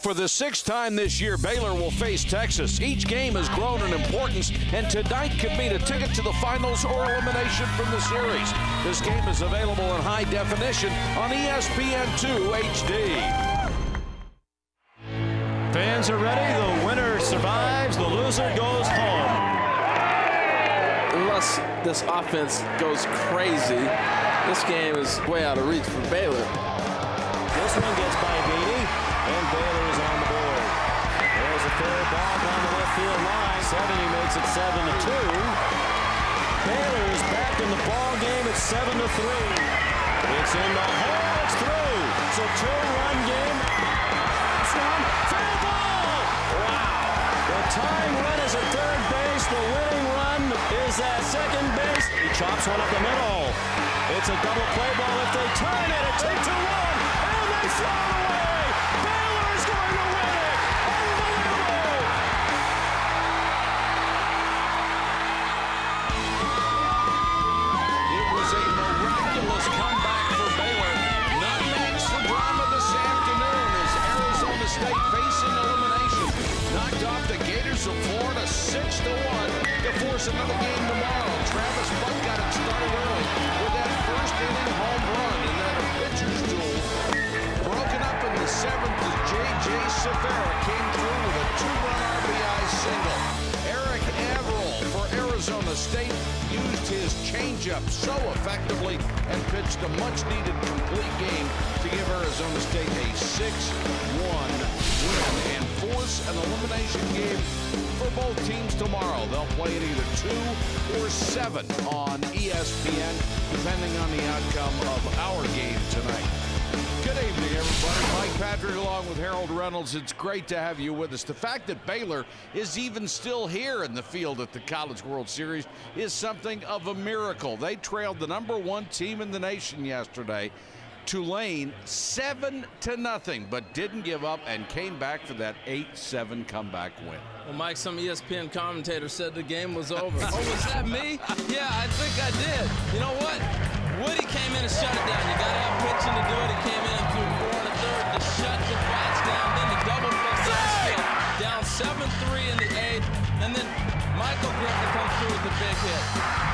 For the sixth time this year, Baylor will face Texas. Each game has grown in importance, and tonight could mean a ticket to the finals or elimination from the series. This game is available in high definition on ESPN2 HD. Fans are ready. The winner survives. The loser goes home. Unless this offense goes crazy, this game is way out of reach for Baylor. This one gets by Beatty, and Baylor is on the board. There's a fair ball down the left field line. 70 makes it 7-2. Baylor is back in the ball game at 7-3. It's in the hole. It's through. It's a two-run game. Fair ball! Wow! The tying run is at third base. The winning run is at second base. He chops one up the middle. It's a double play ball. If they turn it, a 2-2 run, and they throw it away. Baylor is going to win it. Unbelievable! It was a miraculous comeback for Baylor. Not matched for drama this afternoon as Arizona State facing elimination. Knocked off the Gators of Florida 6-1 to force another game tomorrow. Travis Buck got it started early with that first inning home run, and then a pitcher's duel. Broken up in the seventh as J.J. Severa came through with a two-run RBI single. Eric Averill for Arizona State used his changeup so effectively and pitched a much-needed complete game to give Arizona State a 6-1 win and force an elimination game for both teams tomorrow. They'll play at either 2 or 7 on ESPN, depending on the outcome of our game tonight. Good evening, everybody. Mike Patrick along with Harold Reynolds. It's great to have you with us. The fact that Baylor is even still here in the field at the College World Series is something of a miracle. They trailed the #1 team in the nation yesterday, Tulane, 7-0, but didn't give up and came back for that 8-7 comeback win. Well, Mike, some ESPN commentators said the game was over. Oh, was that me? Yeah, I think I did. You know what? Woody came in and shut it down. You got to have pitching to do it. He came in and threw 4 1/3 to shut the bats down. Then the double play down 7-3 in the 8th. And then Michael Griffin comes through with the big hit.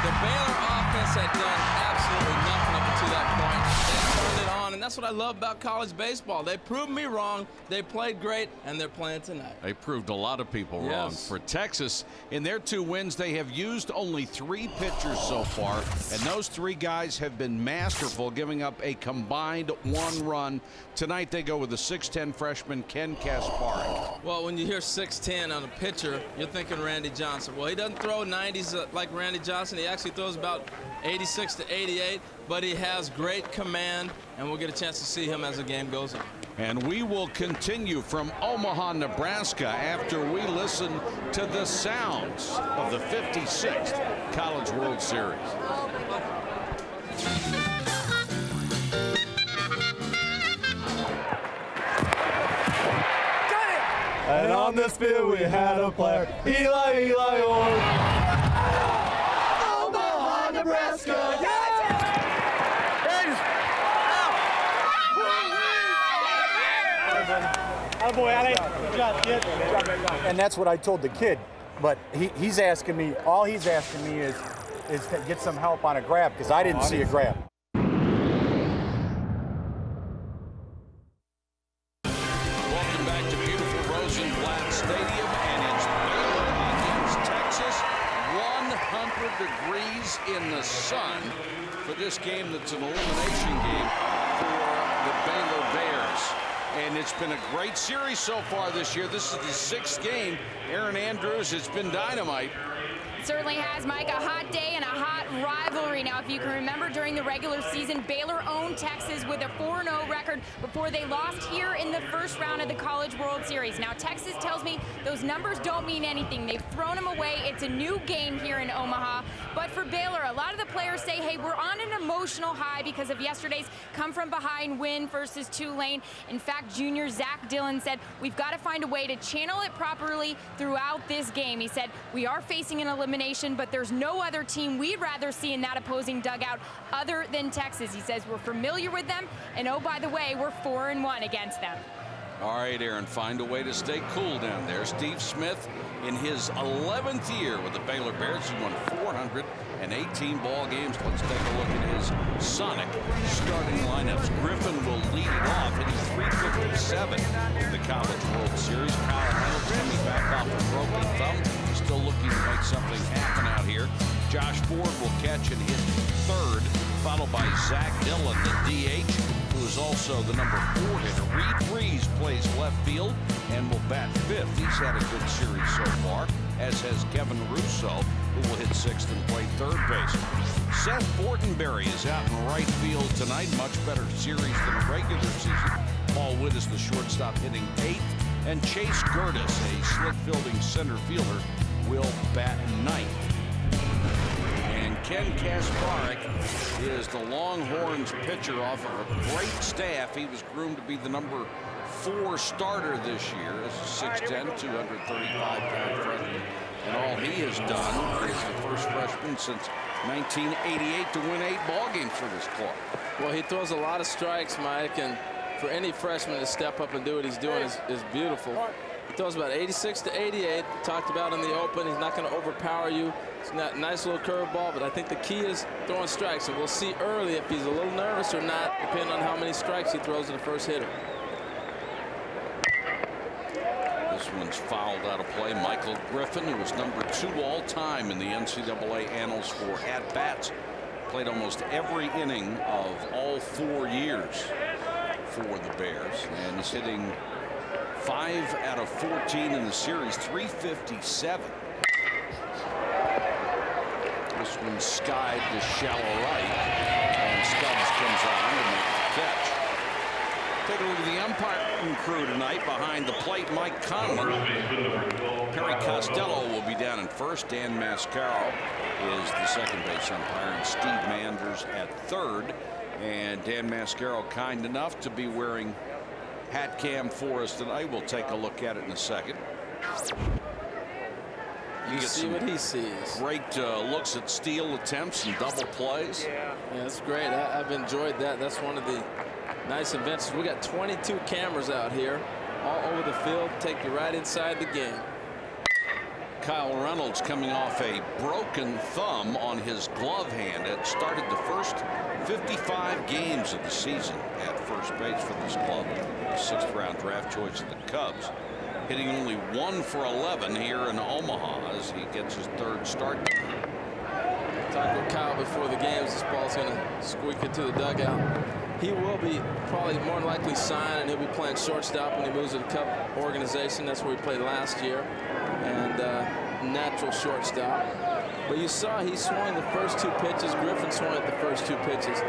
The Baylor offense had done absolutely nothing up until that point. They turned it on, and that's what I love about college baseball. They proved me wrong. They played great, and they're playing tonight. They proved a lot of people wrong. For Texas, in their 2 wins, they have used only 3 pitchers so far, and those 3 guys have been masterful, giving up a combined 1 run. Tonight, they go with the 6'10" freshman Ken Kaspari. Well, when you hear 6'10" on a pitcher, you're thinking Randy Johnson. Well, he doesn't throw 90s like Randy Johnson. He actually throws about 86 to 88, but he has great command, and we'll get a chance to see him as the game goes on. And we will continue from Omaha, Nebraska after we listen to the sounds of the 56th College World Series. And on this field we had a player, Eli Orr. Omaha, Nebraska. Oh boy, good job, kid. And that's what I told the kid. But he's asking me, all he's asking me is to get some help on a grab, because I didn't see a grab. Welcome back to beautiful Rosenblatt Stadium, and it's Baylor against Texas. 100 degrees in the sun for this game that's an elimination game for the Baylor Bears. And it's been a great series so far this year. This is the 6th game. Aaron Andrews, it's been dynamite. It certainly has, Mike. A hot day and a hot rivalry. Now, if you can remember, during the regular season, Baylor owned Texas with a 4-0 record before they lost here in the first round of the College World Series. Now, Texas tells me those numbers don't mean anything. They've thrown them away. It's a new game here in Omaha. But for Baylor, a lot of the players say, hey, we're on an emotional high because of yesterday's come-from-behind win versus Tulane. In fact, junior Zack Dylan said, we've got to find a way to channel it properly throughout this game. He said, we are facing an elimination, but there's no other team we'd rather see in that opposing dugout other than Texas. He says we're familiar with them, and oh, by the way, we're 4-1 against them. All right, Aaron, find a way to stay cool down there. Steve Smith, in his 11th year with the Baylor Bears, he won 418 ball games. Let's take a look at his Sonic starting lineups. Griffin will lead it off, hitting .357 in the College World Series. Kyle Reynolds coming back off a broken thumb, still looking to make something happen out here. Josh Ford will catch and hit third, followed by Zack Dylan, the DH, who is also the number 4 hitter. Reed Freese plays left field and will bat fifth. He's had a good series so far, as has Kevin Russo, who will hit sixth and play third base. Seth Fortenberry is out in right field tonight. Much better series than a regular season. Paul Witt is the shortstop, hitting eighth. And Chase Gertis, a slick-fielding center fielder, will bat ninth. And Ken Kasparek is the Longhorns pitcher off of a great staff. He was groomed to be the number 4 starter this year as a 6'10", 235-pound freshman. And all he has done is the first freshman since 1988 to win 8 ball games for this club. Well, he throws a lot of strikes, Mike, and for any freshman to step up and do what he's doing is beautiful. He throws about 86 to 88. Talked about in the open. He's not going to overpower you. It's got a nice little curveball, but I think the key is throwing strikes, and we'll see early if he's a little nervous or not, depending on how many strikes he throws to the first hitter. This one's fouled out of play. Michael Griffin, who was number 2 all-time in the NCAA annals for at-bats, played almost every inning of all 4 years for the Bears, and is hitting 5 out of 14 in the series, .357. This one's skied to shallow right, and Stubbs comes on to make the catch. Take a look at the umpiring crew tonight. Behind the plate, Mike Conlon. Perry Costello will be down in first. Dan Mascaro is the second base umpire, and Steve Manders at third. And Dan Mascaro kind enough to be wearing hat cam for us tonight. We'll take a look at it in a second. You see what he sees. Great looks at steal attempts and double plays. Yeah, that's great. I've enjoyed that. That's one of the nice inventions. We got 22 cameras out here all over the field, take you right inside the game. Kyle Reynolds coming off a broken thumb on his glove hand. It started the first 55 games of the season at first base for this club. 6th round draft choice of the Cubs. Hitting only 1 for 11 here in Omaha as he gets his 3rd start. Talked with Kyle before the games. This ball's going to squeak into the dugout. He will be probably more than likely signed, and he'll be playing shortstop when he moves to the Cub organization. That's where he played last year, and natural shortstop. But you saw he swung the first 2 pitches. Griffin swung at the first 2 pitches.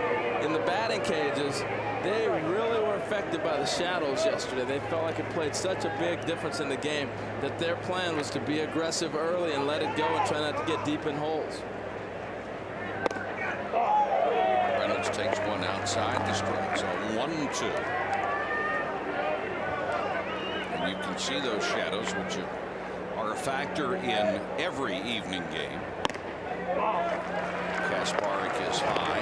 In the batting cages, they really were affected by the shadows yesterday. They felt like it played such a big difference in the game that their plan was to be aggressive early and let it go and try not to get deep in holes. Reynolds takes one outside the strike. So 1-2. And you can see those shadows, which are a factor in every evening game. Kasparek is high.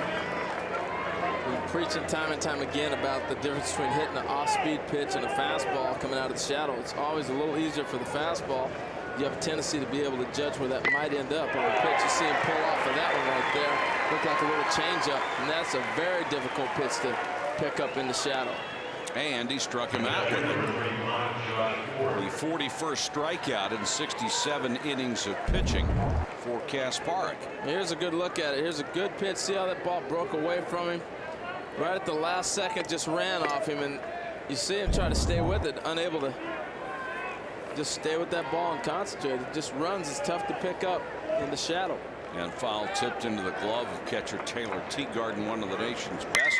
We're preaching time and time again about the difference between hitting an off-speed pitch and a fastball coming out of the shadow. It's always a little easier for the fastball. You have a tendency to be able to judge where that might end up. On the pitch, you see him pull off of that one right there. Looked like a little changeup, and that's a very difficult pitch to pick up in the shadow. And he struck him out with it. The 41st strikeout in 67 innings of pitching for Kasparek. Here's a good look at it. Here's a good pitch. See how that ball broke away from him? Right at the last second, just ran off him, and you see him try to stay with it, unable to just stay with that ball and concentrate. It just runs. It's tough to pick up in the shadow. And foul tipped into the glove of catcher Taylor Teagarden, one of the nation's best.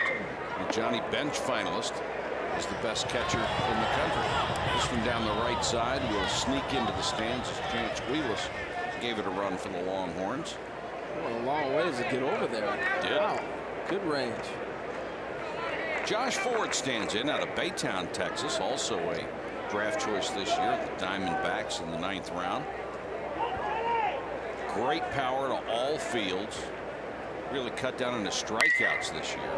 The Johnny Bench finalist is the best catcher in the country. This one down the right side will sneak into the stands as Chance Wheelis gave it a run for the Longhorns. Oh, a long ways to get over there. Yeah. Wow, good range. Josh Ford stands in out of Baytown, Texas, also a draft choice this year. The Diamondbacks in the 9th round. Great power to all fields. Really cut down on his strikeouts this year.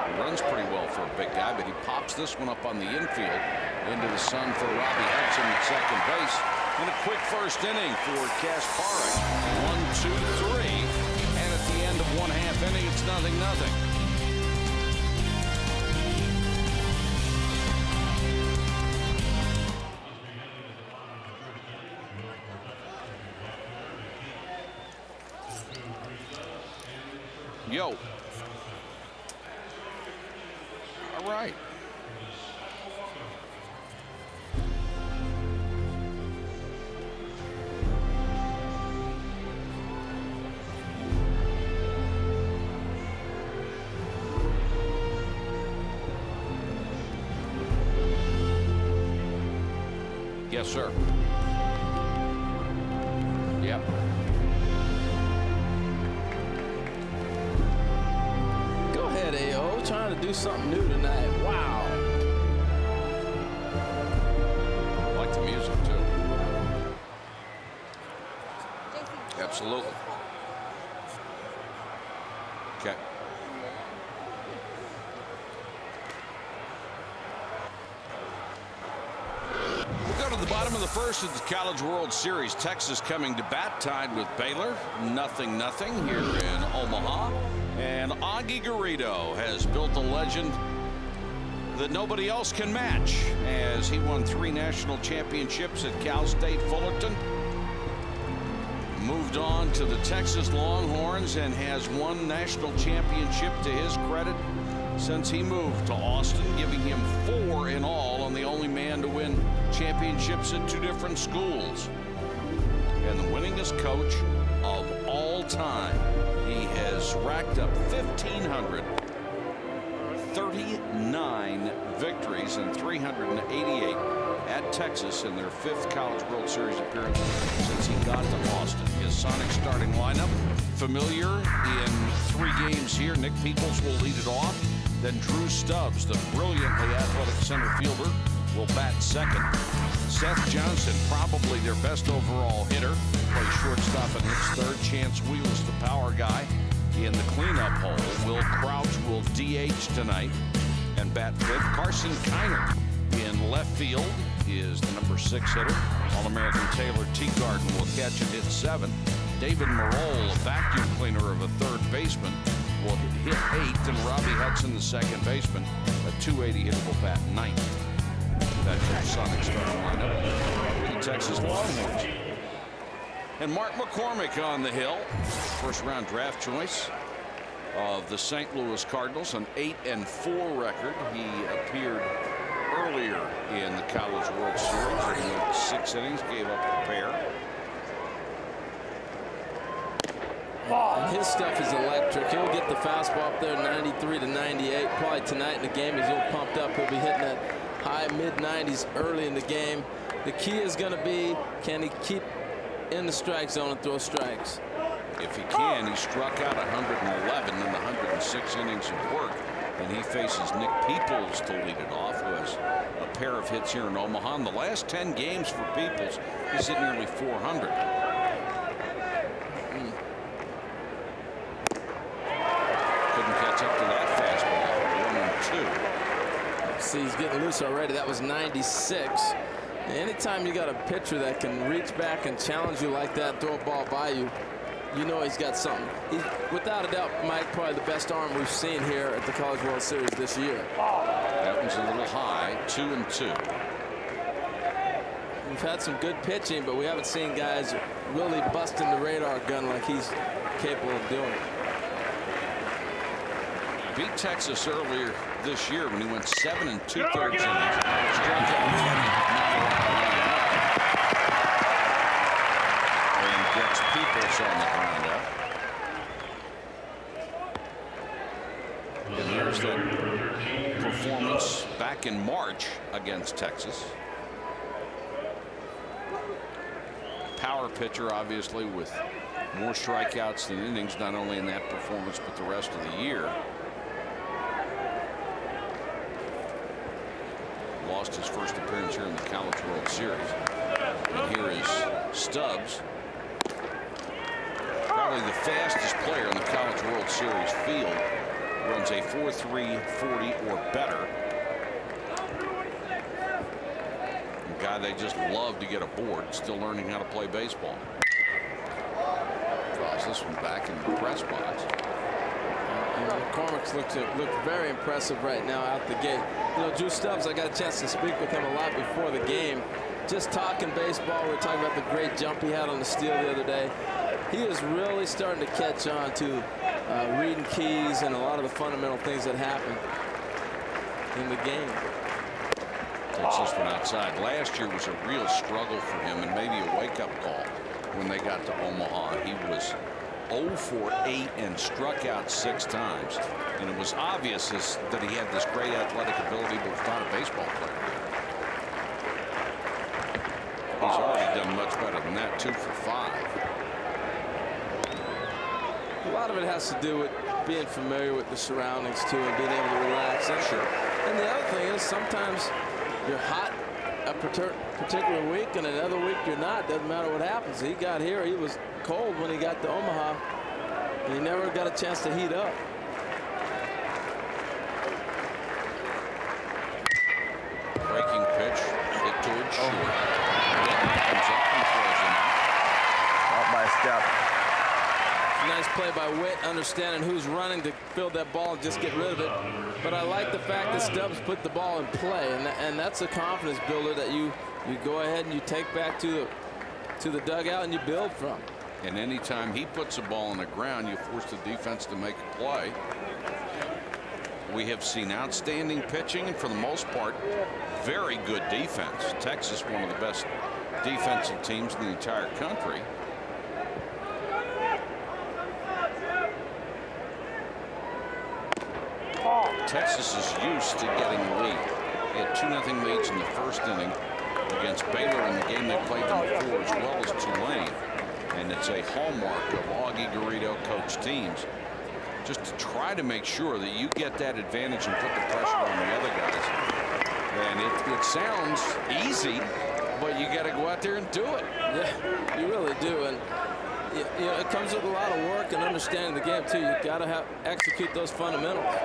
He runs pretty well for a big guy, but he pops this one up on the infield Into the sun for Robbie Hudson at second base. And a quick first inning for Kasparek. 1-2-3. And at the end of one half inning, it's 0-0. Yo. All right. Yes, sir. Yep. Go ahead, A.O. Trying to do something new tonight. Wow. I like the music, too. Absolutely. Okay. The bottom of the first of the College World Series. Texas coming to bat, tied with Baylor. 0-0 here in Omaha. And Augie Garrido has built a legend that nobody else can match, as he won 3 national championships at Cal State Fullerton. Moved on to the Texas Longhorns and has won national championship to his credit since he moved to Austin, giving him 4 in all, and the only man to win championships at 2 different schools. And the winningest coach of all time. He has racked up 1,539 victories and 388 at Texas in their 5th College World Series appearance since he got to Austin. His Sonic starting lineup, familiar in 3 games here. Nick Peoples will lead it off. Then Drew Stubbs, the brilliantly athletic center fielder, will bat second. Seth Johnston, probably their best overall hitter, plays shortstop and hits third. Chance Wheels, the power guy, in the cleanup hole. Will Crouch will DH tonight and bat fifth. Carson Kiner in left field is the number 6 hitter. All-American Taylor Teagarden will catch and hit 7th. David Marole, a vacuum cleaner of a third baseman, will hit 8th, and Robbie Hudson, the second baseman, a 280 hitter, will bat 9th. That's your Sonic starting lineup for the Texas Longhorns. And Mark McCormick on the hill, first-round draft choice of the St. Louis Cardinals, an 8-4 record. He appeared earlier in the College World Series. He went 6 innings, gave up a pair. And his stuff is electric. He'll get the fastball up there 93 to 98. Probably tonight in the game, he's a little pumped up. He'll be hitting that high mid-90s early in the game. The key is going to be, can he keep in the strike zone and throw strikes? If he can, he struck out 111 in the 106 innings of work. And he faces Nick Peoples to lead it off, who has a pair of hits here in Omaha. In the last 10 games for Peoples, he's hit nearly 400. Couldn't catch up to that fastball. 1-2. See, he's getting loose already. That was 96. Anytime you got a pitcher that can reach back and challenge you like that, throw a ball by you, you know he's got something. He's, without a doubt, Mike, probably the best arm we've seen here at the College World Series this year. That one's a little high, 2-2. We've had some good pitching, but we haven't seen guys really busting the radar gun like he's capable of doing. Beat Texas earlier this year when he went 7 2/3 innings. Struck out and gets Peoples on the ground out. And there's that performance back in March against Texas. Power pitcher, obviously, with more strikeouts than innings, not only in that performance but the rest of the year. Lost his first appearance here in the College World Series. And here is Stubbs, probably the fastest player in the College World Series field. Runs a 4.3 40 or better. guy they just love to get aboard, still learning how to play baseball. Draws this one back in the press box. McCormick's looked very impressive right now out the gate. You know, Drew Stubbs, I got a chance to speak with him a lot before the game. Just talking baseball, we were talking about the great jump he had on the steal the other day. He is really starting to catch on to reading keys and a lot of the fundamental things that happen in the game. Takes this one outside. Last year was a real struggle for him and maybe a wake-up call when they got to Omaha. He was 0 for 8 and struck out 6 times. And it was obvious that he had this great athletic ability, but was not a baseball player. He's already done much better than that, 2 for 5. A lot of it has to do with being familiar with the surroundings too and being able to relax. And sure. And the other thing is sometimes you're hot a particular week and another week you're not. Doesn't matter what happens. He got here. He was cold when he got to Omaha. And he never got a chance to heat up. Breaking pitch hit towards short. Comes up and throws him out. Off by a step. Nice play by Witt, understanding who's running to field that ball and just get rid of it. But I like the fact that Stubbs put the ball in play, and that's a confidence builder that you go ahead and you take back to the dugout and you build from. And anytime he puts a ball on the ground, you force the defense to make a play. We have seen outstanding pitching and for the most part very good defense. Texas, one of the best defensive teams in the entire country. Texas is used to getting a lead. They had 2-0 leads in the first inning against Baylor in the game they played them before, as well as Tulane. And it's a hallmark of Augie Garrido coach teams, just to try to make sure that you get that advantage and put the pressure on the other guys. And it sounds easy, but you got to go out there and do it. Yeah, you really do. And you know, it comes with a lot of work and understanding the game too. You got to execute those fundamentals.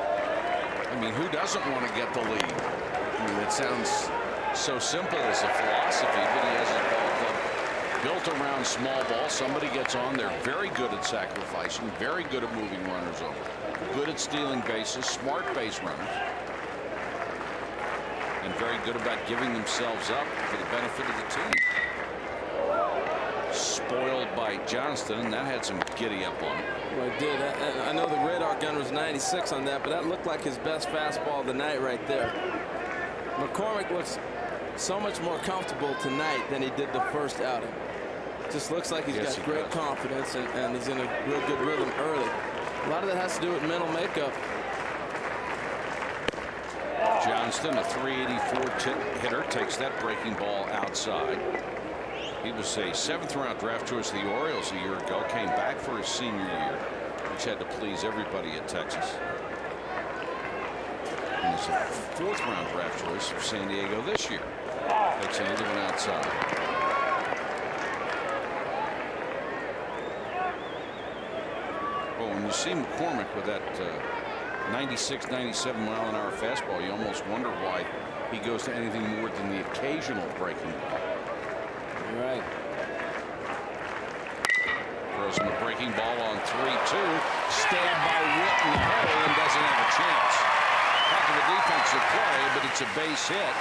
I mean, who doesn't want to get the lead? I mean, it sounds so simple as a philosophy, but he has his ball club built around small ball. Somebody gets on. They're very good at sacrificing, very good at moving runners over, good at stealing bases, smart base runners, and very good about giving themselves up for the benefit of the team. Spoiled by Johnston, and that had some giddy up on him. Well, it did. I know the radar gun was 96 on that, but that looked like his best fastball of the night right there. McCormick looks so much more comfortable tonight than he did the first outing. Just looks like he's got great confidence and he's in a real good rhythm early. A lot of that has to do with mental makeup. Johnston, a .384 hitter, takes that breaking ball outside. He was a 7th-round draft choice of the Orioles a year ago, came back for his senior year, which had to please everybody at Texas. And he's a 4th-round draft choice of San Diego this year. Takes another one outside. Well, when you see McCormick with that 96, 97 mile-an-hour fastball, you almost wonder why he goes to anything more than the occasional breaking ball. Right. Throws him a breaking ball on 3-2. Stabbed by Witt in the hole and doesn't have a chance. Heck of a defensive play, but it's a base hit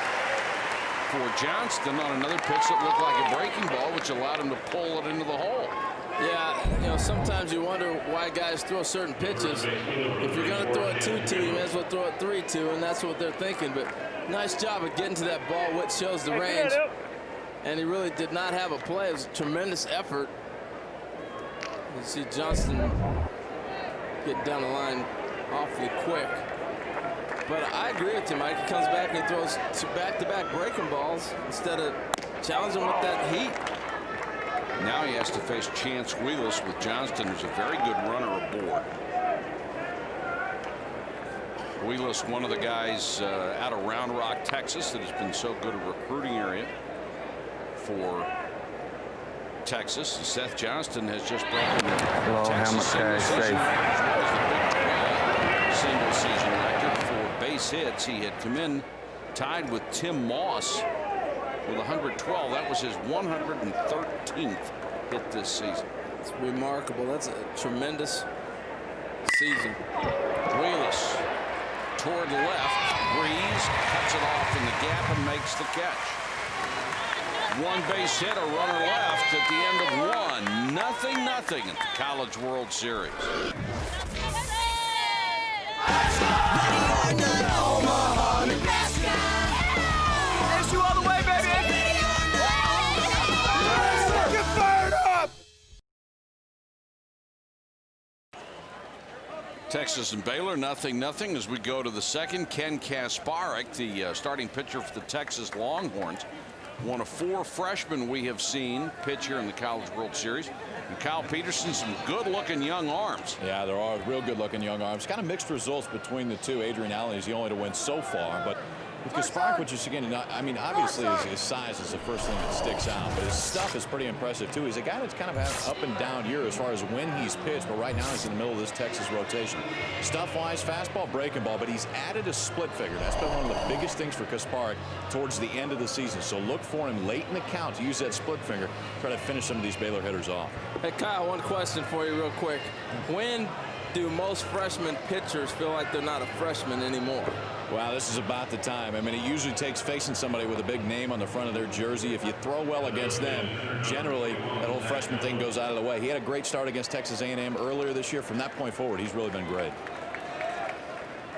for Johnston on another pitch that looked like a breaking ball, which allowed him to pull it into the hole. Yeah, you know, sometimes you wonder why guys throw certain pitches. If you're going to throw it 2-2, you may as well throw it 3-2, and that's what they're thinking. But nice job of getting to that ball. Witt shows the range. And he really did not have a play. It was a tremendous effort. You see Johnston get down the line awfully quick. But I agree with you, Mike. He comes back and he throws back-to-back breaking balls instead of challenging with that heat. Now he has to face Chance Wheelis with Johnston, who's a very good runner aboard. Wheelis, one of the guys out of Round Rock, Texas, that has been so good a recruiting area for Texas. Seth Johnston has just broken the Texas single season record for base hits. He had come in tied with Tim Moss with 112. That was his 113th hit this season. It's remarkable. That's a tremendous season. Wheelis toward left. Breeze cuts it off in the gap and makes the catch. One base hit, a runner left at the end of one. 0-0 at the College World Series. SU all the way, baby! Get fired up! Texas and Baylor, 0-0 as we go to the second. Ken Kasparek, the starting pitcher for the Texas Longhorns, one of 4 freshmen we have seen pitch here in the College World Series. And Kyle Peterson, some good-looking young arms. Yeah, there are real good-looking young arms. Kind of mixed results between the two. Adrian Allen is the only to win so far, but with Kasparek, which is again, I mean, obviously his size is the first thing that sticks out, but his stuff is pretty impressive too. He's a guy that's kind of had an up and down year as far as when he's pitched, but right now he's in the middle of this Texas rotation. Stuff-wise, fastball, breaking ball, but he's added a split figure. That's been one of the biggest things for Kasparek towards the end of the season. So look for him late in the count to use that split finger, try to finish some of these Baylor hitters off. Hey, Kyle, one question for you real quick. When do most freshman pitchers feel like they're not a freshman anymore? Well, this is about the time. I mean, it usually takes facing somebody with a big name on the front of their jersey. If you throw well against them, generally that whole freshman thing goes out of the way. He had a great start against Texas A&M earlier this year. From that point forward, he's really been great.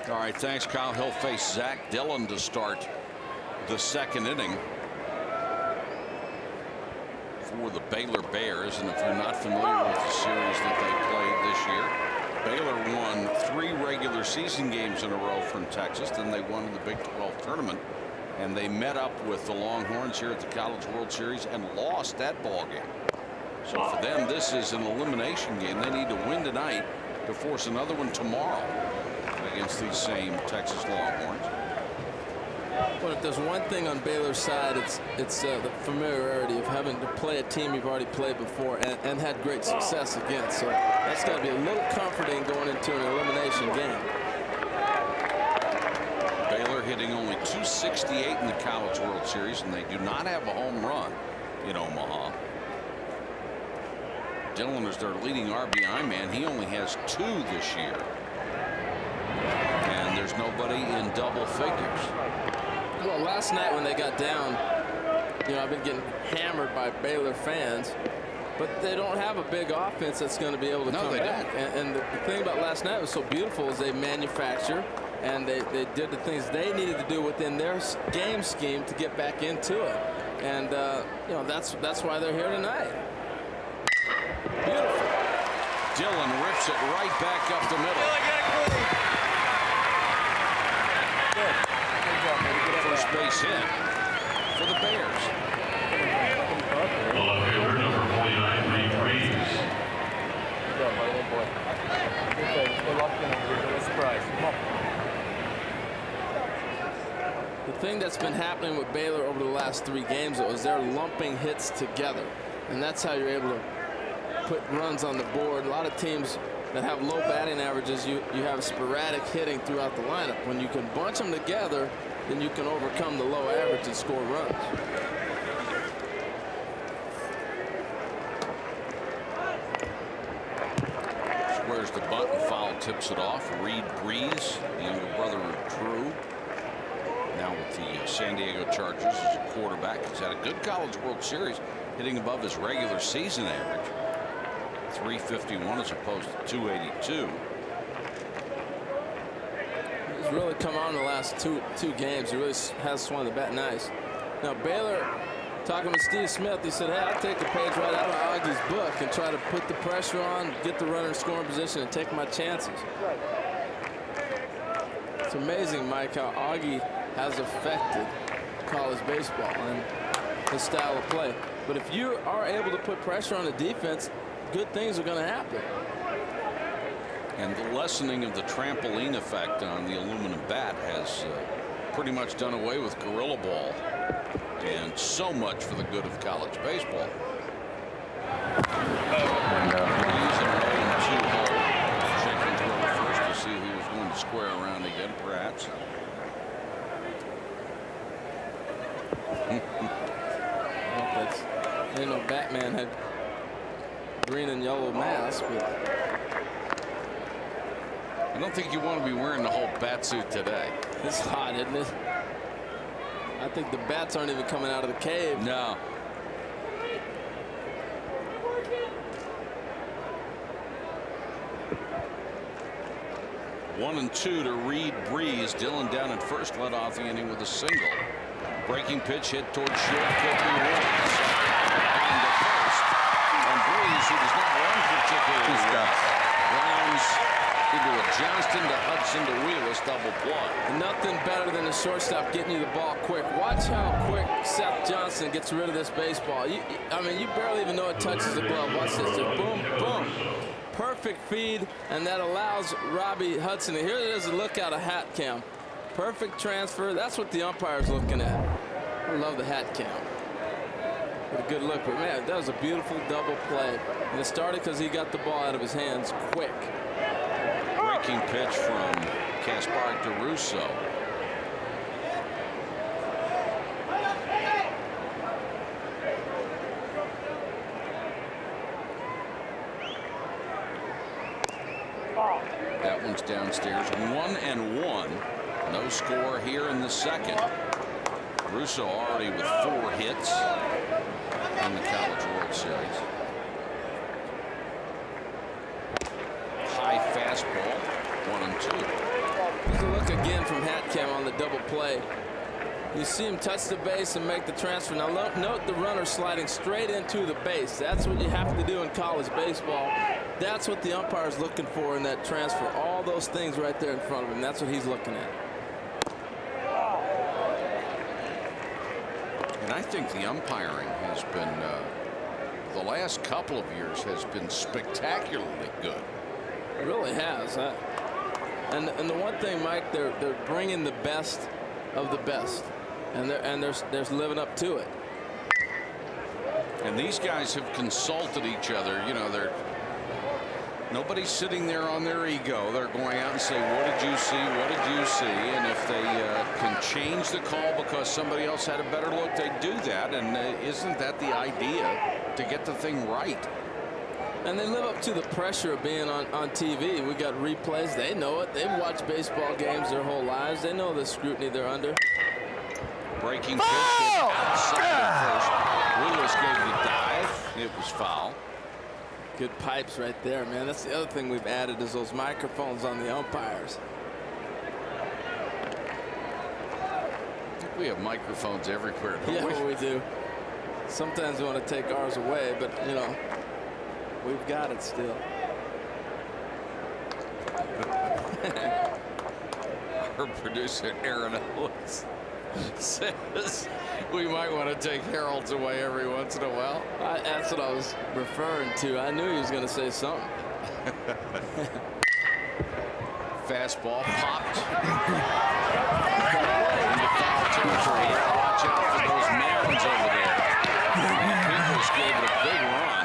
All right, thanks, Kyle. He'll face Zack Dylan to start the second inning for the Baylor Bears. And if you're not familiar with the series that they played this year, Baylor won 3 regular season games in a row from Texas. Then they won in the Big 12 tournament, and they met up with the Longhorns here at the College World Series and lost that ball game. So for them, this is an elimination game. They need to win tonight to force another one tomorrow against these same Texas Longhorns. Well, if there's one thing on Baylor's side, it's the familiarity of having to play a team you've already played before and had great success against. So that's got to be a little comforting going into an elimination game. Baylor hitting only .268 in the College World Series, and they do not have a home run in Omaha. Dylan is their leading RBI man. He only has 2 this year. And there's nobody in double figures. Well, last night when they got down, you know, I've been getting hammered by Baylor fans, but they don't have a big offense that's going to be able to come back. And the thing about last night was so beautiful is they manufacture and they did the things they needed to do within their game scheme to get back into it. And you know, that's why they're here tonight. Beautiful. Dylan rips it right back up the middle. First base hit for the Bears. The left fielder, number 49, Reed Reeves. The thing that's been happening with Baylor over the last 3 games is they're lumping hits together, and that's how you're able to put runs on the board. A lot of teams that have low batting averages, you have sporadic hitting throughout the lineup. When you can bunch them together, then you can overcome the low average and score runs. Squares the bunt and foul, tips it off. Reed Breeze, the younger brother of Drew, now with the San Diego Chargers as a quarterback. He's had a good College World Series, hitting above his regular season average. 351 as opposed to 282. He's really come on in the last two games. He really has swung the bat nice. Now Baylor, talking with Steve Smith, he said, hey, I'll take a page right out of Augie's book and try to put the pressure on, get the runner in scoring position, and take my chances. It's amazing, Mike, how Augie has affected college baseball and his style of play. But if you are able to put pressure on the defense, good things are going to happen. And the lessening of the trampoline effect on the aluminum bat has pretty much done away with gorilla ball, and so much for the good of college baseball. Jenkins went first to see who was going to square around again, perhaps. You know, Batman had green and yellow mask, but I don't think you want to be wearing the whole bat suit today. it's hot, isn't it? I think the bats aren't even coming out of the cave. No. One and two to Reed Breeze. Dylan down at first, led off the inning with a single. Breaking pitch hit towards short. Could be Reynolds on the first. And Breeze, who does not run particularly well, rounds into a Johnston to Hudson to Wheelis double play. Nothing better than a shortstop getting you the ball quick. Watch how quick Seth Johnston gets rid of this baseball. I mean, you barely even know it touches the glove. Watch this. Just boom, boom. Perfect feed, and that allows Robbie Hudson. Here it is, a look out of hat cam. Perfect transfer. That's what the umpire's looking at. I love the hat cam. With a good look, but man, that was a beautiful double play. And it started because he got the ball out of his hands quick. Breaking pitch from Kasparek to Russo. That one's downstairs. 1-1. No score here in the second. Russo already with 4 hits in the College World Series. High fastball. 1-2. Here's a look again from hat cam on the double play. You see him touch the base and make the transfer. Now note the runner sliding straight into the base. That's what you have to do in college baseball. That's what the umpire is looking for in that transfer. All those things right there in front of him. That's what he's looking at. And I think the umpiring has been, the last couple of years, has been spectacularly good. It really has. And the one thing, Mike, they're bringing the best of the best, and they're living up to it. And these guys have consulted each other. You know, nobody's sitting there on their ego. They're going out and say, what did you see? What did you see? And if they can change the call because somebody else had a better look, they do that. And isn't that the idea, to get the thing right? And they live up to the pressure of being on TV. We got replays. They know it. They've watched baseball games their whole lives. They know the scrutiny they're under. Breaking pitch hit outside at first. Wheelis gave the dive. It was foul. Good pipes right there, man. That's the other thing we've added, is those microphones on the umpires. I think we have microphones everywhere, don't Yeah, we? we do. Sometimes we want to take ours away, but, you know, we've got it still. Our producer, Aaron Owens, says we might want to take Harold's away every once in a while. That's what I was referring to. I knew he was going to say something. Fastball popped. Into foul territory. Watch out for those mounds over there. Peoples gave it a big run.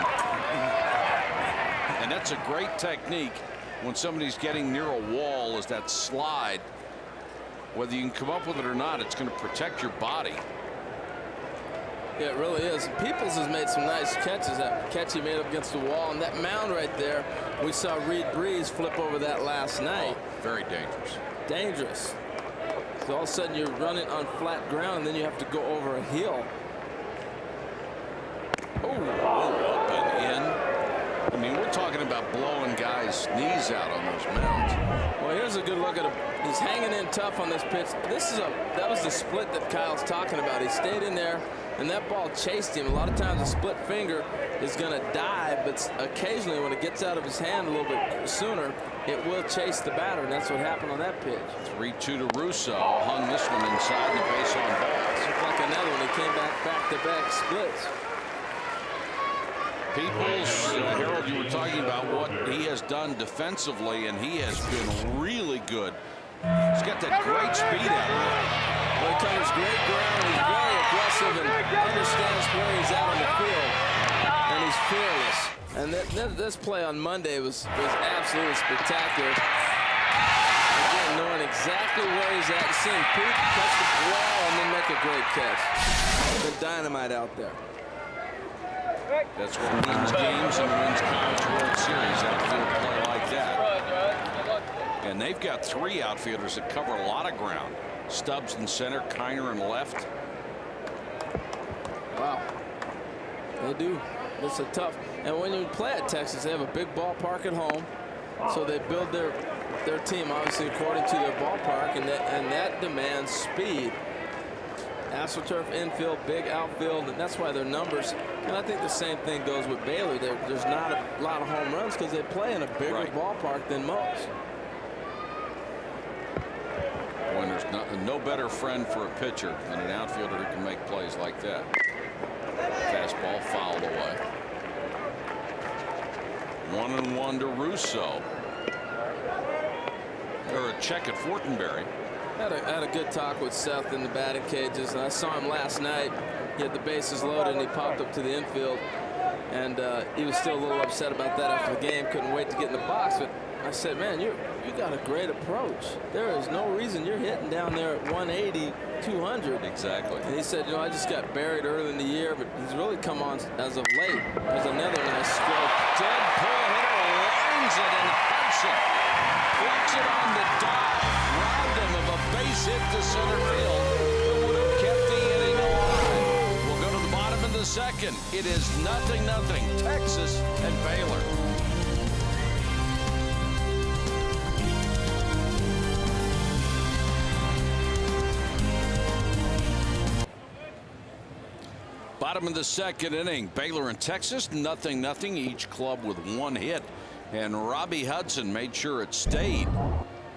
And that's a great technique when somebody's getting near a wall, is that slide. Whether you can come up with it or not, it's going to protect your body. Yeah, it really is. Peoples has made some nice catches. That catch he made up against the wall, and that mound right there, we saw Reed Breeze flip over that last night. Oh, very dangerous. Dangerous. So all of a sudden you're running on flat ground, and then you have to go over a hill. Oh, up and in. I mean, we're talking about blowing guys' knees out on those mounds. Well, here's a good look at him. He's hanging in tough on this pitch. That was the split that Kyle's talking about. He stayed in there, and that ball chased him. A lot of times a split finger is going to dive, but occasionally when it gets out of his hand a little bit sooner, it will chase the batter, and that's what happened on that pitch. 3-2 to Russo. Hung this one inside the base on balls. Looked like another one. He came back-to-back splits. Peoples, Harold, you were talking about what he has done defensively, and he has been really good. He's got that great speed out of it. Well, he covers great ground. He's very aggressive and understands where he's out on the field. And he's fearless. And this play on Monday was absolutely spectacular. Again, knowing exactly where he's at, seeing Pete touch the wall and then make a great catch. The dynamite out there. That's what wins games and wins College World Series. Outfield play like that. And they've got 3 outfielders that cover a lot of ground. Stubbs in center, Kiner in left. Wow. They do. It's a tough. And when you play at Texas, they have a big ballpark at home. So they build their team obviously according to their ballpark, and that demands speed. AstroTurf infield, big outfield, and that's why their numbers. And I think the same thing goes with Baylor. There's not a lot of home runs because they play in a bigger ballpark than most. When there's no better friend for a pitcher than an outfielder who can make plays like that. Fastball fouled away. 1-1 to Russo. Or a check at Fortenberry. Had a good talk with Seth in the batting cages, and I saw him last night. He had the bases loaded and he popped up to the infield, and he was still a little upset about that after the game. Couldn't wait to get in the box. But I said, man, you got a great approach. There is no reason you're hitting down there at 180, 200. Exactly. And he said, I just got buried early in the year, but he's really come on as of late. There's another nice stroke. Dead pull hitter lines it, and Hudson blocks it on the dive. Robbed him of a base hit to center field that would have kept the inning alive. We'll go to the bottom of the second. It is 0-0, Texas and Baylor. Bottom of the second inning, Baylor and Texas 0-0, each club with 1 hit, and Robbie Hudson made sure it stayed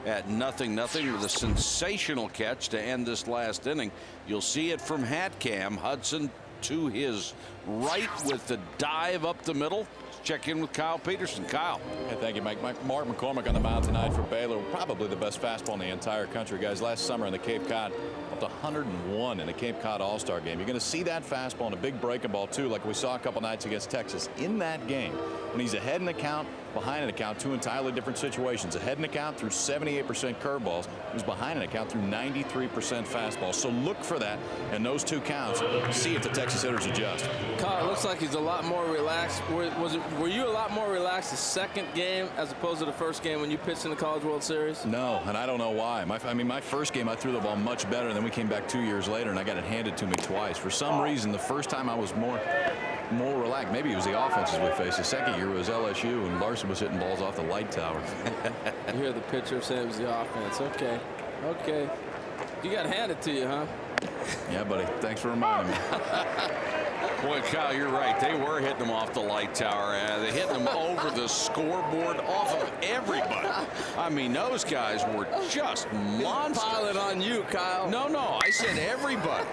at 0-0 with a sensational catch to end this last inning. You'll see it from Hatcam. Hudson to his right with the dive up the middle. Let's check in with Kyle Peterson. Kyle. Hey, thank you, Mike. Mark McCormick on the mound tonight for Baylor. Probably the best fastball in the entire country, guys. Last summer in the Cape Cod, up to 101 in the Cape Cod All-Star game. You're going to see that fastball and a big breaking ball too, like we saw a couple nights against Texas. In that game, when he's ahead in the count, behind in the count, 2 entirely different situations. Ahead in the count through 78% curveballs. He was behind in the count through 93% fastballs. So look for that in those 2 counts. See if the Texas hitters adjust. Kyle, it looks like he's a lot more relaxed. Were you a lot more relaxed the second game as opposed to the first game when you pitched in the College World Series? No, and I don't know why. My first game I threw the ball much better, and then we came back 2 years later and I got it handed to me twice. For some reason, the first time I was more relaxed. Maybe it was the offenses we faced. The second year was LSU, and Larson was hitting balls off the light tower. You hear the pitcher say it was the offense. Okay. You got handed to you, huh? Yeah, buddy. Thanks for reminding me. Boy, Kyle, you're right. They were hitting them off the light tower. They hit them over the scoreboard, off of everybody. I mean, those guys were just monsters. Piling on you, Kyle. No, I said everybody.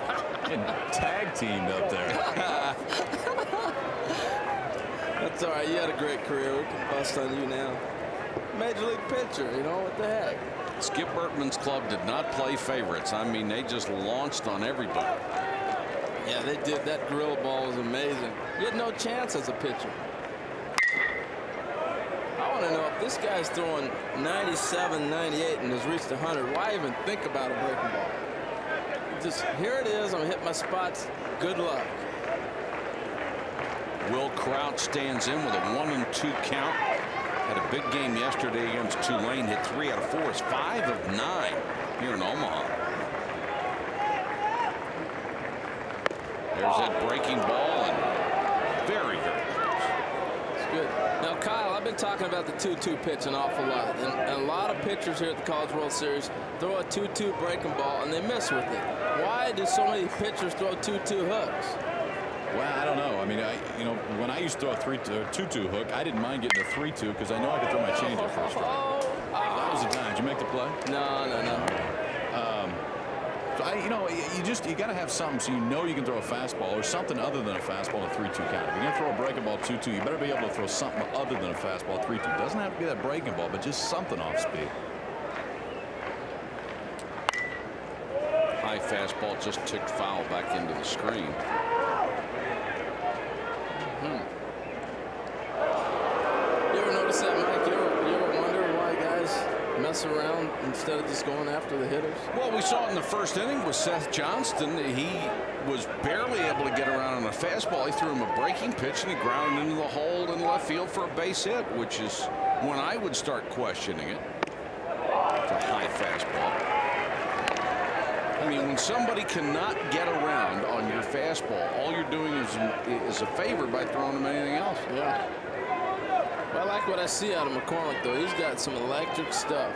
And tag teamed up there. That's all right. You had a great career. We can bust on you now. Major league pitcher, what the heck? Skip Bertman's club did not play favorites. I mean, they just launched on everybody. Yeah, they did. That drill ball was amazing. You had no chance as a pitcher. I want to know if this guy's throwing 97, 98 and has reached 100. Why even think about a breaking ball? Just here it is. I'm gonna hit my spots. Good luck. Will Crouch stands in with a 1-2 count. Had a big game yesterday against Tulane. Hit 3 out of 4. It's 5 of 9 here in Omaha. There's that breaking ball, and very, very close. It's good. Now, Kyle, I've been talking about the 2-2 pitch an awful lot. And a lot of pitchers here at the College World Series throw a 2-2 breaking ball, and they miss with it. Why do so many pitchers throw 2-2 hooks? Well, I don't know. I mean, when I used to throw a 2-2 hook, I didn't mind getting a 3-2 because I know I could throw my changeup for a strike. That was the time. Did you make the play? No. So you got to have something so you can throw a fastball or something other than a fastball in a 3-2 count. If you're going to throw a breaking ball 2-2, you better be able to throw something other than a fastball 3-2. It doesn't have to be that breaking ball, but just something off speed. High fastball just ticked foul back into the screen. You ever notice that, Mike? You ever wonder why guys mess around instead of just going after the hitters? Well, we saw it in the first inning with Seth Johnston. He was barely able to get around on a fastball. He threw him a breaking pitch and he grounded into the hole in left field for a base hit, which is when I would start questioning it. It's a high fastball. I mean, when somebody cannot get around on your fastball, all you're doing is a favor by throwing him anything else. Yeah. Well, I like what I see out of McCormick, though. He's got some electric stuff.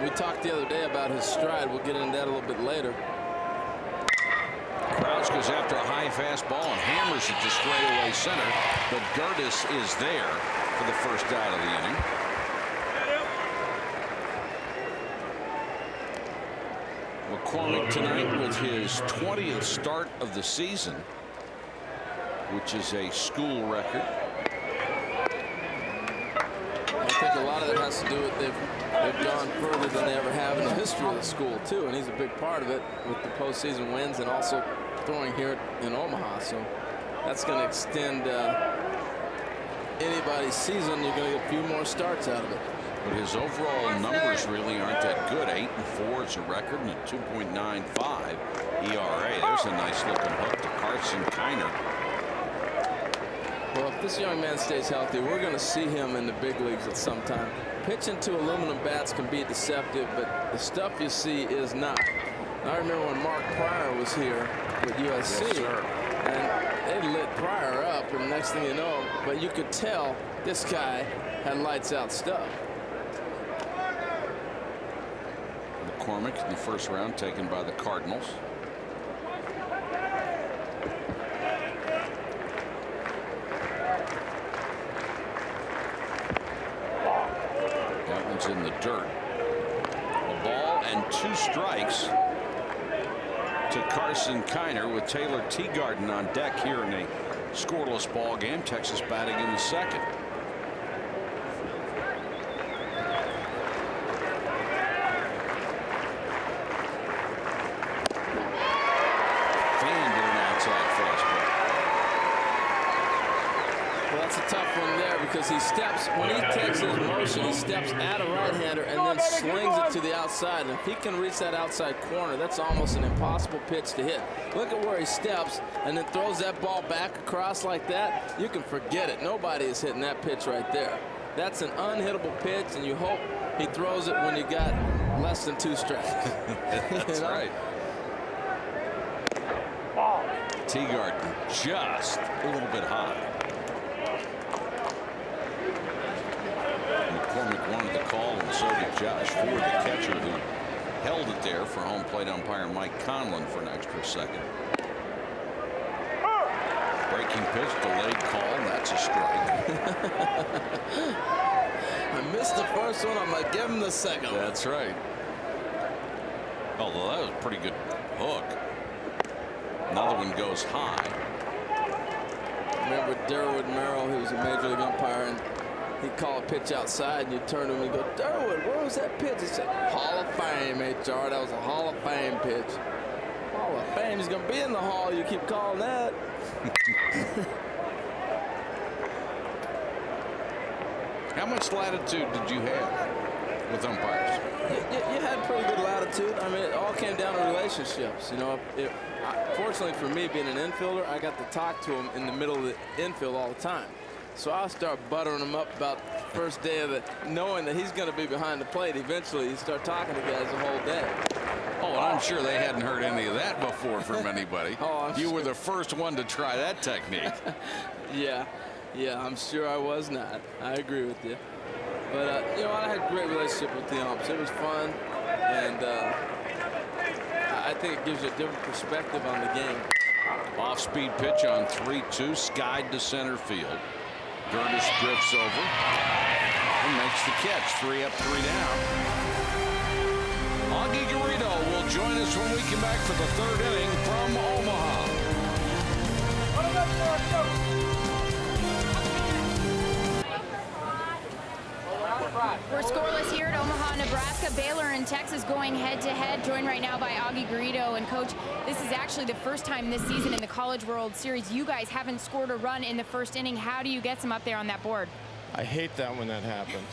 We talked the other day about his stride. We'll get into that a little bit later. Crouch goes after a high fastball and hammers it to straightaway center, but Gertis is there for the first out of the inning. McCormick tonight with his 20th start of the season, which is a school record. I think a lot of it has to do with they've gone further than they ever have in the history of the school, too, and he's a big part of it with the postseason wins and also throwing here in Omaha. So that's going to extend anybody's season. You're going to get a few more starts out of it. But his overall numbers really aren't that good. 8-4 is a record and a 2.95 ERA. There's a nice looking hook to Carson Kiner. Well, if this young man stays healthy, we're going to see him in the big leagues at some time. Pitching to aluminum bats can be deceptive, but the stuff you see is not. I remember when Mark Pryor was here with USC, yes, sir. And they lit Pryor up, and next thing you know, but you could tell this guy had lights out stuff. McCormick in the first round taken by the Cardinals. That one's in the dirt. A ball and 2 strikes to Carson Kiner with Taylor Teagarden on deck here in a scoreless ball game. Texas batting in the second. Because he steps, when he takes his motion, he steps at a right-hander and then slings it to the outside. And if he can reach that outside corner, that's almost an impossible pitch to hit. Look at where he steps and then throws that ball back across like that. You can forget it. Nobody is hitting that pitch right there. That's an unhittable pitch, and you hope he throws it when you got less than 2 strikes. That's right. Teagarden just a little bit high. McCormick wanted the call, and so did Josh Ford, the catcher, who held it there for home plate umpire Mike Conlon for an extra second. Breaking pitch, delayed call, and that's a strike. I missed the first one. I'm going to give him the second. That's right. Although that was a pretty good hook. Another one goes high. Remember Durwood Merrill, who was a major league umpire, and he'd call a pitch outside, and you'd turn to him and go, Durwood, where was that pitch? He said, Hall of Fame, HR. That was a Hall of Fame pitch. Hall of Fame. He's going to be in the Hall. You keep calling that. How much latitude did you have with umpires? You had pretty good latitude. I mean, it all came down to relationships. You know, fortunately for me, being an infielder, I got to talk to him in the middle of the infield all the time. So I'll start buttering him up about the first day of the, knowing that he's going to be behind the plate. Eventually, you start talking to guys the whole day. Oh, and I'm sure they hadn't heard any of that before from anybody. You were the first one to try that technique. Yeah, I'm sure I was not. I agree with you. But, you know, I had a great relationship with the umps. It was fun, and I think it gives you a different perspective on the game. Off-speed pitch on 3-2, skied to center field. Gertis drifts over and makes the catch. 3 up, 3 down. Augie Garrido will join us when we come back for the 3rd inning from Omaha. We're scoreless here at Omaha, Nebraska. Baylor and Texas going head-to-head, joined right now by Augie Garrido. And, Coach, this is actually the first time this season in the College World Series you guys haven't scored a run in the first inning. How do you get some up there on that board? I hate that when that happens.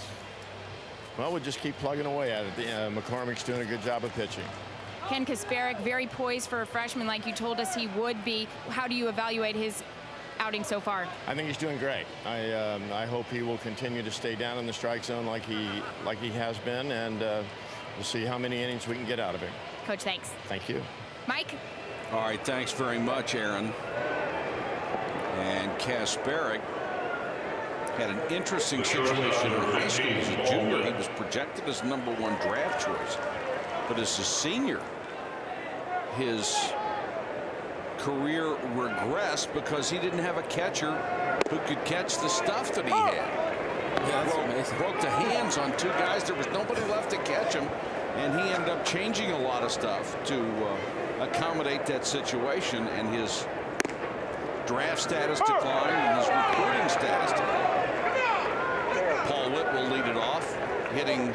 Well, we'll just keep plugging away at it. McCormick's doing a good job of pitching. Ken Kasparek, very poised for a freshman like you told us he would be. How do you evaluate his outing so far? I think he's doing great. I hope he will continue to stay down in the strike zone like he has been, and we'll see how many innings we can get out of him. Coach, thanks. Thank you. Mike? All right, thanks very much, Aaron. And Kasparek had an interesting situation in high school. As a junior, he was projected as #1 draft choice. But as a senior, his career regressed because he didn't have a catcher who could catch the stuff that he had. Yeah, broke the hands on 2 guys. There was nobody left to catch him, and he ended up changing a lot of stuff to accommodate that situation, and his draft status declined and his recruiting status declined. Paul Witt will lead it off, hitting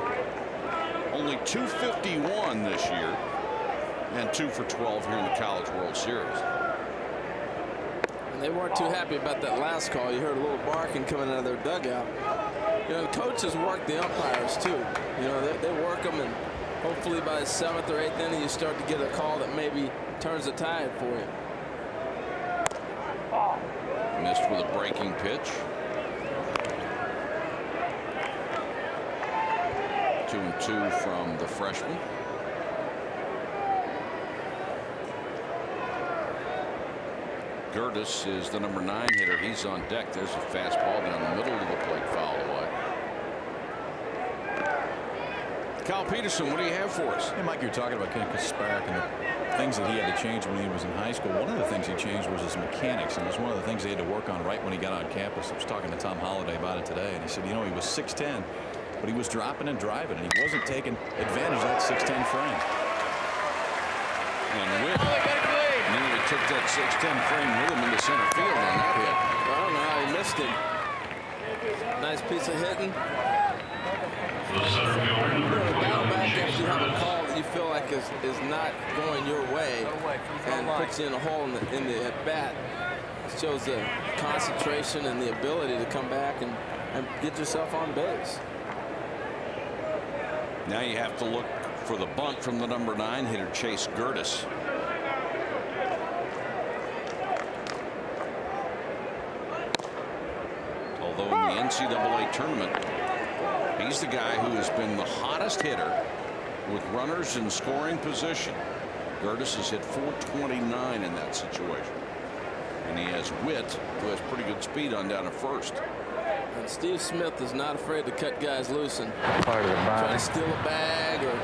only .251 this year and 2 for 12 here in the College World Series. And they weren't too happy about that last call. You heard a little barking coming out of their dugout. You know, the coaches work the umpires too. You know, they work them, and hopefully by the 7th or 8th inning you start to get a call that maybe turns the tide for you. Missed with a breaking pitch. 2-2 from the freshman. Gertis is the #9 hitter. He's on deck. There's a fastball down the middle of the plate, foul away. Kyle Peterson, what do you have for us? Hey, Mike, you're talking about Ken Kasparek and the things that he had to change when he was in high school. One of the things he changed was his mechanics, and it was one of the things he had to work on right when he got on campus. I was talking to Tom Holliday about it today, and he said, you know, he was 6'10", but he was dropping and driving, and he wasn't taking advantage of that 6'10" frame. And Witt nearly took that 6'10" frame with him into center field on that hit. I don't know how he missed it. Nice piece of hitting. The center fielder, number Battle 21, back Chase after you have a Griffin. call that you feel like is not going your way and puts you in a hole in the at bat. It shows the concentration and the ability to come back and get yourself on base. Now you have to look for the bunt from the #9 hitter, Chase Gertis. Although in the NCAA tournament, he's the guy who has been the hottest hitter with runners in scoring position. Gertis has hit .429 in that situation. And he has Witt, who has pretty good speed on down at first. And Steve Smith is not afraid to cut guys loose and Part of the try to steal a bag or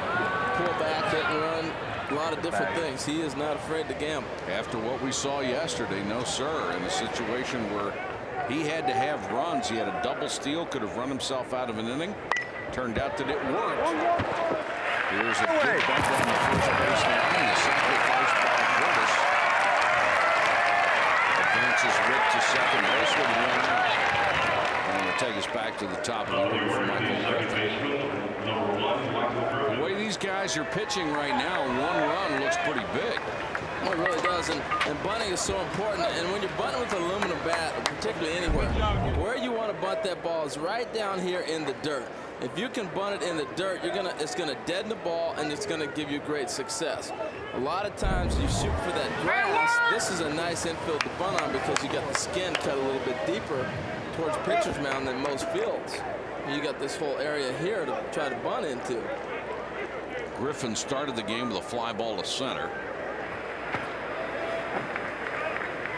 pull back, hit and run. A lot of different things. He is not afraid to gamble. After what we saw yesterday, no sir, in a situation where he had to have runs. He had a double steal, could have run himself out of an inning. Turned out that it worked. Here's a good bump on the first base line. The sacrifice by Gertis. Advances Witt to second base with a run out. And it'll take us back to the top of the order for Michael Griffin. The way these guys are pitching right now, 1 run looks pretty big. Well, it really does, and bunting is so important. And when you're bunting with an aluminum bat, particularly anywhere, where you want to bunt that ball is right down here in the dirt. If you can bunt it in the dirt, it's gonna deaden the ball, and it's gonna give you great success. A lot of times you shoot for that grass. This is a nice infield to bunt on because you got the skin cut a little bit deeper towards pitcher's mound than most fields. And you got this whole area here to try to bunt into. Griffin started the game with a fly ball to center.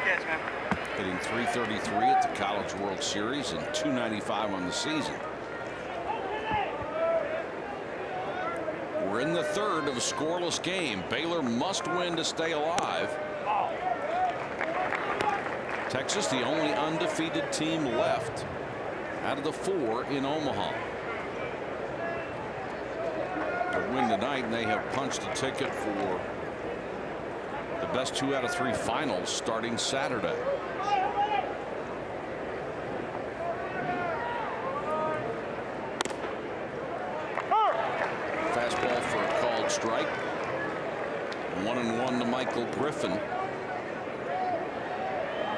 Yes, man. Hitting .333 at the College World Series and .295 on the season. We're in the third of a scoreless game. Baylor must win to stay alive. Texas, the only undefeated team left out of the 4 in Omaha. To win tonight, and they have punched a ticket for the best 2 out of 3 finals starting Saturday. Fastball for a called strike. 1-1 to Michael Griffin. You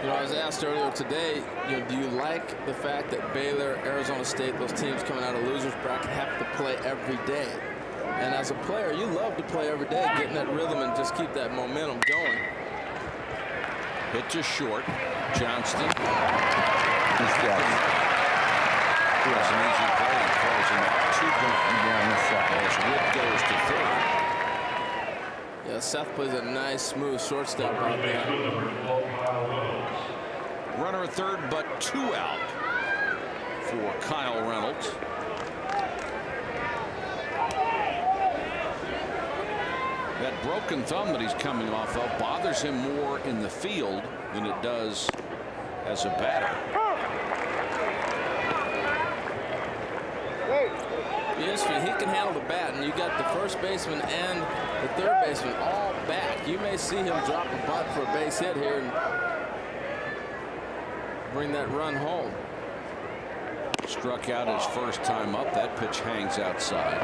know, I was asked earlier today, you know, do you like the fact that Baylor, Arizona State, those teams coming out of losers bracket have to play every day? And as a player, you love to play every day, getting that rhythm and just keep that momentum going. Pitch is short. Johnston. He's got it. It was an easy play. He throws him out 2 as Wood goes to third. Yeah, Seth plays a nice, smooth shortstop out there. Runner at third, but 2 out for Kyle Reynolds. That broken thumb that he's coming off of bothers him more in the field than it does as a batter. He can handle the bat, and you got the first baseman and the third baseman all back. You may see him drop a bunt for a base hit here and bring that run home. Struck out his first time up. That pitch hangs outside.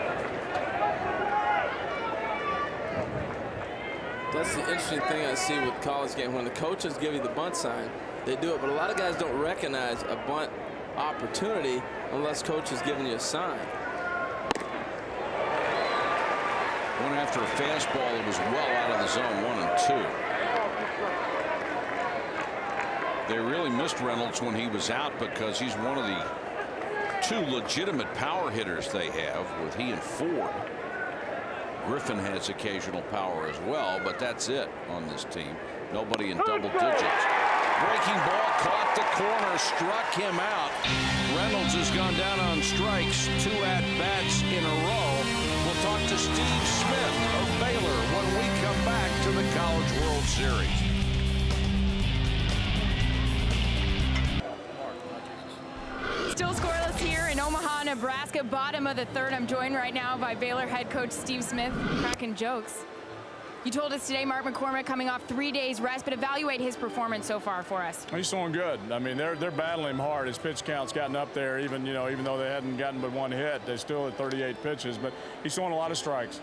That's the interesting thing I see with college game. When the coaches give you the bunt sign, they do it, but a lot of guys don't recognize a bunt opportunity unless coach is giving you a sign. One after a fastball that was well out of the zone, 1 and 2. They really missed Reynolds when he was out because he's one of the 2 legitimate power hitters they have with he and Ford. Griffin has occasional power as well, but that's it on this team. Nobody in double digits. Breaking ball caught the corner, struck him out. Reynolds has gone down on strikes, 2 at-bats in a row. We'll talk to Steve Smith of Baylor when we come back to the College World Series. Still scoreless here in Omaha, Nebraska. Bottom of the third. I'm joined right now by Baylor head coach Steve Smith, cracking jokes. You told us today Mark McCormick coming off 3 days rest, but evaluate his performance so far for us. He's doing good. I mean, they're battling him hard. His pitch count's gotten up there, even though they hadn't gotten but 1 hit. They're still at 38 pitches, but he's throwing a lot of strikes.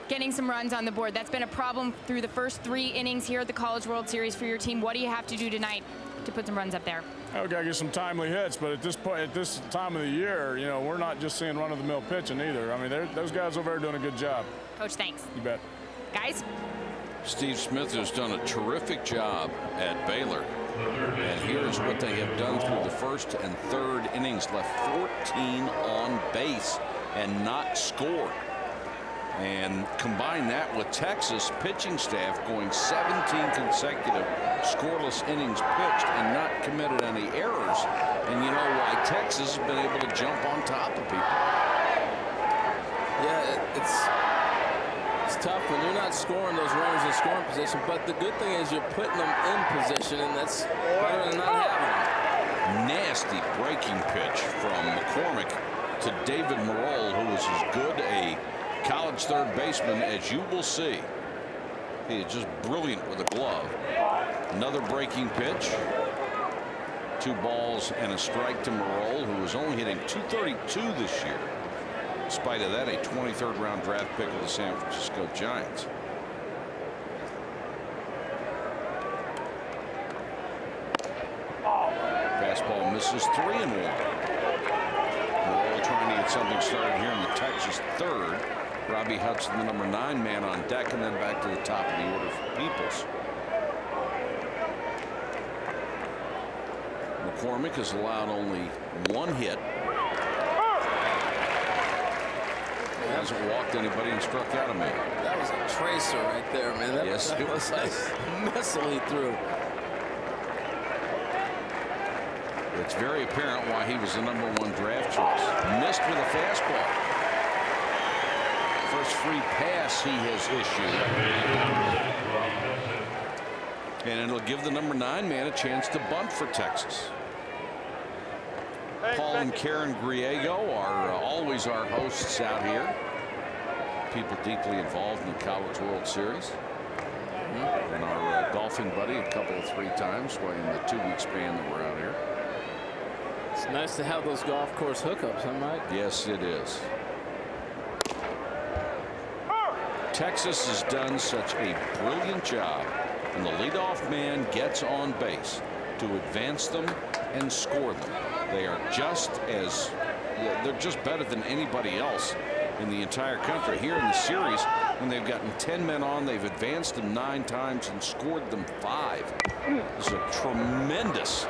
Getting some runs on the board. That's been a problem through the first 3 innings here at the College World Series for your team. What do you have to do tonight to put some runs up there? We got to get some timely hits, but at this point, at this time of the year, we're not just seeing run-of-the-mill pitching either. I mean, those guys over there are doing a good job. Coach, thanks. You bet. Guys? Steve Smith has done a terrific job at Baylor. And here's what they have done through the first and third innings. Left 14 on base and not scored. And combine that with Texas pitching staff going 17 consecutive scoreless innings pitched and not committed any errors. And you know why Texas has been able to jump on top of people. Yeah, it's tough when you're not scoring those runners in scoring position, but the good thing is you're putting them in position, and that's better than not having them. Nasty breaking pitch from McCormick to David Merle, who is as good a college third baseman as you will see. He is just brilliant with a glove. Another breaking pitch. 2 balls and a strike to Merle, who is only hitting .232 this year. In spite of that, a 23rd round draft pick of the San Francisco Giants. Fastball misses 3-1. Merle trying to get something started here in the Texas third. Robbie Hudson, the number 9 man on deck, and then back to the top of the order for Peoples. McCormick has allowed only 1 hit. He hasn't walked anybody and struck out a man. That was a tracer right there, man. That was like a missile he threw. It's very apparent why he was the number 1 draft choice. Missed with a fastball. First free pass he has issued. And it'll give the number 9 man a chance to bunt for Texas. Paul and Karen Griego are always our hosts out here. People deeply involved in the College World Series. And our golfing buddy a couple of 3 times in the 2-week span that we're out here. It's nice to have those golf course hookups, huh, Mike? Yes, it is. Texas has done such a brilliant job when the leadoff man gets on base to advance them and score them. They are they're just better than anybody else in the entire country. Here in the series, when they've gotten 10 men on, they've advanced them 9 times and scored them 5. This is a tremendous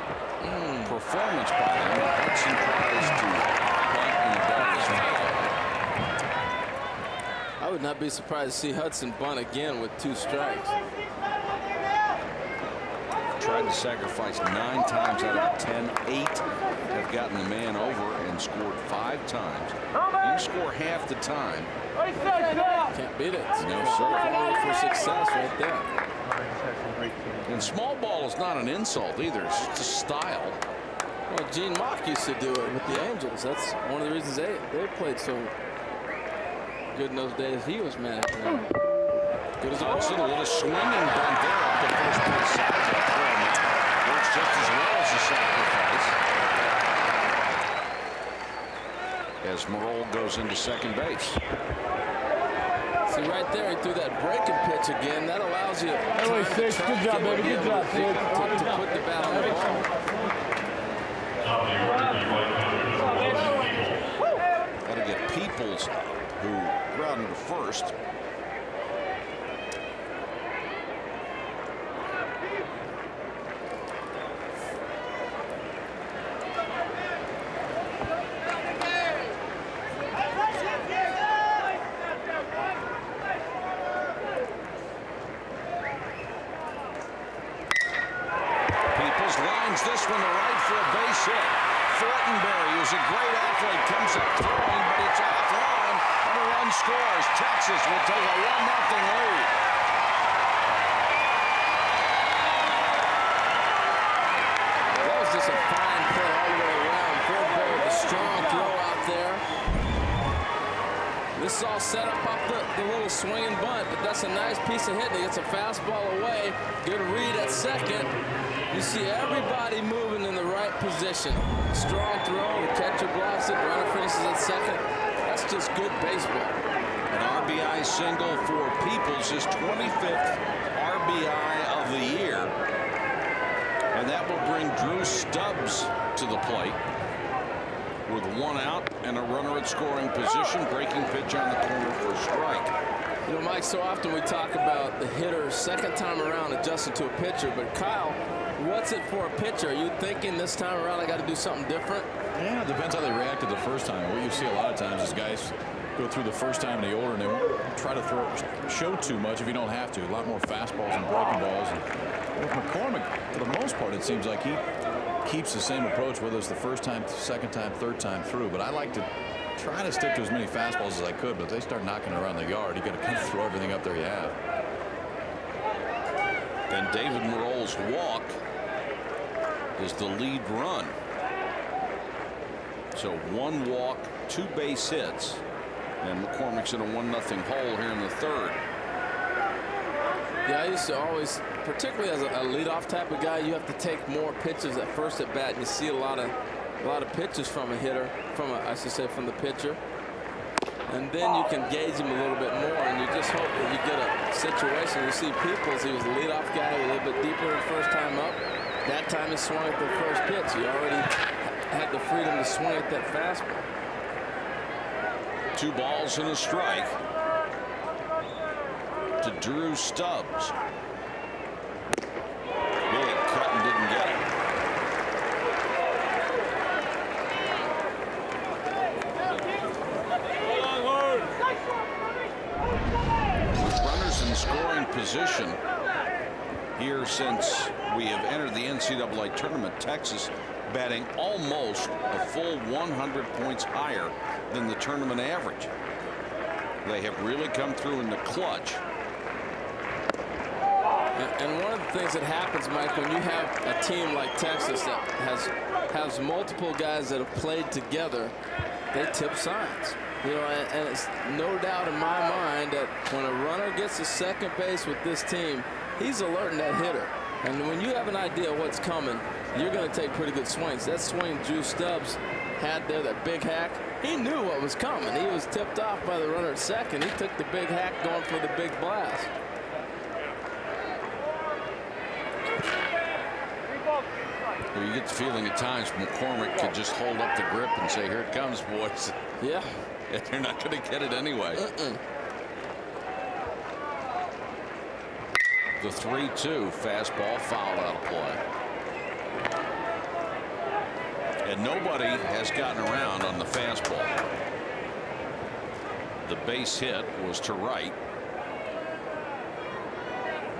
performance by them. Hudson tries to punt, and the ball is fouled. I would not be surprised to see Hudson bunt again with 2 strikes. Tried to sacrifice 9 times out of the 10. 8 have gotten the man over and scored 5 times. You score half the time. Can't beat it. No, sir. For success right there. And small ball is not an insult either. It's just a style. Well, Gene Mock used to do it with the Angels. That's one of the reasons they played so good in those days he was manager. Good as Hudson, a little swinging bunt there off the first base side. Works just as well as the sacrifice. As Merrill goes into second base. See right there, he threw that breaking pitch again. That allows you to Good job, baby. Good job, to put the bat on the ball. Got to get Peoples, who grounded to first. This one to right for a base hit. Fortenberry, who's a great athlete, comes up throwing, but it's offline, and a run scores. Texas will take a 1-0 lead. That was just a fine play all the way around. Fortenberry with a strong throw out there. This is all set up the little swinging bunt, but that's a nice piece of hitting. He gets a fastball away. Good read at second. You see everybody moving in the right position. Strong throw, the catcher blocks it, runner finishes at second. That's just good baseball. An RBI single for Peoples, his 25th RBI of the year. And that will bring Drew Stubbs to the plate with 1 out and a runner at scoring position. Breaking pitch on the corner for a strike. You know, Mike, so often we talk about the hitter second time around adjusting to a pitcher, but Kyle, what's it for a pitcher? Are you thinking this time around I got to do something different? Yeah, it depends how they reacted the first time. What you see a lot of times is guys go through the first time in the order and they won't try to show too much if you don't have to. A lot more fastballs and breaking balls. And with McCormick, for the most part, it seems like he keeps the same approach, whether it's the first time, second time, third time through. But I like to try to stick to as many fastballs as I could, but if they start knocking around the yard, you got to kind of throw everything up there you have. And David Merrill's walk is the lead run. So 1 walk, 2 base hits, and McCormick's in a 1-0 hole here in the third. Yeah, I used to always, particularly as a leadoff type of guy, you have to take more pitches at first at bat, and you see a lot of pitches from a hitter, I should say from the pitcher, and then you can gauge him a little bit more, and you just hope that you get a situation. You see Peoples, he was a leadoff guy a little bit deeper the first time up. That time he swung at the first pitch. He already had the freedom to swing at that fastball. 2 balls and a strike to Drew Stubbs. Big cut and didn't get it. With runners in scoring position here since we have entered the NCAA tournament, Texas batting almost a full 100 points higher than the tournament average. They have really come through in the clutch. And one of the things that happens, Mike, when you have a team like Texas that has multiple guys that have played together, they tip signs. You know, and it's no doubt in my mind that when a runner gets to second base with this team, he's alerting that hitter. And when you have an idea of what's coming, you're going to take pretty good swings. That swing Drew Stubbs had there, that big hack, he knew what was coming. He was tipped off by the runner at second. He took the big hack going for the big blast. Well, you get the feeling at times McCormick could just hold up the grip and say, here it comes, boys. Yeah. And they're not going to get it anyway. The 3-2 fastball fouled out of play. And nobody has gotten around on the fastball. The base hit was to right.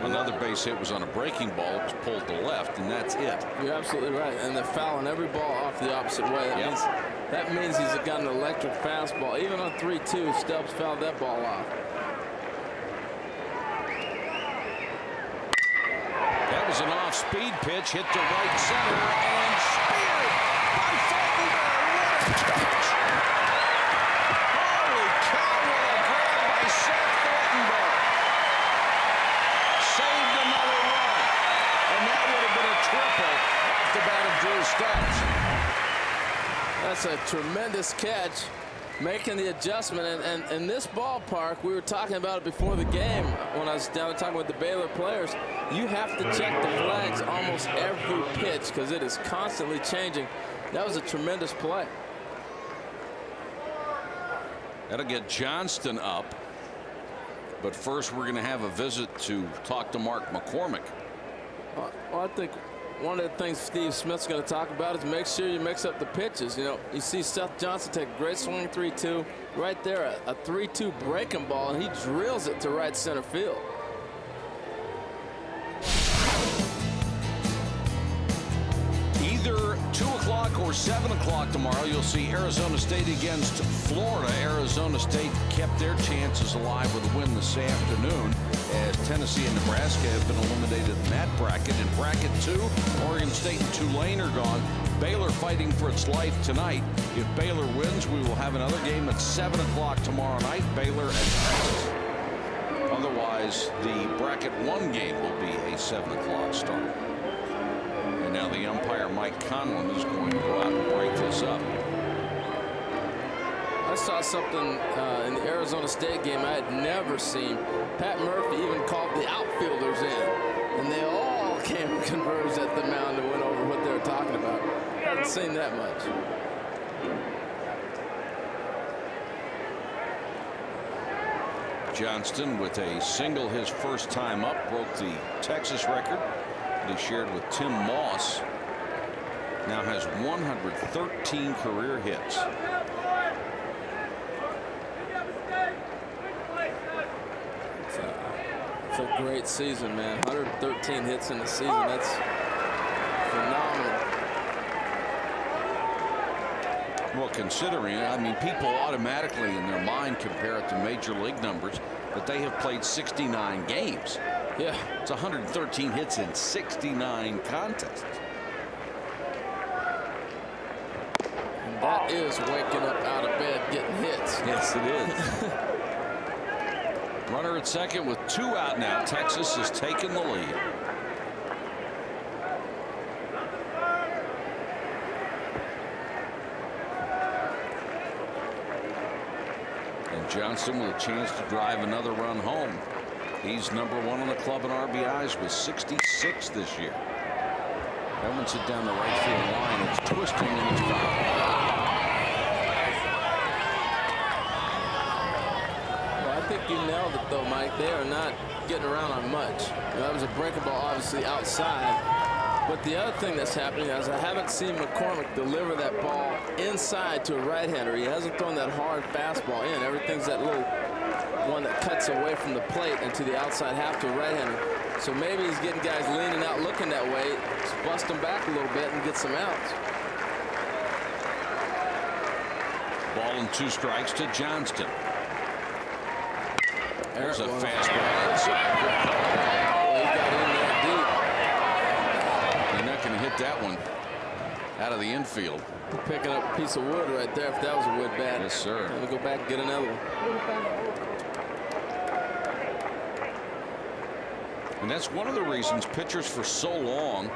Another base hit was on a breaking ball. It was pulled to left, and that's it. You're absolutely right. And they're fouling every ball off the opposite way. That means he's got an electric fastball. Even on 3-2, Stubbs fouled that ball off. That was an off-speed pitch, hit to right center, and speared by Fultonberg. What a catch! Holy cow, what a grab by Seth Fultonberg. Saved another run. And that would have been a triple off the bat of Drew Stubbs. That's a tremendous catch, making the adjustment. And in this ballpark, we were talking about it before the game when I was down there talking with the Baylor players. You have to check the flags almost every pitch because it is constantly changing. That was a tremendous play. That'll get Johnston up. But first, we're going to have a visit to talk to Mark McCormick. Well, I think one of the things Steve Smith's going to talk about is make sure you mix up the pitches. You know, you see Seth Johnston take a great swing 3-2. Right there, a 3-2 breaking ball, and he drills it to right center field. Either 2 o'clock or 7 o'clock tomorrow, you'll see Arizona State against Florida. Arizona State kept their chances alive with a win this afternoon, as Tennessee and Nebraska have been eliminated in that bracket. In bracket 2, Oregon State and Tulane are gone. Baylor fighting for its life tonight. If Baylor wins, we will have another game at 7 o'clock tomorrow night. Baylor and Texas. Otherwise, the bracket 1 game will be a 7 o'clock start. And now the umpire, Mike Conlon, is going to go out and break this up. I saw something in the Arizona State game I had never seen. Pat Murphy even called the outfielders in, and they all came and converged at the mound and went over what they were talking about. I haven't seen that much. Johnston with a single his first time up, broke the Texas record that he shared with Tim Moss. Now has 113 career hits. It's a great season, man. 113 hits in the season. That's phenomenal. Well, considering, I mean, people automatically in their mind compare it to major league numbers, but they have played 69 games. Yeah. It's 113 hits in 69 contests. And that is waking up out of bed getting hits. Yes, it is. Runner at second with 2 out now. Texas has taken the lead. And Johnston with a chance to drive another run home. He's #1 on the club in RBIs with 66 this year. That one's hit down the right field line. It's twisting and it's foul. Well, I think you nailed it, though, Mike. They are not getting around on much. That was a breaking ball, obviously, outside. But the other thing that's happening is I haven't seen McCormick deliver that ball inside to a right-hander. He hasn't thrown that hard fastball in. Everything's that little one that cuts away from the plate and to the outside half to a right-hander. So maybe he's getting guys leaning out looking that way, just bust them back a little bit and get some outs. Ball and 2 strikes to Johnston. There's a fastball inside. Well, he got in there deep. You're not going to hit that one out of the infield. Picking up a piece of wood right there if that was a wood bat. Yes, sir. Let me go back and get another one. And that's one of the reasons pitchers for so long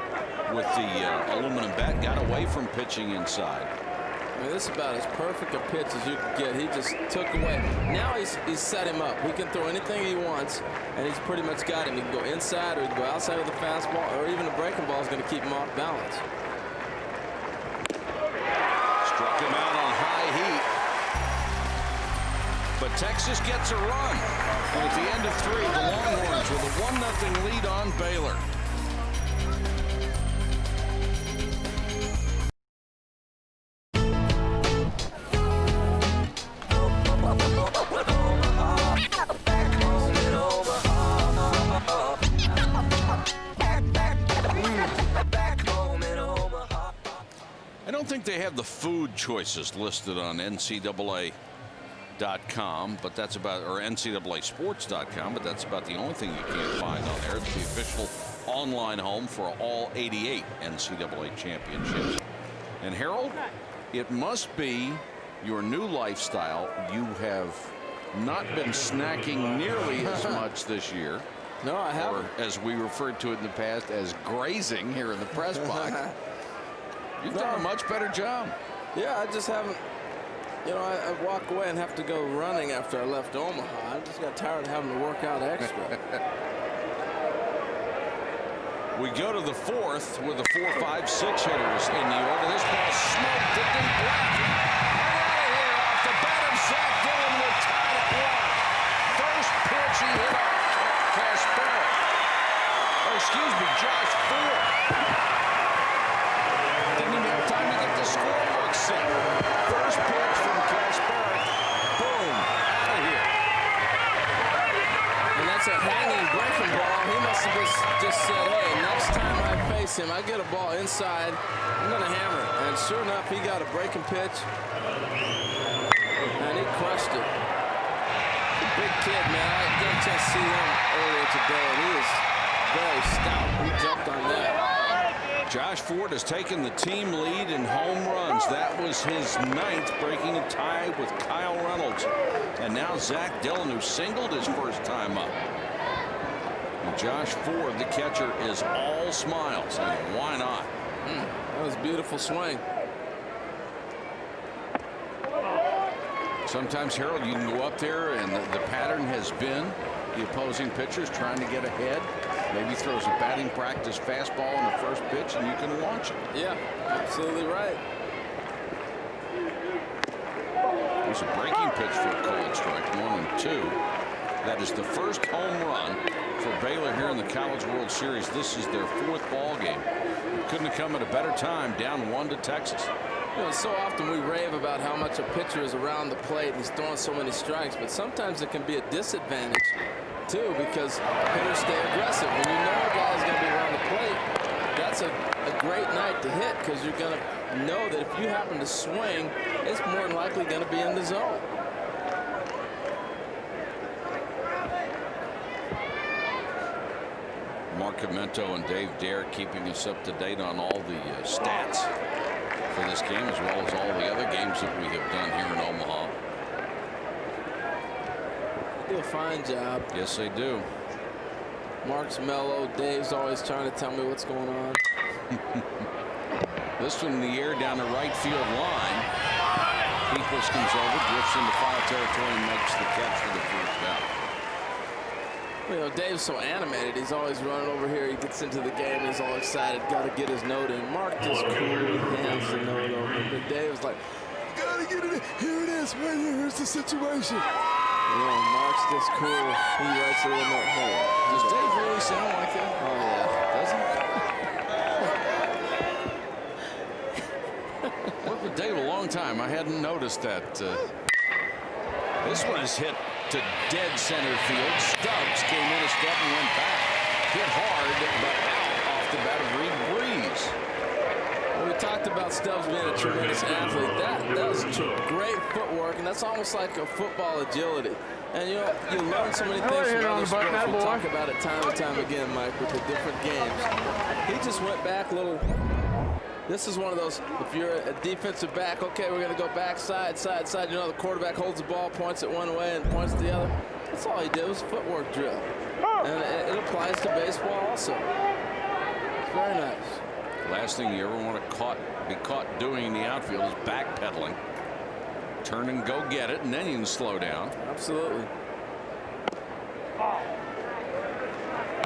with the aluminum bat got away from pitching inside. I mean, this is about as perfect a pitch as you could get. He just took away. Now he's set him up. He can throw anything he wants, and he's pretty much got him. He can go inside or he can go outside with the fastball, or even the breaking ball is going to keep him off balance. Struck him out on high heat. But Texas gets a run. And at the end of 3, the Longhorns with a 1-0 lead on Baylor. I don't think they have the food choices listed on NCAA.com, but that's about, or NCAAsports.com, but that's about the only thing you can't find on there. It's the official online home for all 88 NCAA championships. And Harold, it must be your new lifestyle. You have not been snacking nearly as much this year. No, I haven't. Or as we referred to it in the past as grazing here in the press box. You've done a much better job. Yeah, I just haven't. You know, I walk away and have to go running after I left Omaha. I just got tired of having to work out extra. We go to the 4th with the 4, 5, 6 hitters in the order. This ball smoked to deep left. And out of here off the bat of Zack Dylan with tied at 1. First pitch he hit off Kasparov. Oh, excuse me, Josh Ford. Didn't even have time to get the scorebook set. First pitch from Kasparov. Boom, out of here. And that's a hanging breaking ball. He must have just said, hey, next time I face him, I get a ball inside, I'm going to hammer it. And sure enough, he got a breaking pitch. And he crushed it. The big kid, man. I got a chance to see him earlier today, and he is very stout. He jumped on that. Josh Ford has taken the team lead in home runs. That was his 9th, breaking a tie with Kyle Reynolds. And now Zack Dylan, who singled his first time up. And Josh Ford, the catcher, is all smiles. And why not? That was a beautiful swing. Sometimes, Harold, you can go up there, and the pattern has been the opposing pitchers trying to get ahead. Maybe throws a batting practice fastball on the first pitch, and you can launch it. Yeah, absolutely right. There's a breaking pitch for a called strike, 1 and 2. That is the first home run for Baylor here in the College World Series. This is their 4th ball game. Couldn't have come at a better time, down 1 to Texas. You know, so often we rave about how much a pitcher is around the plate and he's throwing so many strikes, but sometimes it can be a disadvantage too, because hitters stay aggressive. When you know a guy's going to be around the plate, that's a great night to hit, because you're going to know that if you happen to swing, it's more than likely going to be in the zone. Mark Commento and Dave Dare keeping us up to date on all the stats for this game, as well as all the other games that we have done here in Omaha. They do a fine job. Yes, they do. Mark's mellow. Dave's always trying to tell me what's going on. This one in the air down the right field line. Peoples comes over, drifts into foul territory, and makes the catch for the first out. You know, Dave's so animated. He's always running over here. He gets into the game. He's all excited. Got to get his note in. Mark just cool. He hands the note over. But Dave's like, got to get it in. Here it is. Right here. Here's the situation. Yeah, Mark's just cool. He writes it in there. Does Dave really sound like that? Oh, yeah. Doesn't he? Worked with Dave a long time. I hadn't noticed that. This one is hit to dead center field. Stubbs came in a step and went back. Hit hard, but out off the bat of Reed Breeze. Well, we talked about Stubbs being a tremendous athlete. That was great footwork, and that's almost like a football agility. And you know, you learn so many things from other sports. We talk about it time and time again, Mike, with the different games. He just went back a little. This is one of those, if you're a defensive back, okay, we're going to go back, side, side, side. You know, the quarterback holds the ball, points it one way and points the other. That's all he did was a footwork drill. And it applies to baseball also. It's very nice. Last thing you ever want to be caught doing in the outfield is backpedaling. Turn and go get it, and then you can slow down. Absolutely.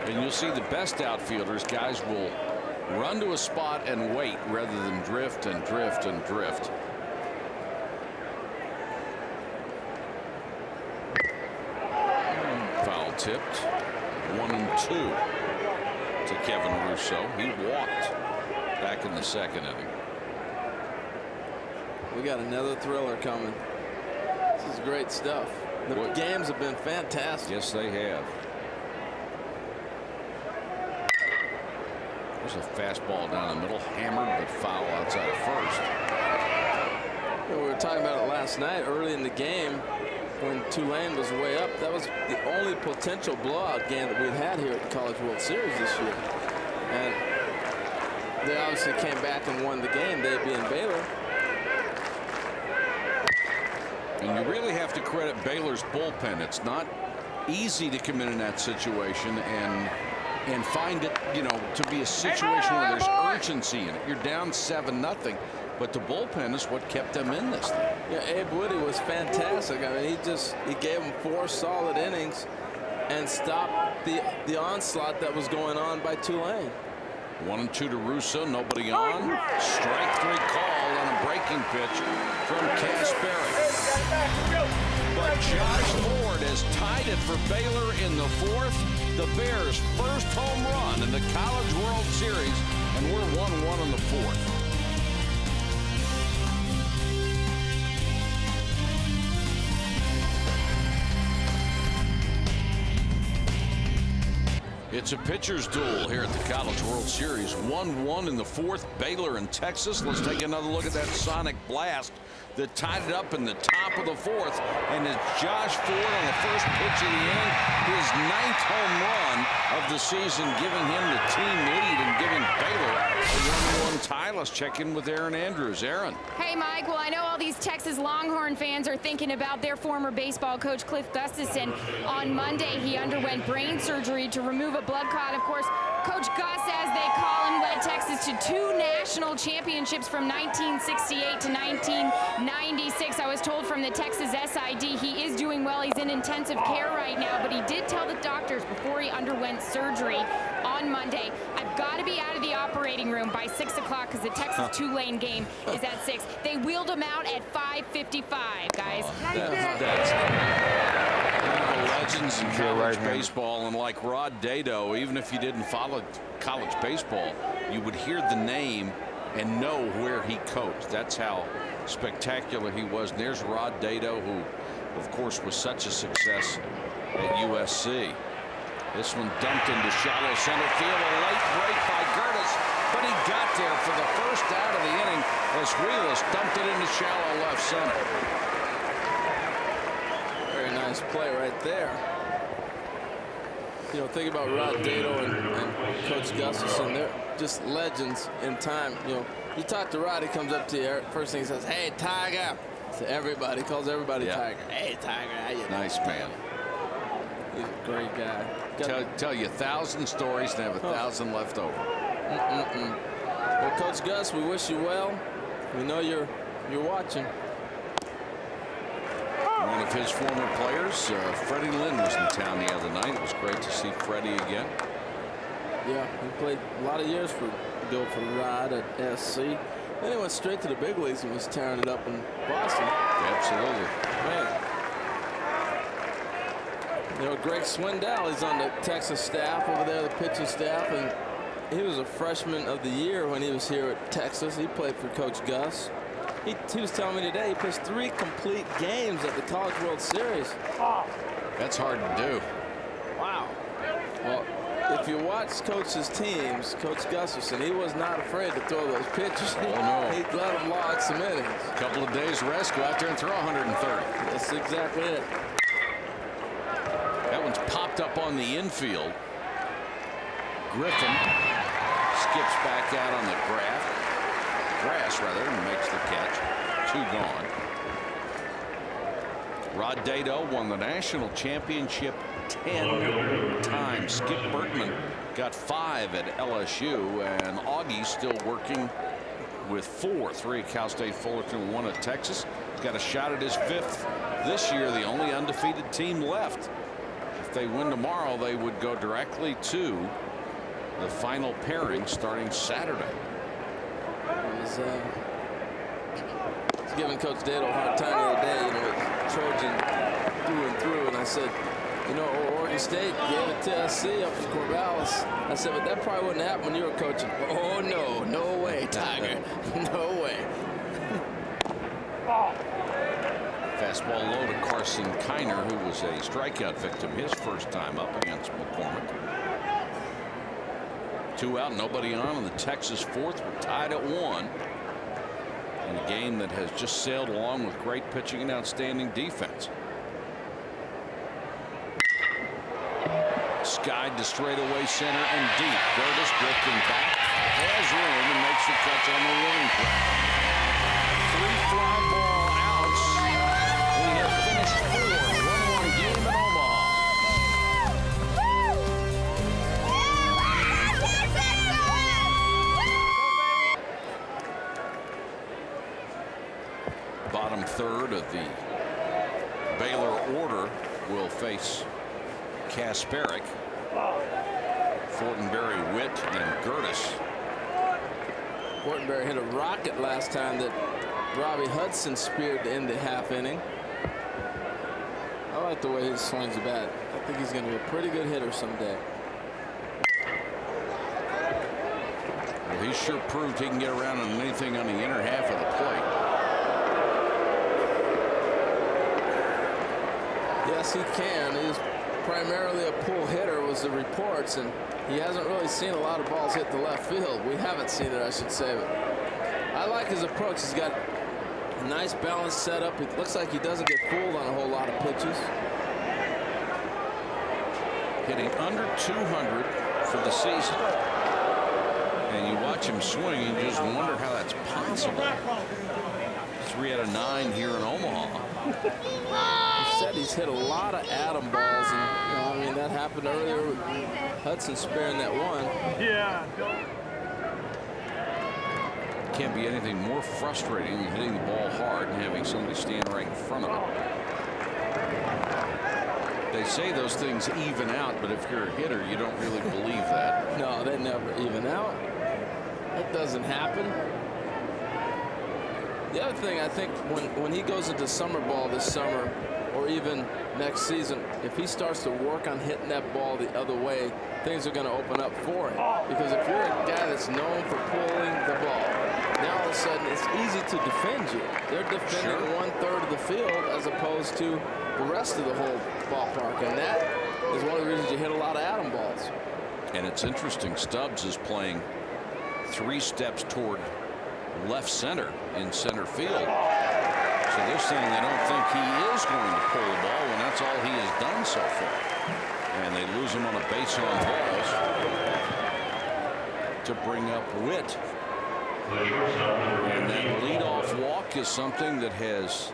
And you'll see the best outfielders, guys will run to a spot and wait rather than drift and drift and drift. tipped. 1-2 to Kevin Russo. He walked back in the second inning. We got another thriller coming. This is great stuff. The games have been fantastic. Yes, they have. There's a fastball down the middle, hammered but foul outside of first. We were talking about it last night early in the game when Tulane was way up. That was the only potential blowout game that we've had here at the College World Series this year. And they obviously came back and won the game, they being Baylor. And you really have to credit Baylor's bullpen. It's not easy to come in that situation and find it, you know, to be a situation where there's urgency in it. You're down 7-0, but the bullpen is what kept them in this thing. Yeah, Abe Woody was fantastic. I mean, he gave them 4 solid innings and stopped the onslaught that was going on by Tulane. 1-2 to Russo, nobody on. Strike 3 call on a breaking pitch from Kasperi. But Josh Ford has tied it for Baylor in the 4th. The Bears' first home run in the College World Series, and we're 1-1 in the 4th. It's a pitcher's duel here at the College World Series. 1-1 in the 4th. Baylor and Texas. Let's take another look at that sonic blast that tied it up in the top of the 4th. And it's Josh Ford on the first pitch of the inning. His 9th home run of the season, giving him the team lead and giving Baylor a 1-1 tie. Let's check in with Aaron Andrews. Aaron. Hey, Mike. Well, I know all these Texas Longhorn fans are thinking about their former baseball coach, Cliff Gustafson. On Monday, he underwent brain surgery to remove a blood clot. Of course, Coach Gus, as they call him, led Texas to 2 national championships from 1968 to 1996. I was told from the Texas SID he is doing well. He's in intensive care right now, but he did tell the doctors before he underwent surgery on Monday, I've got to be out of the operating room by 6 o'clock because the Texas-Tulane game is at 6. They wheeled him out at 5:55, guys. That's one of the legends in college baseball, and like Rod Dado, even if you didn't follow college baseball, you would hear the name and know where he coached. That's how spectacular he was. And there's Rod Dado, who, of course, was such a success at USC. This one dumped into shallow center field. A late break by Gertis, but he got there for the first out of the inning as Wheelis dumped it into shallow left center. Very nice play right there. You know, think about Rod Dado and Coach Gustafson. They're just legends in time. You know, you talk to Rod, he comes up to you. First thing he says, "Hey, Tiger," to everybody. He calls everybody Tiger. Hey, Tiger, how you doing? Nice man. He's a great guy. Tell you 1,000 stories and have 1,000 left over. Well, Coach Gus, we wish you well. We know you're watching. One of his former players, Freddie Lynn, was in town the other night. It was great to see Freddie again. Yeah, he played a lot of years for Rod at SC. Then he went straight to the big leagues and was tearing it up in Boston. Absolutely. Man. You know, Greg Swindell is on the Texas staff over there, the pitching staff, and he was a freshman of the year when he was here at Texas. He played for Coach Gus. He was telling me today he pitched 3 complete games at the College World Series. That's hard to do. Wow. Well, if you watch Coach's teams, Coach Gustafson, he was not afraid to throw those pitches. Oh, no. He let them log some innings. A couple of days rest, go out there and throw 130. That's exactly it. That one's popped up on the infield. Griffin skips back out on the grass rather, and makes the catch. 2 gone. Rod Dado won the national championship 10 times. Skip Bertman got 5 at LSU, and Augie's still working with 4. 3 at Cal State Fullerton, 1 at Texas. He's got a shot at his 5th this year, the only undefeated team left. If they win tomorrow, they would go directly to the final pairing starting Saturday. I was giving Coach Dado a hard time the other day, you know, Trojan through and through, and I said, You know, Oregon State gave it to SC up in Corvallis. I said, but that probably wouldn't happen when you were coaching. Oh, no. No way, Tiger. No way. Fastball low to Carson Kiner, who was a strikeout victim his first time up against McCormick. 2 out, nobody on, and the Texas fourth. We're tied at 1 in a game that has just sailed along with great pitching and outstanding defense. Skied to straightaway center and deep. Curtis Griffin back, has room, and makes the catch on the winning play. 3 fly ball outs. We have finished 4. 1-1 game in Omaha. Bottom third of the Baylor order will face Kasperick, Fortenberry, Witt, and Gertis. Fortenberry hit a rocket last time that Robbie Hudson speared to end the half inning. I like the way he swings the bat. I think he's going to be a pretty good hitter someday. Well, he sure proved he can get around on anything on the inner half of the plate. Yes, he can. He's primarily a pull hitter, was the reports, and he hasn't really seen a lot of balls hit the left field. We haven't seen it, I should say, but I like his approach. He's got a nice balanced setup. It looks like he doesn't get fooled on a whole lot of pitches. Hitting under 200 for the season. And you watch him swing, and you just wonder how that's possible. 3 out of 9 here in Omaha. He said he's hit a lot of atom balls, and you know, I mean, that happened earlier with Hudson sparing that one. Yeah. Can't be anything more frustrating than hitting the ball hard and having somebody stand right in front of it. They say those things even out, but if you're a hitter, you don't really believe that. No, they never even out. That doesn't happen. The other thing, I think, when he goes into summer ball this summer, or even next season, if he starts to work on hitting that ball the other way, things are going to open up for him. Because if you're a guy that's known for pulling the ball, now all of a sudden it's easy to defend you. They're defending 1/3 of the field as opposed to the rest of the whole ballpark, and that is one of the reasons you hit a lot of atom balls. And it's interesting, Stubbs is playing 3 steps toward left center in center field. So they're saying they don't think he is going to pull the ball when that's all he has done so far. And they lose him on a base on balls to bring up Witt. And that leadoff walk is something that has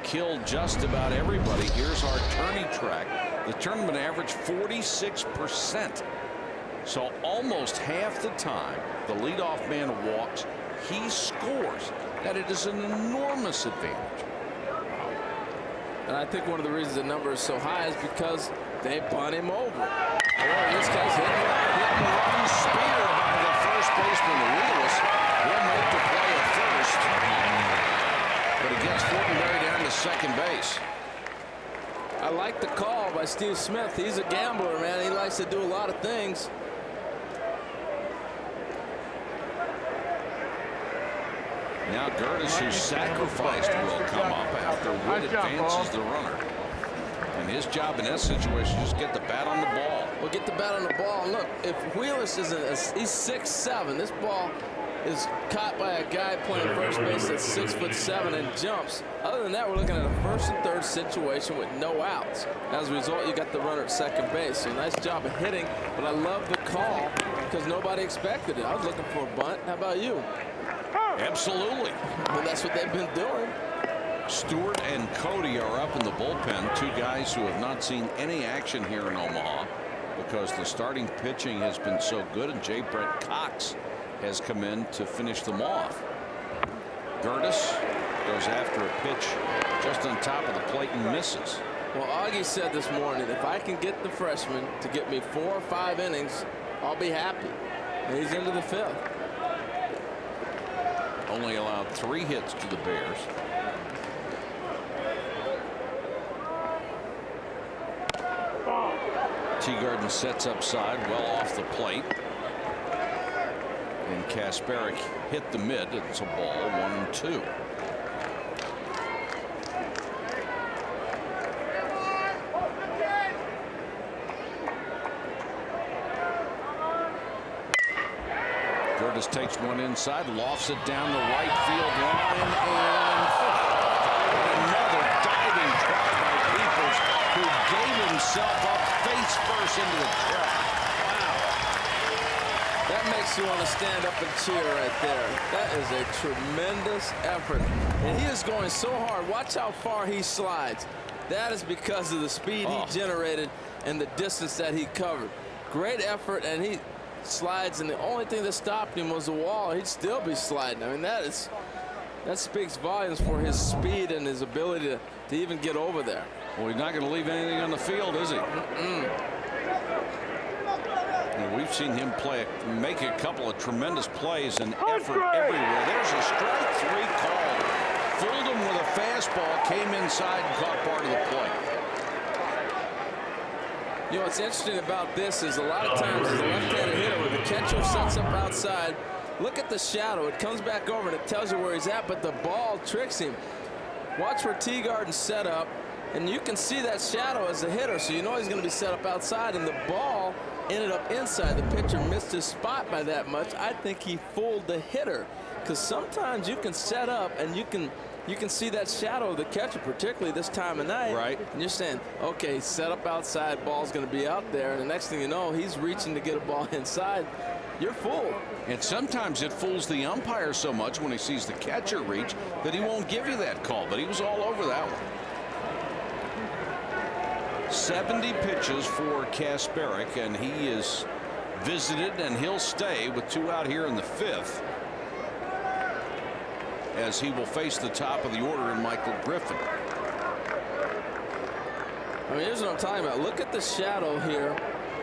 killed just about everybody. Here's our tourney track. The tournament average 46%. So almost half the time the leadoff man walks, he scores. That it is an enormous advantage. And I think one of the reasons the number is so high is because they bunt him over. Boy, this guy's hitting one spear by the first baseman, Lewis. He'll make the play at first, but he gets Fortenberry down to second base. I like the call by Steve Smith. He's a gambler, man. He likes to do a lot of things. Now Gertis, who's sacrificed, will come up after Witt advances the runner. And his job in that situation is get the bat on the ball. Well, get the bat on the ball. And look, if Wheelis isn't, he's 6'7". This ball is caught by a guy playing first base that's 6'7" and jumps. Other than that, we're looking at a first and third situation with no outs. As a result, you got the runner at second base. So nice job of hitting, but I love the call because nobody expected it. I was looking for a bunt. How about you? Absolutely. Well, that's what they've been doing. Stewart and Cody are up in the bullpen, 2 guys who have not seen any action here in Omaha because the starting pitching has been so good, and J. Brett Cox has come in to finish them off. Gertis goes after a pitch just on top of the plate and misses. Well, Augie said this morning, if I can get the freshman to get me 4 or 5 innings, I'll be happy. And he's into the 5th. Only allowed 3 hits to the Bears. Teagarden sets up side, well off the plate. And Kasparek hit the mid. It's a ball, 1-2. Curtis takes one inside, lofts it down the right field line, and another diving try by Peoples, who gave himself up face first into the trap. Wow. That makes you want to stand up and cheer right there. That is a tremendous effort. And he is going so hard. Watch how far he slides. That is because of the speed he generated and the distance that he covered. Great effort, and he slides, and the only thing that stopped him was the wall. He'd still be sliding. I mean, that speaks volumes for his speed and his ability to even get over there. Well, he's not going to leave anything on the field, is he? And we've seen him make a couple of tremendous plays and effort everywhere. There's a strike 3 call. Fooled him with a fastball, came inside and caught part of the play. You know, what's interesting about this is a lot of times as a left-handed hitter, when the catcher sets up outside, look at the shadow. It comes back over and it tells you where he's at, but the ball tricks him. Watch where Teagarden set up, and you can see that shadow as a hitter, so you know he's going to be set up outside, and the ball ended up inside. The pitcher missed his spot by that much. I think he fooled the hitter, because sometimes you can set up and you can see that shadow of the catcher, particularly this time of night. Right. And you're saying, okay, set up outside, ball's going to be out there. And the next thing you know, he's reaching to get a ball inside. You're fooled. And sometimes it fools the umpire so much when he sees the catcher reach that he won't give you that call. But he was all over that one. 70 pitches for Kasparek, and he is visited, and he'll stay with 2 out here in the 5th, as he will face the top of the order in Michael Griffin. I mean, here's what I'm talking about. Look at the shadow here,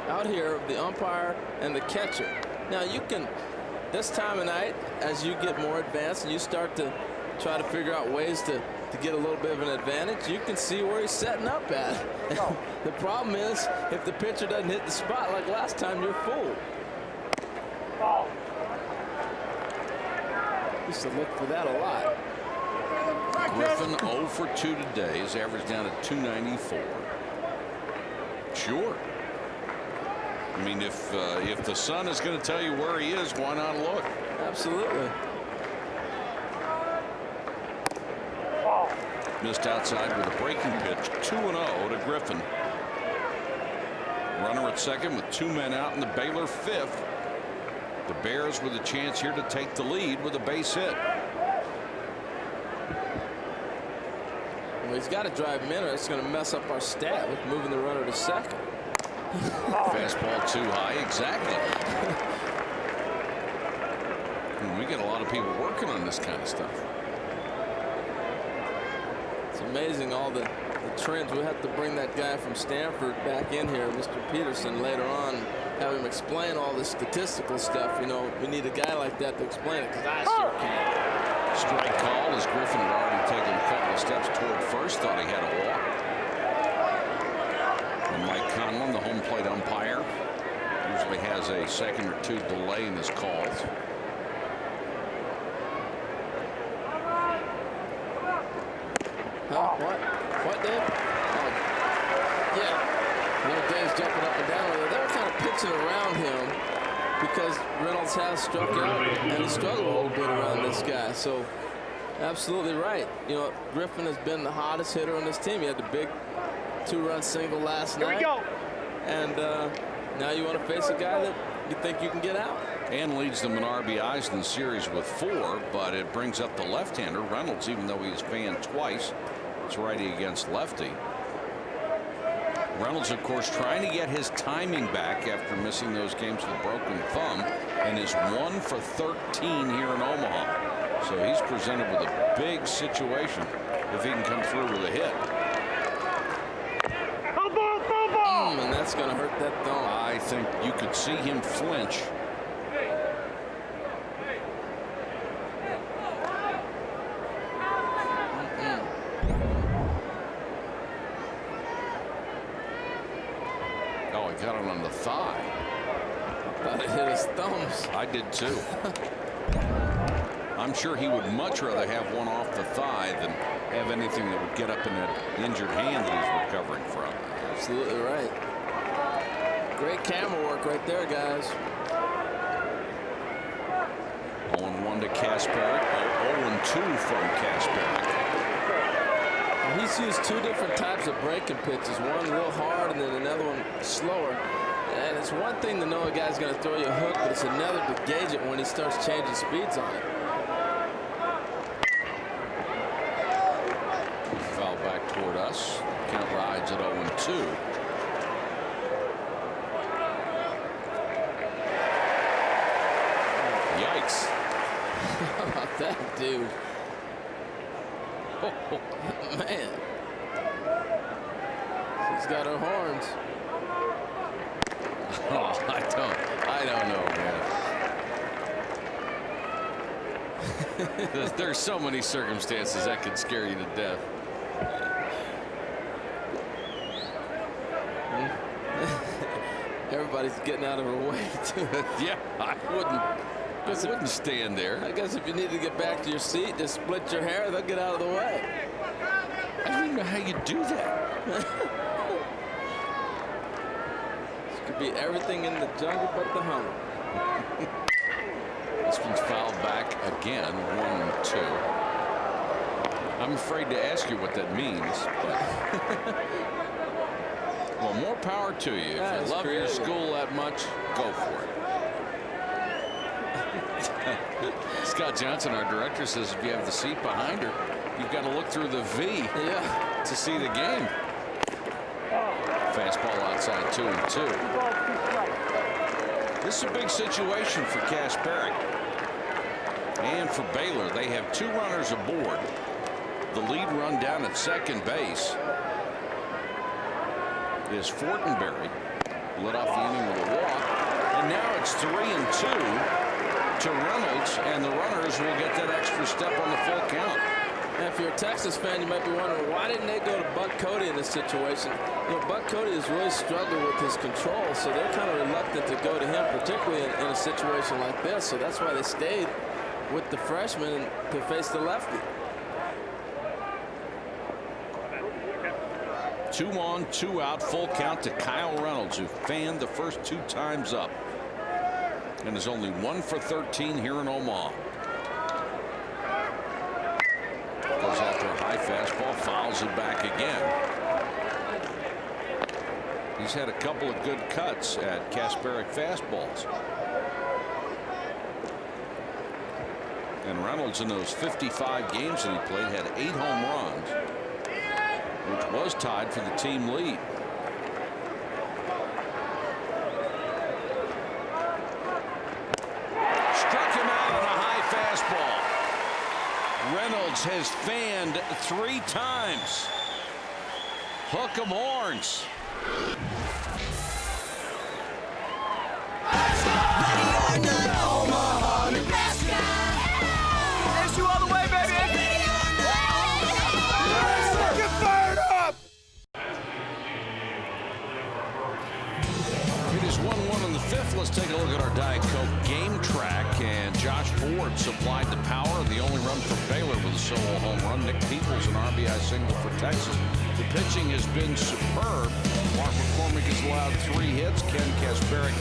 out here, of the umpire and the catcher. Now, you can, this time of night, as you get more advanced and you start to try to figure out ways to get a little bit of an advantage, you can see where he's setting up at. The problem is, if the pitcher doesn't hit the spot like last time, you're fooled. Used to look for that a lot. Griffin 0 for 2 today. His average down at 294. Sure. I mean, if the sun is going to tell you where he is, why not look? Absolutely. Missed outside with a breaking pitch. 2-0 to Griffin. Runner at second with 2 men out in the Baylor 5th. The Bears with a chance here to take the lead with a base hit. Well, he's got to drive him in, or it's going to mess up our stat with moving the runner to second. Fastball too high. Exactly. We get a lot of people working on this kind of stuff. It's amazing all the trends. We'll have to bring that guy from Stanford back in here, Mr. Peterson, later on, have him explain all the statistical stuff. You know, we need a guy like that to explain it, because I sure can't. Strike call as Griffin had already taken a couple of steps toward first. Thought he had a walk. And Mike Conlon, the home plate umpire, usually has a second or two delay in his calls. Huh? What, Dave? Oh, yeah. You know, Dave's jumping up and down with it. They were kind of pitching around him because Reynolds has struck out, and he struggled a little bit around this guy. So, absolutely right. You know, Griffin has been the hottest hitter on this team. He had the big 2-run single last night. Here we go. And now you want to face a guy that you think you can get out. And leads them in RBIs in the series with 4, but it brings up the left-hander Reynolds, even though he's fanned twice. It's righty against lefty. Reynolds, of course, trying to get his timing back after missing those games with a broken thumb, and is 1 for 13 here in Omaha. So he's presented with a big situation if he can come through with a hit. And that's going to hurt that thumb. I think you could see him flinch. got it on the thigh. I thought it hit his thumbs. I did too. I'm sure he would much rather have one off the thigh than have anything that would get up in that injured hand that he's recovering from. Absolutely right. Great camera work right there, guys. 0-1 to Kasperick. 0-2 from Kasperick. He's used two different types of breaking pitches. One real hard and then another one slower. And it's one thing to know a guy's going to throw you a hook, but it's another to gauge it when he starts changing speeds on it. Foul back toward us. Count rides at 0-2. Yikes. How about that, dude? Oh, man. She's got her horns. Oh, I don't know, man. There's so many circumstances that could scare you to death. Everybody's getting out of her way, too. Yeah, I wouldn't stand there. I guess if you need to get back to your seat, just split your hair, they'll get out of the way. I don't even know how you do that. This could be everything in the jungle but the hunger. This one's fouled back again, 1-2. I'm afraid to ask you what that means, but well, more power to you. If you love your school that much, go for it. Scott Johnson, our director, says if you have the seat behind her, you've got to look through the V to see the game. Fastball outside 2-2. This is a big situation for Kasperick and for Baylor. They have two runners aboard. The lead run down at second base is Fortenberry. Lit off the inning with a walk. And now it's 3-2 to Reynolds, and the runners will get that extra step on the full count. And if you're a Texas fan, you might be wondering, why didn't they go to Buck Cody in this situation? You know, Buck Cody has really struggled with his control, so they're kind of reluctant to go to him, particularly in a situation like this. So that's why they stayed with the freshman to face the lefty. 2 on, 2 out, full count to Kyle Reynolds, who fanned the first 2 times up and is only 1 for 13 here in Omaha. Goes after a high fastball, fouls it back again. He's had a couple of good cuts at Kasperick fastballs. And Reynolds, in those 55 games that he played, had 8 home runs, which was tied for the team lead. Struck him out on a high fastball. Reynolds has fanned 3 times. Hook 'em horns. Let's take a look at our Diet Coke game track, and Josh Ford supplied the power. The only run for Baylor with a solo home run. Nick Peoples an RBI single for Texas. The pitching has been superb. Mark McCormick has allowed 3 hits. Ken Kasperick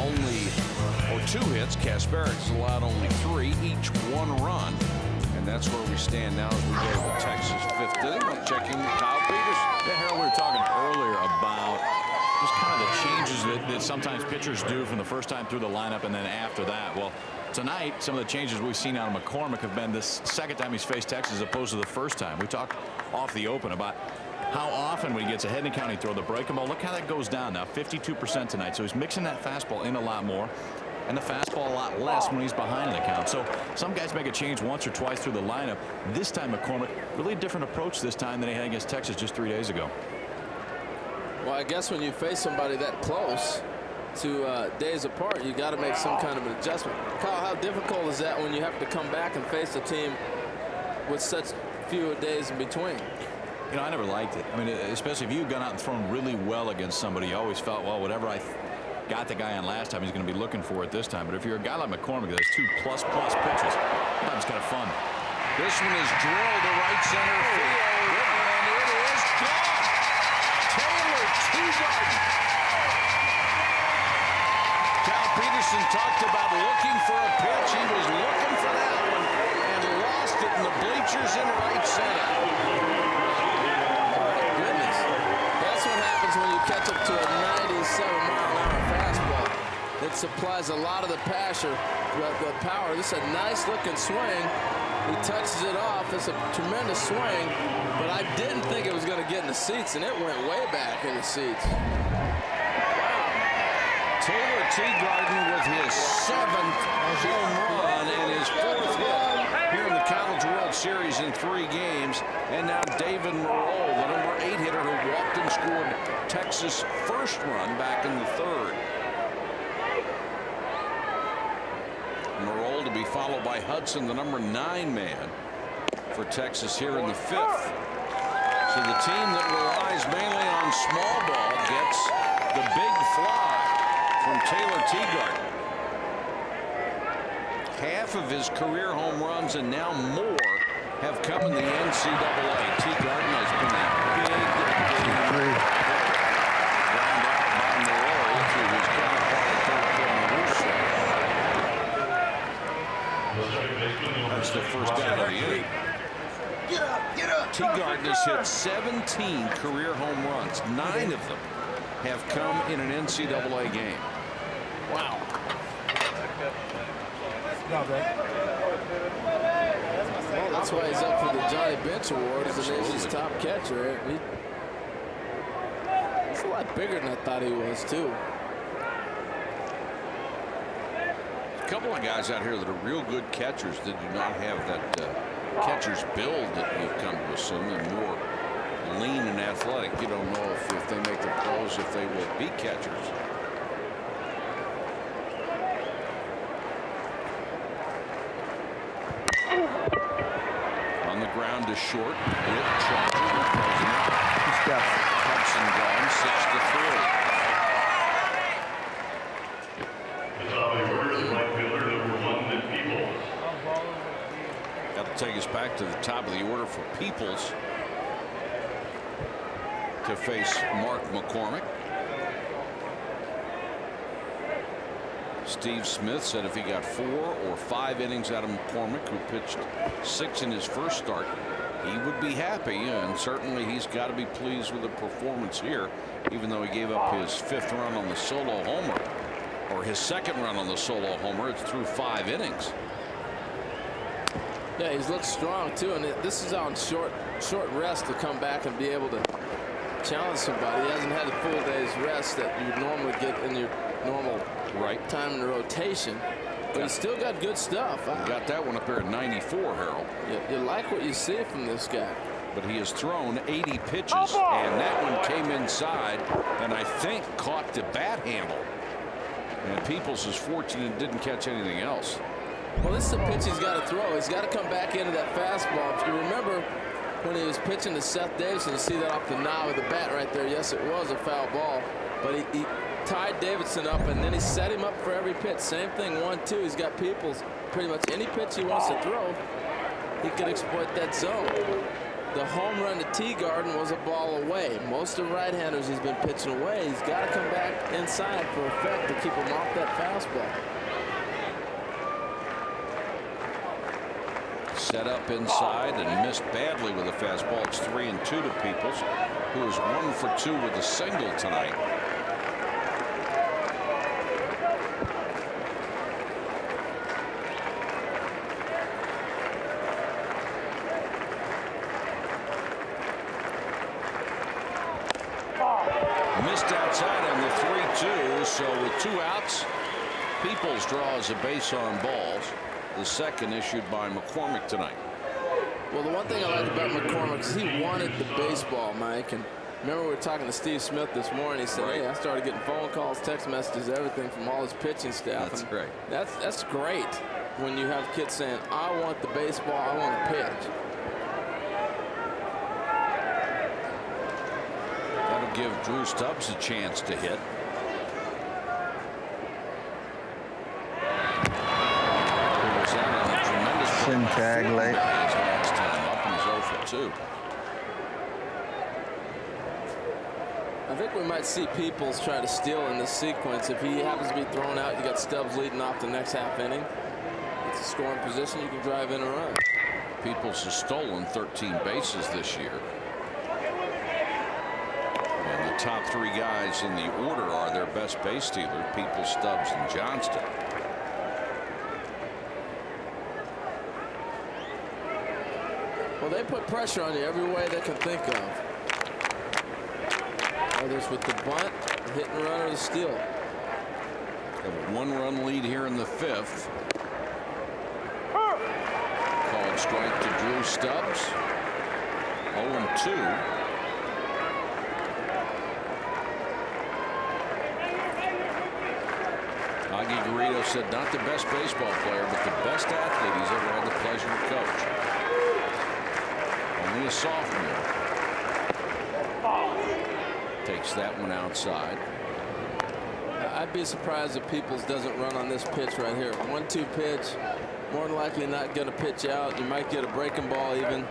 or 2 hits. Kasperick has allowed only 3, each 1 run. And that's where we stand now as we go to the Texas 5th inning. Checking Kyle Peters. Yeah, Harold, we were talking earlier about just kind of the changes that sometimes pitchers do from the first time through the lineup and then after that. Well, tonight, some of the changes we've seen out of McCormick have been this second time he's faced Texas as opposed to the first time. We talked off the open about how often when he gets ahead in the count, he throw the breaking ball. Look how that goes down now, 52% tonight. So he's mixing that fastball in a lot more, and the fastball a lot less when he's behind in the count. So some guys make a change once or twice through the lineup. This time, McCormick, really a different approach this time than he had against Texas just 3 days ago. Well, I guess when you face somebody that close to days apart, you got to make some kind of an adjustment. Kyle, how difficult is that when you have to come back and face a team with such fewer days in between? You know, I never liked it. I mean, especially if you've gone out and thrown really well against somebody, you always felt, well, whatever I got the guy on last time, he's going to be looking for it this time. But if you're a guy like McCormick, there's 2 plus pitches. Sometimes kind of fun. This one is drilled to right center field, and it is gone. Taylor Teagarden. Cal Peterson talked about looking for a pitch. He was looking for that one and lost it in the bleachers in right center. That's what happens when you catch up to a 97-mile-an-hour fastball. It supplies a lot of the the power. This is a nice-looking swing. He touches it off. It's a tremendous swing, but I didn't think it was going to get in the seats, and it went way back in the seats. Taylor Teagarden with his 7th home run and his 4th hit here in the College World Series in 3 games. And now David Merle, the number 8 hitter who walked and scored Texas' first run back in the 3rd. Merle to be followed by Hudson, the number 9 man for Texas here in the 5th. So the team that relies mainly on small ball gets the big fly from Taylor Teagarden. Half of his career home runs and now more have come in the NCAA. Teagarden has been a big ground out by Merle through his counterpart Kurt Caruso. That's the first out of the inning. Teagarden has hit 17 career home runs. 9 of them have come in an NCAA game. Wow. Well, that's why he's up for the Johnny Bench Award as the nation's top catcher. He's a lot bigger than I thought he was, too. A couple of guys out here that are real good catchers that do not have that catcher's build that you've come to assume. They're more lean and athletic. You don't know if they make the pros, if they will be catchers. On the ground to short. Hudson gone 6-3. Got to take us back to the top of the order for Peoples to face Mark McCormick. Steve Smith said if he got 4 or 5 innings out of McCormick, who pitched 6 in his first start, he would be happy, and certainly he's got to be pleased with the performance here, even though he gave up his 5th run on the solo homer, or his 2nd run on the solo homer. It's through 5 innings. Yeah, he's looked strong too, and this is on short rest to come back and be able to challenge somebody. He hasn't had a full day's rest that you would normally get in your normal time in the rotation, but he's still got good stuff. Got that one up there at 94, Harold. You like what you see from this guy. But he has thrown 80 pitches, and that one came inside and I think caught the bat handle. And Peoples is fortunate didn't catch anything else. Well, this is a pitch he's got to throw. He's got to come back into that fastball. If you remember when he was pitching to Seth Davidson, you see that off the knob of the bat right there. Yes, it was a foul ball, but he tied Davidson up, and then he set him up for every pitch. Same thing, 1-2. He's got Peoples. Pretty much any pitch he wants to throw, he could exploit that zone. The home run to Teagarden was a ball away. Most of the right-handers he's been pitching away. He's got to come back inside for effect to keep him off that fastball. Set up inside and missed badly with a fastball. It's 3-2 to Peoples, who is 1 for 2 with a single tonight. Missed outside on the 3-2, so with 2 outs, Peoples draws a base on balls. The second issued by McCormick tonight. Well, the one thing I like about McCormick is he wanted the baseball, Mike. And remember, we were talking to Steve Smith this morning. He said, hey, I started getting phone calls, text messages, everything from all his pitching staff. That's great. That's great when you have kids saying, I want the baseball, I want to pitch. give Drew Stubbs a chance to hit. Sin tag late. Last time up and he's 0 for 2. I think we might see Peoples try to steal in this sequence. If he happens to be thrown out, you got Stubbs leading off the next half inning. It's a scoring position. You can drive in a run. Peoples has stolen 13 bases this year. And the top 3 guys in the order are their best base stealer, Peoples, Stubbs, and Johnston. Well, they put pressure on you every way they can think of. Whether it's with the bunt, the hit and run, or the steal. Have a 1-run lead here in the 5th. Called strike to Drew Stubbs. 0-2. Augie Garrido said not the best baseball player, but the best athlete he's ever had the pleasure to coach. Only a sophomore. Takes that one outside. I'd be surprised if Peoples doesn't run on this pitch right here. 1-2 pitch. More than likely not going to pitch out. You might get a breaking ball even.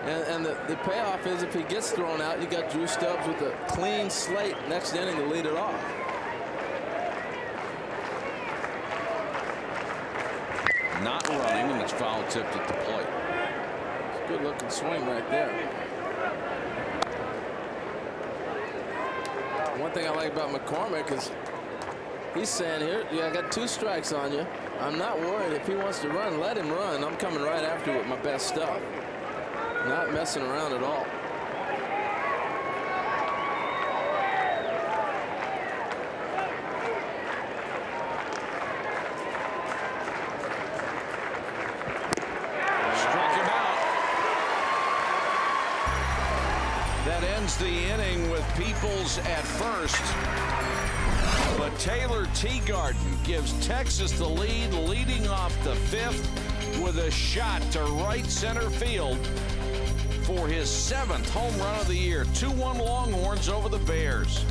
And the payoff is if he gets thrown out, you got Drew Stubbs with a clean slate next inning to lead it off. Not running, and it's foul tipped at the plate. It's a good looking swing right there. One thing I like about McCormick is he's saying here, yeah, I got 2 strikes on you. I'm not worried. If he wants to run, let him run. I'm coming right after with my best stuff. Not messing around at all. Struck him out. That ends the inning with Peoples at first. But Taylor Teagarden gives Texas the lead, leading off the 5th with a shot to right center field for his 7th home run of the year. 2-1 Longhorns over the Bears.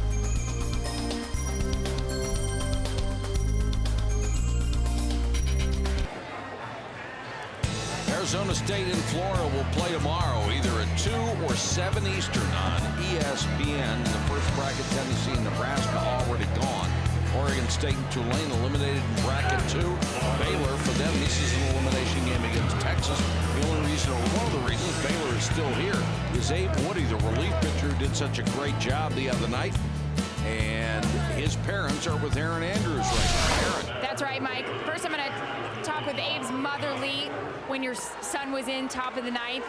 Arizona State and Florida will play tomorrow, either at 2 or 7 Eastern on ESPN. In the first bracket, Tennessee and Nebraska already gone. Oregon State and Tulane eliminated in bracket 2. Baylor, for them, this is an elimination game against Texas. The only reason, or one of the reasons, Baylor is still here is Abe Woody, the relief pitcher, who did such a great job the other night. And his parents are with Aaron Andrews right now. Aaron. That's right, Mike. First, I'm going to talk with Abe's mother, Lee, when your son was in top of the 9th.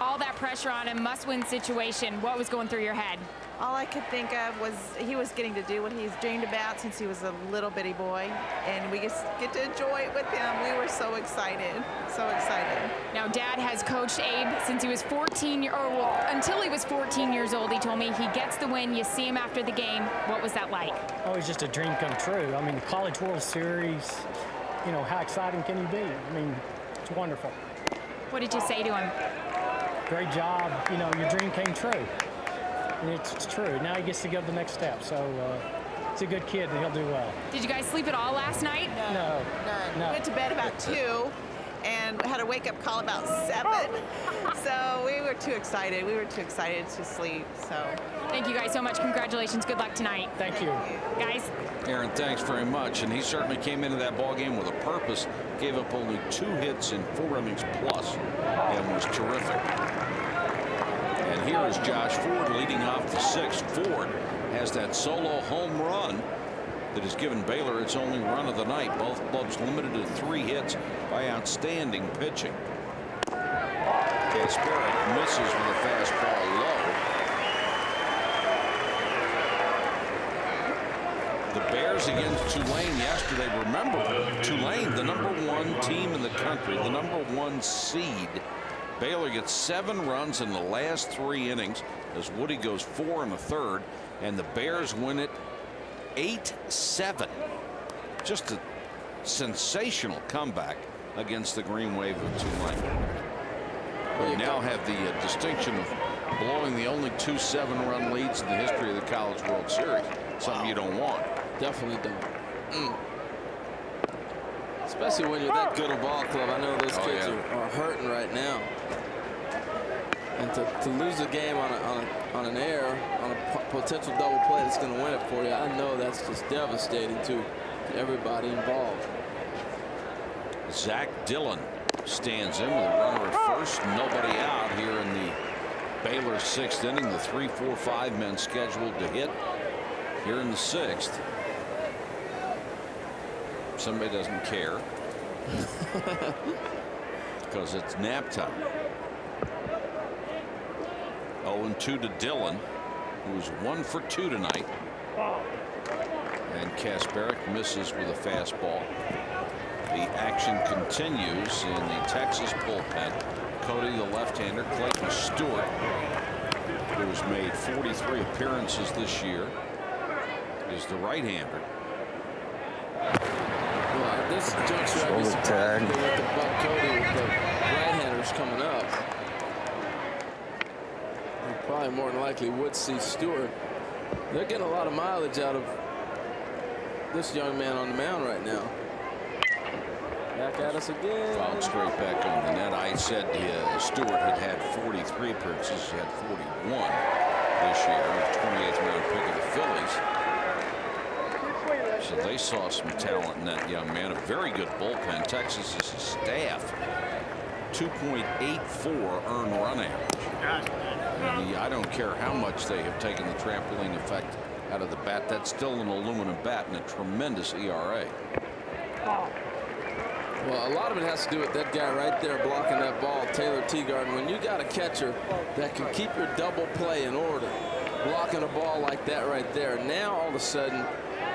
All that pressure on him, must-win situation. What was going through your head? All I could think of was he was getting to do what he's dreamed about since he was a little bitty boy, and we just get to enjoy it with him. We were so excited, so excited. Now, Dad has coached Abe since he was 14, until he was 14 years old. He told me he gets the win. You see him after the game. What was that like? Oh, it's just a dream come true. I mean, the College World Series, you know, how exciting can you be? I mean, it's wonderful. What did you say to him? Great job. You know, your dream came true. And it's true. Now he gets to go to the next step. So he's a good kid, and he'll do well. Did you guys sleep at all last night? No. We went to bed about 2 and had a wake-up call about 7. So we were too excited. We were too excited to sleep. So thank you guys so much. Congratulations. Good luck tonight. Thank you. Guys. Aaron, thanks very much. And he certainly came into that ball game with a purpose. Gave up only 2 hits in 4 innings plus and was terrific. And here is Josh Ford leading off the 6th. Ford has that solo home run that has given Baylor its only run of the night. Both clubs limited to 3 hits by outstanding pitching. Kasperick misses with a fastball low. The Bears against Tulane yesterday. Remember, Tulane, the #1 team in the country, the #1 seed. Baylor gets 7 runs in the last 3 innings as Woody goes 4 1/3, and the Bears win it 8-7. Just a sensational comeback against the Green Wave of Tulane. We now have the distinction of blowing the only 2 7-run leads in the history of the College World Series. Something you don't want. Definitely don't. Especially when you're that good a ball club. I know those kids are hurting right now. And to lose a game on an error, on a potential double play that's going to win it for you, I know that's just devastating to everybody involved. Zack Dylan stands in with a runner at first. Nobody out here in the Baylor 6th inning. The 3, 4, 5 men scheduled to hit here in the 6th. Somebody doesn't care because it's nap time. 0-2 to Dylan, who's 1 for 2 tonight. And Kasparic misses with a fastball. The action continues in the Texas bullpen. Cody, the left-hander. Clayton Stewart, who has made 43 appearances this year, is the right-hander. Well, at this juncture, I'd be surprised with the Buck Cody with the right-handers coming up. You probably more than likely would see Stewart. They're getting a lot of mileage out of this young man on the mound right now. Back at us again. Fouled straight back on the net. I said Stewart had 43 appearances. He had 41 this year. 28th round pick of the Phillies. So they saw some talent in that young man. A very good bullpen. Texas is a staff. 2.84 earned run average. And I don't care how much they have taken the trampoline effect out of the bat. That's still an aluminum bat and a tremendous ERA. Well, a lot of it has to do with that guy right there blocking that ball, Taylor Teagarden. When you got a catcher that can keep your double play in order, blocking a ball like that right there, now all of a sudden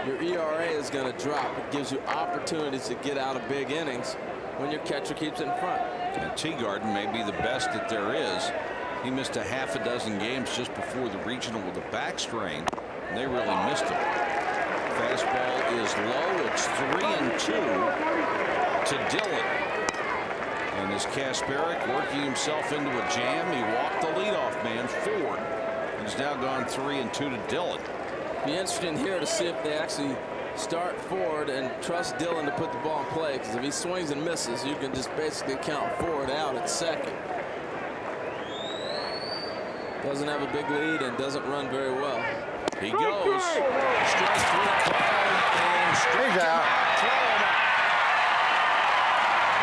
your ERA is going to drop. It gives you opportunities to get out of big innings when your catcher keeps it in front. And Teagarden may be the best that there is. He missed a half a dozen games just before the regional with a back strain, and they really missed him. Fastball is low. It's 3-2 to Dylan. And as Kasparic working himself into a jam, he walked the leadoff man, Ford. He's now gone 3-2 to Dylan. Be interesting here to see if they actually start Ford and trust Dylan to put the ball in play, because if he swings and misses, you can just basically count Ford out at second. Doesn't have a big lead and doesn't run very well. He goes. Strike 3 called and strike out.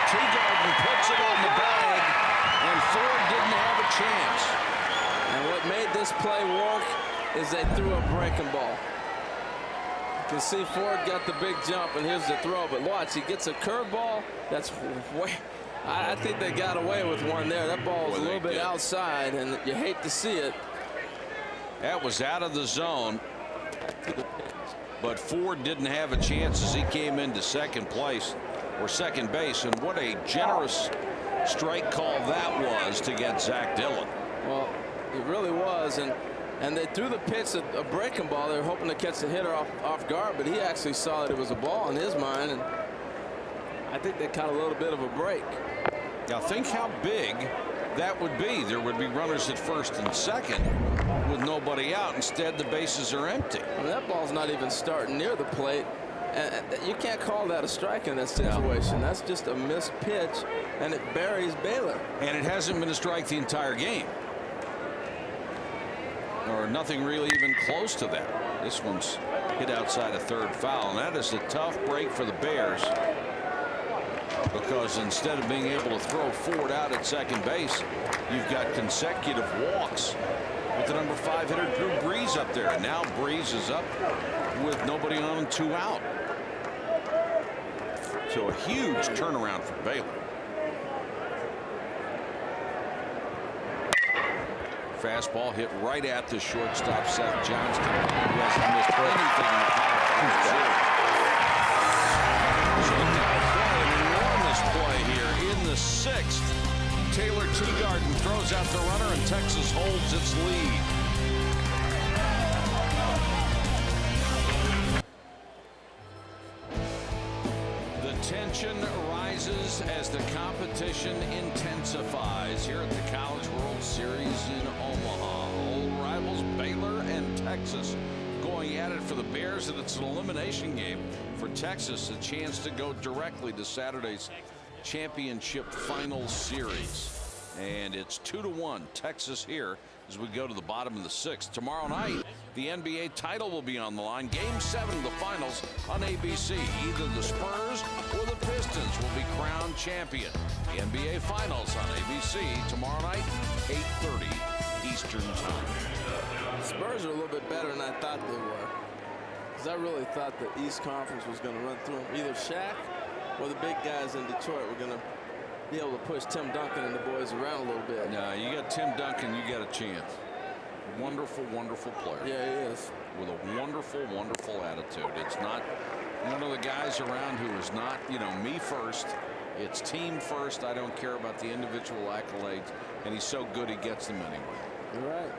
Teagarden puts it on the bag, and Ford didn't have a chance. And what made this play work is they threw a breaking ball. You can see Ford got the big jump, and here's the throw. But watch, he gets a curveball. That's way. I think they got away with one there. That ball was a little bit outside, and you hate to see it. That was out of the zone. But Ford didn't have a chance as he came into second place or second base. And what a generous strike call that was to get Zack Dylan. Well, it really was. And they threw the pitch, a breaking ball. They were hoping to catch the hitter off guard, but he actually saw that it was a ball in his mind. And I think they caught a little bit of a break. Now think how big that would be. There would be runners at first and second with nobody out. Instead, the bases are empty. I mean, that ball's not even starting near the plate. And you can't call that a strike in that situation. No. That's just a missed pitch, and it buries Baylor. And it hasn't been a strike the entire game. Or nothing really even close to that. This one's hit outside a third foul, and that is a tough break for the Bears. Because instead of being able to throw Ford out at second base, you've got consecutive walks with the number 5 hitter Drew Brees up there. And now Brees is up with nobody on and 2 out. So a huge turnaround for Baylor. Fastball hit right at the shortstop, Seth Johnston, who hasn't missed anything in the College Series. Play here in the 6th. Taylor Teagarden throws out the runner, and Texas holds its lead. The tension rises as the competition intensifies here at the College World Series in Omaha. Texas going at it for the Bears, and it's an elimination game for Texas, a chance to go directly to Saturday's championship final series. And it's 2-1 Texas here as we go to the bottom of the 6th. Tomorrow night, the NBA title will be on the line. Game 7 of the finals on ABC. Either the Spurs or the Pistons will be crowned champion. The NBA finals on ABC tomorrow night, 8:30 Eastern time. The Spurs are a little bit better than I thought they were. Because I really thought the East Conference was going to run through them. Either Shaq or the big guys in Detroit were going to be able to push Tim Duncan and the boys around a little bit. No, you got Tim Duncan, you got a chance. Wonderful, wonderful player. Yeah, he is. With a wonderful, wonderful attitude. It's not one of the guys around who is not, you know, me first. It's team first. I don't care about the individual accolades. And he's so good he gets them anyway. You're right.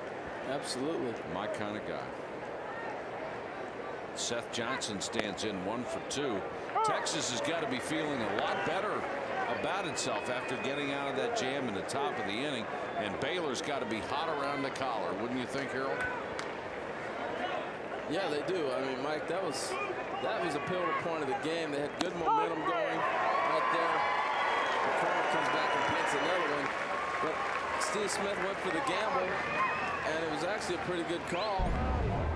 Absolutely. My kind of guy. Seth Johnston stands in 1 for 2. Texas has got to be feeling a lot better about itself after getting out of that jam in the top of the inning, and Baylor's got to be hot around the collar, wouldn't you think, Harold? Yeah, they do. I mean, Mike, that was a pivotal point of the game. They had good momentum going right there. The corner comes back and hits another one, but Steve Smith went for the gamble, and it was actually a pretty good call.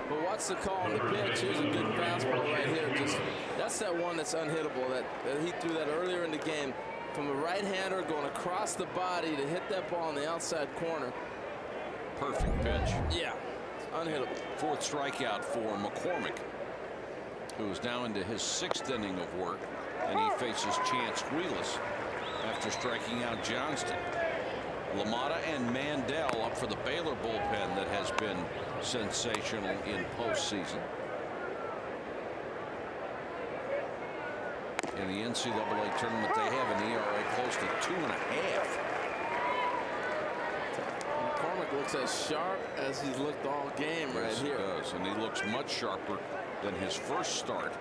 But what's the call on the pitch? Here's a good fastball right here. That's that one that's unhittable. That he threw that earlier in the game. From a right-hander going across the body to hit that ball in the outside corner. Perfect pitch. Yeah, unhittable. 4th strikeout for McCormick, who is now into his 6th inning of work, and he faces Chance Wheelis after striking out Johnston. LaMotta and Mandel up for the Baylor bullpen that has been sensational in postseason. In the NCAA tournament, they have an ERA close to 2.5. McCormick looks as sharp as he's looked all game right here. He does, and he looks much sharper than his first start.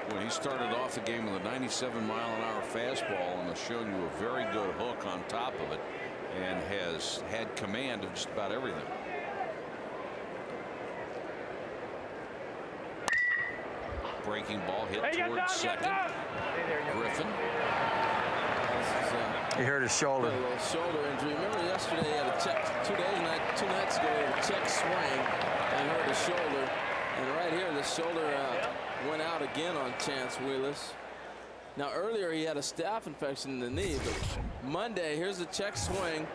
When he started off the game with a 97-mile-an-hour fastball and has shown you a very good hook on top of it, and has had command of just about everything. Breaking ball hit towards second. Griffin. He hurt his shoulder. A little shoulder injury. Remember yesterday he had a check, 2 nights ago, he had a check swing and hurt his shoulder. And right here, the shoulder went out again on Chance Wheelis. Now earlier he had a staph infection in the knee, but Monday, here's a check swing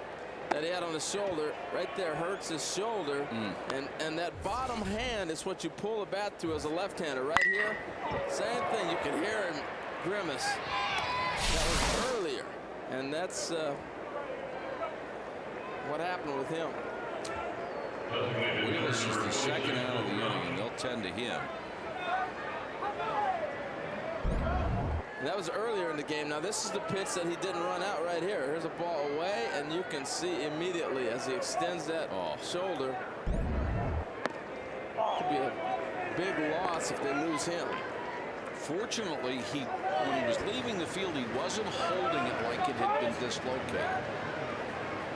that he had on his shoulder. Right there hurts his shoulder. And that bottom hand is what you pull the bat through as a left-hander. Right here, same thing. You can hear him grimace. That was earlier. And that's what happened with him. Wheelis is the second out of the inning, and they'll tend to him. And that was earlier in the game. Now this is the pitch that he didn't run out right here. Here's a ball away, and you can see immediately as he extends that shoulder. Could be a big loss if they lose him. Fortunately, when he was leaving the field, he wasn't holding it like it had been dislocated.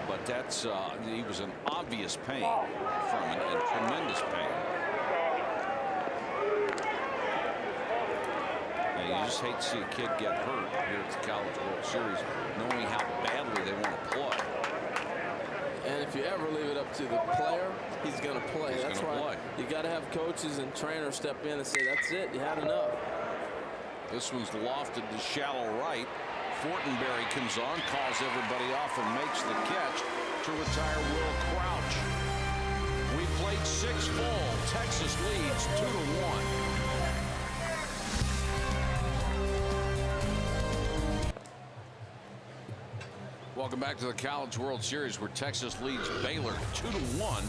But that's he was in obvious pain from it, and tremendous pain. And you just hate to see a kid get hurt here at the College World Series, knowing how badly they want to play. And if you ever leave it up to the player, he's going to play. That's why you got to have coaches and trainers step in and say, "That's it, you had enough." This one's lofted to shallow right. Fortenberry comes on, calls everybody off, and makes the catch to retire Will Crouch. We played 6 full. Texas leads 2-1. Welcome back to the College World Series, where Texas leads Baylor 2-1.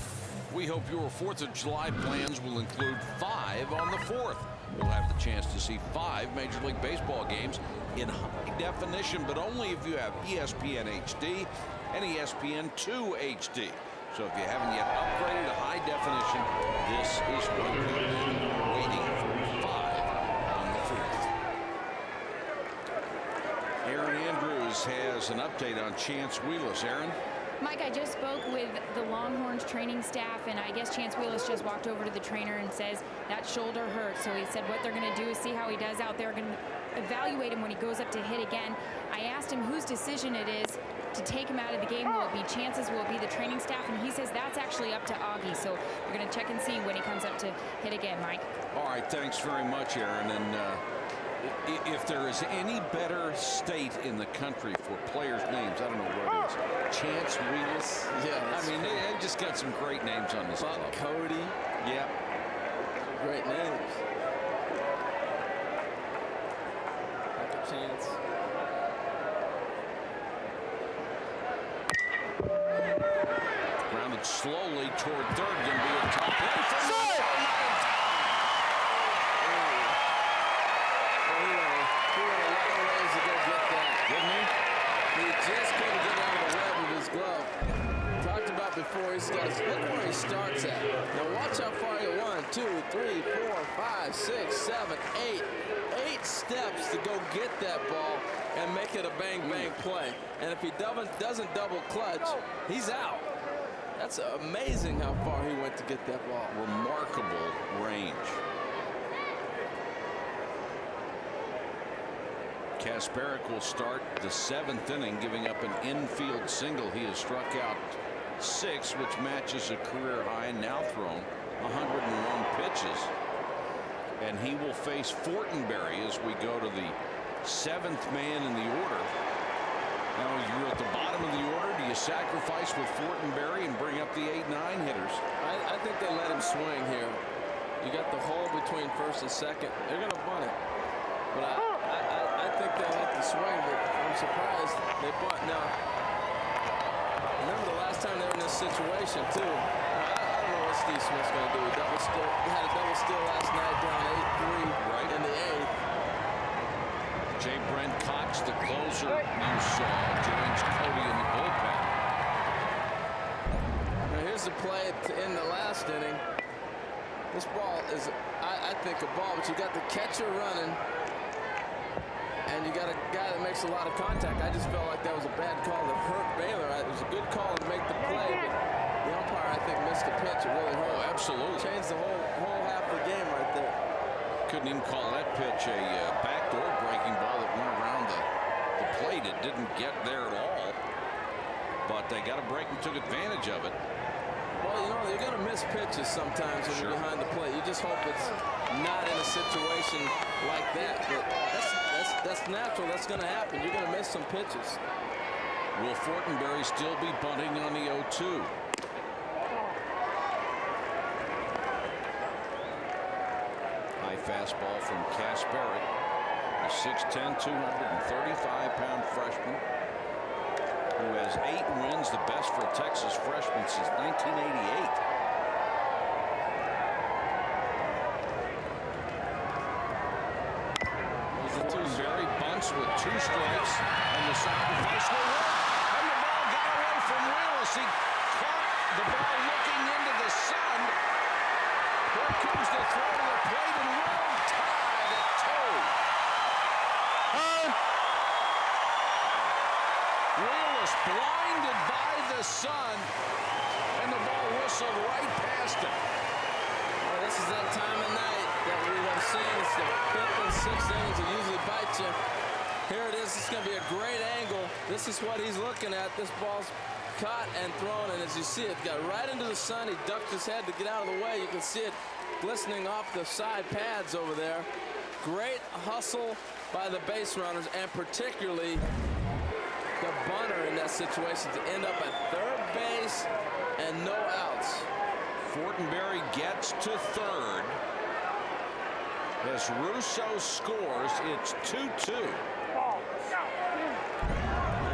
We hope your 4th of July plans will include 5 on the 4th. You'll have the chance to see 5 Major League Baseball games in high definition, but only if you have ESPN HD and ESPN2 HD. So if you haven't yet upgraded to high definition, this is what you've been waiting for. 5 on the 4th. Aaron Andrews has an update on Chance Wheelis. Aaron? Mike, I just spoke with the Longhorns training staff, and I guess Chance Wheelis just walked over to the trainer and says that shoulder hurts. So he said what they're going to do is see how he does out there, going to evaluate him when he goes up to hit again. I asked him whose decision it is to take him out of the game. Will it be Chance's? Will it be the training staff? And he says that's actually up to Augie. So we're going to check and see when he comes up to hit again, Mike. All right, thanks very much, Aaron. And if there is any better state in the country for players' names, I don't know what it is. Chance Wheelis. Yeah, I mean, they just got some great names on this club. Cody. Yeah. Great names. Like a Chance. Grounded slowly toward third. Going to be a tough play for Moore. Before he's got his, look where he starts at. Now watch how far he 1, 2, 3, 4, 5, 6, 7, 8. 8 steps to go get that ball and make it a bang play. And if he doesn't double clutch, he's out. That's amazing how far he went to get that ball. Remarkable range. Kasparic will start the 7th inning, giving up an infield single. He has struck out 6, which matches a career high, now thrown 101 pitches. And he will face Fortenberry as we go to the 7th man in the order. Now you're at the bottom of the order. Do you sacrifice with Fortenberry and bring up the 8-9 hitters? I think they let him swing here. You got the hole between first and second. They're going to bunt it. But I think they let the swing, but I'm surprised they bunt. Now, remember the last time they were in this situation, too. I don't know what Steve Smith's going to do. He had a double steal last night, down 8-3 right in the 8th. Jay Brent Cox, the closer, you saw, joins Cody in the bullpen. Now here's the play in the last inning. This ball is, I think, a ball, but you got the catcher running. And you got a guy that makes a lot of contact. I just felt like that was a bad call that hurt Baylor. It was a good call to make the play, but the umpire, I think, missed the pitch. It really hurt. Oh, absolutely. Changed the whole half of the game right there. Couldn't even call that pitch a backdoor breaking ball that went around the plate. It didn't get there at all. But they got a break and took advantage of it. Well, you know, you're going to miss pitches sometimes when you're behind the plate. You just hope it's not in a situation like that. But that's natural. That's going to happen. You're going to miss some pitches. Will Fortenberry still be bunting on the 0-2? High fastball from Kasparic, a 6'10", 235-pound freshman who has 8 wins, the best for a Texas freshman since 1988. Fortenberry bunts with 2 strikes, and the sacrifice will work. And the ball got away from Wheelis. He caught the ball looking into the sun. Here comes the throw to the plate, and Will tied at 2. Wheelis blinded by the sun, and the ball whistled right past him. Well, this is that time of night that we have seen. It's the 5th and 6th innings that usually bite you. Here it is. It's going to be a great angle. This is what he's looking at. This ball's caught and thrown, and as you see it, got right into the sun. He ducked his head to get out of the way. You can see it glistening off the side pads over there. Great hustle by the base runners, and particularly the bunter in that situation to end up at third base and no outs. Fortenberry gets to third. As Russo scores, it's 2-2.